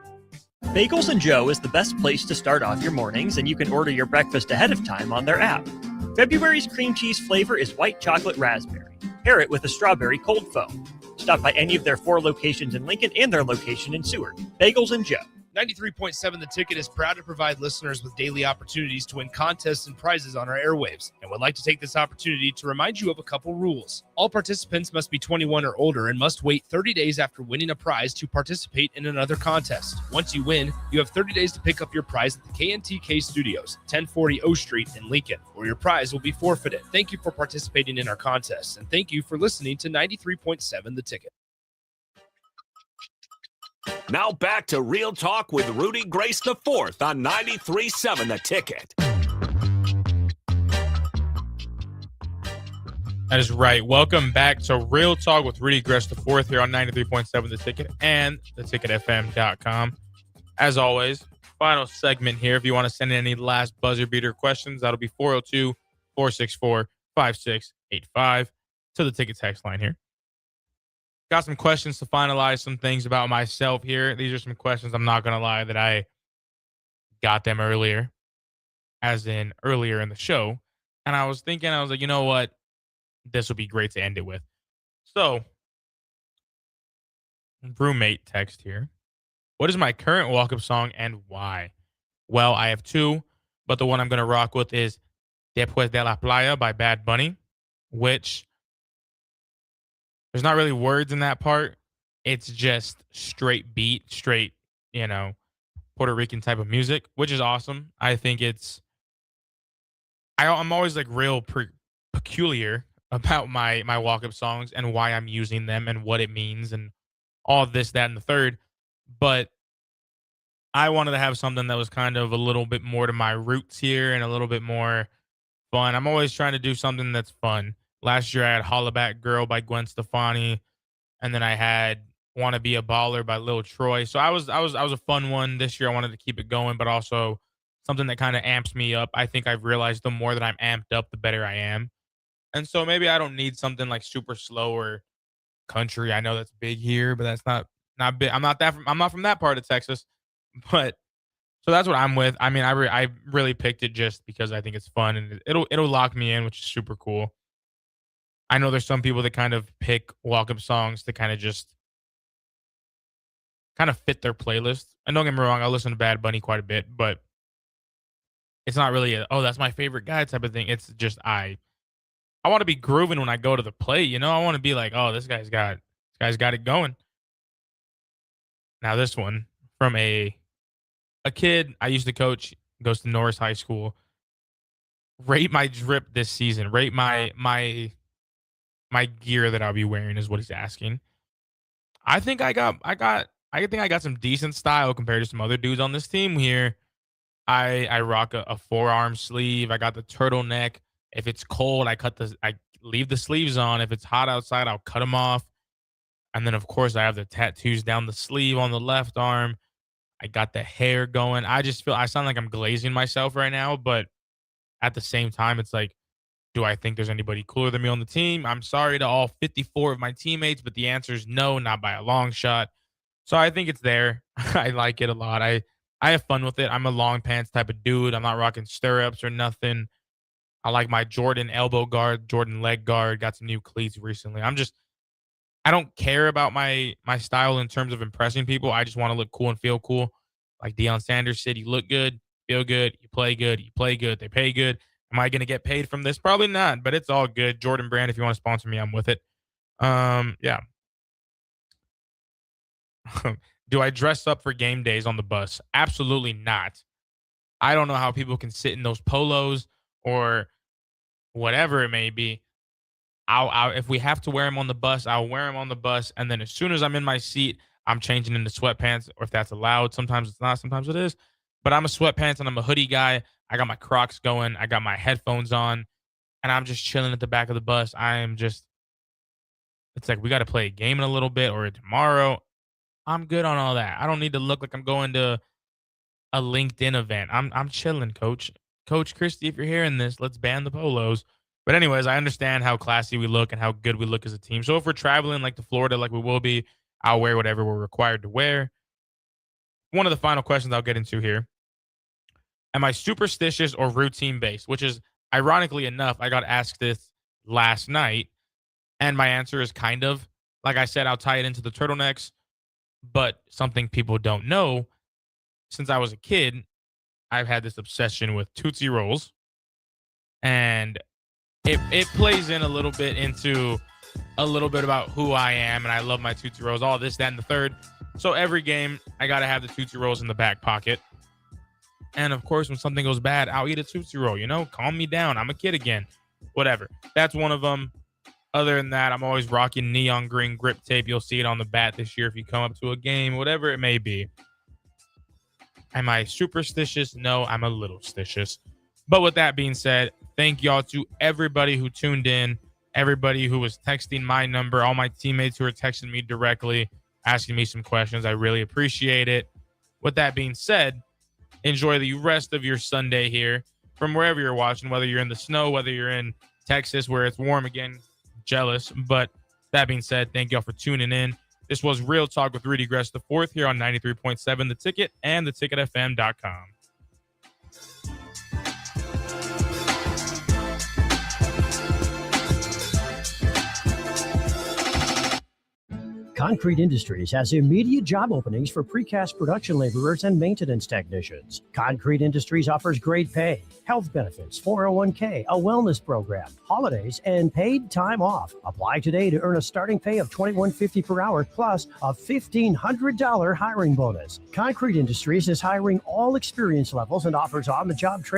S5: Bagels and Joe is the best place to start off your mornings, and you can order your breakfast ahead of time on their app. February's cream cheese flavor is white chocolate raspberry. Pair it with a strawberry cold foam. Stop by any of their 4 locations in Lincoln and their location in Seward. Bagels and Joe.
S1: 93.7 The Ticket is proud to provide listeners with daily opportunities to win contests and prizes on our airwaves, and would like to take this opportunity to remind you of a couple rules. All participants must be 21 or older and must wait 30 days after winning a prize to participate in another contest. Once you win, you have 30 days to pick up your prize at the KNTK Studios, 1040 O Street in Lincoln, or your prize will be forfeited. Thank you for participating in our contests, and thank you for listening to 93.7 The Ticket.
S10: Now back to Real Talk with Rudy Gres IV on 93.7 The Ticket.
S12: That is right. Welcome back to Real Talk with Rudy Gres IV here on 93.7 The Ticket and theticketfm.com. As always, final segment here. If you want to send in any last buzzer beater questions, that'll be 402-464-5685 to the Ticket text line here. Got some questions to finalize some things about myself here. These are some questions, I'm not going to lie, that I got them earlier, as in earlier in the show. And I was like, you know what? This would be great to end it with. So, roommate text here. What is my current walk-up song and why? Well, I have 2, but the one I'm going to rock with is Después de la Playa by Bad Bunny, which... there's not really words in that part. It's just straight beat, straight, Puerto Rican type of music, which is awesome. I think I'm always like real peculiar about my walk-up songs and why I'm using them and what it means and all this, that, and the third. But I wanted to have something that was kind of a little bit more to my roots here and a little bit more fun. I'm always trying to do something that's fun. Last year I had Holla Back Girl by Gwen Stefani, and then I had Wanna Be a Baller by Lil Troy. So I was a fun one. This year I wanted to keep it going, but also something that kind of amps me up. I think I've realized the more that I'm amped up, the better I am. And so maybe I don't need something like super slow or country. I know that's big here, but that's not big. I'm not from that part of Texas. But so that's what I'm with. I mean, I really picked it just because I think it's fun and it'll lock me in, which is super cool. I know there's some people that kind of pick walk-up songs to kind of fit their playlist. And don't get me wrong, I listen to Bad Bunny quite a bit, but it's not really that's my favorite guy type of thing. It's just I want to be grooving when I go to the plate, I want to be like, oh, this guy's got it going. Now this one from a kid I used to coach, goes to Norris High School. Rate my drip this season. Rate my gear that I'll be wearing is what he's asking. I think I got some decent style compared to some other dudes on this team here. I rock a forearm sleeve. I got the turtleneck. If it's cold, I leave the sleeves on. If it's hot outside, I'll cut them off. And then of course I have the tattoos down the sleeve on the left arm. I got the hair going. I just feel I sound like I'm glazing myself right now, but at the same time, it's like, do I think there's anybody cooler than me on the team? I'm sorry to all 54 of my teammates, but the answer is no, not by a long shot. So I think it's there. I like it a lot. I have fun with it. I'm a long pants type of dude. I'm not rocking stirrups or nothing. I like my Jordan elbow guard, Jordan leg guard. Got some new cleats recently. I don't care about my style in terms of impressing people. I just want to look cool and feel cool. Like Deion Sanders said, you look good, feel good, you play good, they pay good. Am I going to get paid from this? Probably not, but it's all good. Jordan Brand, if you want to sponsor me, I'm with it. Yeah. Do I dress up for game days on the bus? Absolutely not. I don't know how people can sit in those polos or whatever it may be. If we have to wear them on the bus, I'll wear them on the bus. And then as soon as I'm in my seat, I'm changing into sweatpants, or if that's allowed. Sometimes it's not, sometimes it is. But I'm a sweatpants and I'm a hoodie guy. I got my Crocs going. I got my headphones on, and I'm just chilling at the back of the bus. It's like we got to play a game in a little bit or tomorrow. I'm good on all that. I don't need to look like I'm going to a LinkedIn event. I'm chilling, Coach. Coach Christie, if you're hearing this, let's ban the polos. But anyways, I understand how classy we look and how good we look as a team. So if we're traveling like to Florida, like we will be, I'll wear whatever we're required to wear. One of the final questions I'll get into here. Am I superstitious or routine based? Which is, ironically enough, I got asked this last night, and my answer is kind of. Like I said, I'll tie it into the turtlenecks, but something people don't know, since I was a kid, I've had this obsession with Tootsie Rolls, and it plays in a little bit into a little bit about who I am, and I love my Tootsie Rolls, all this, that, and the third. So every game, I got to have the Tootsie Rolls in the back pocket. And of course, when something goes bad, I'll eat a Tootsie Roll, calm me down. I'm a kid again, whatever. That's one of them. Other than that, I'm always rocking neon green grip tape. You'll see it on the bat this year if you come up to a game, whatever it may be. Am I superstitious? No, I'm a little stitious. But with that being said, thank y'all to everybody who tuned in, everybody who was texting my number, all my teammates who are texting me directly, asking me some questions. I really appreciate it. With that being said, enjoy the rest of your Sunday here from wherever you're watching, whether you're in the snow, whether you're in Texas where it's warm again. Jealous. But that being said, thank y'all for tuning in. This was Real Talk with Rudy Gres IV here on 93.7 The Ticket and theticketfm.com.
S4: Concrete Industries has immediate job openings for precast production laborers and maintenance technicians. Concrete Industries offers great pay, health benefits, 401k, a wellness program, holidays, and paid time off. Apply today to earn a starting pay of $21.50 per hour plus a $1,500 hiring bonus. Concrete Industries is hiring all experience levels and offers on-the-job training.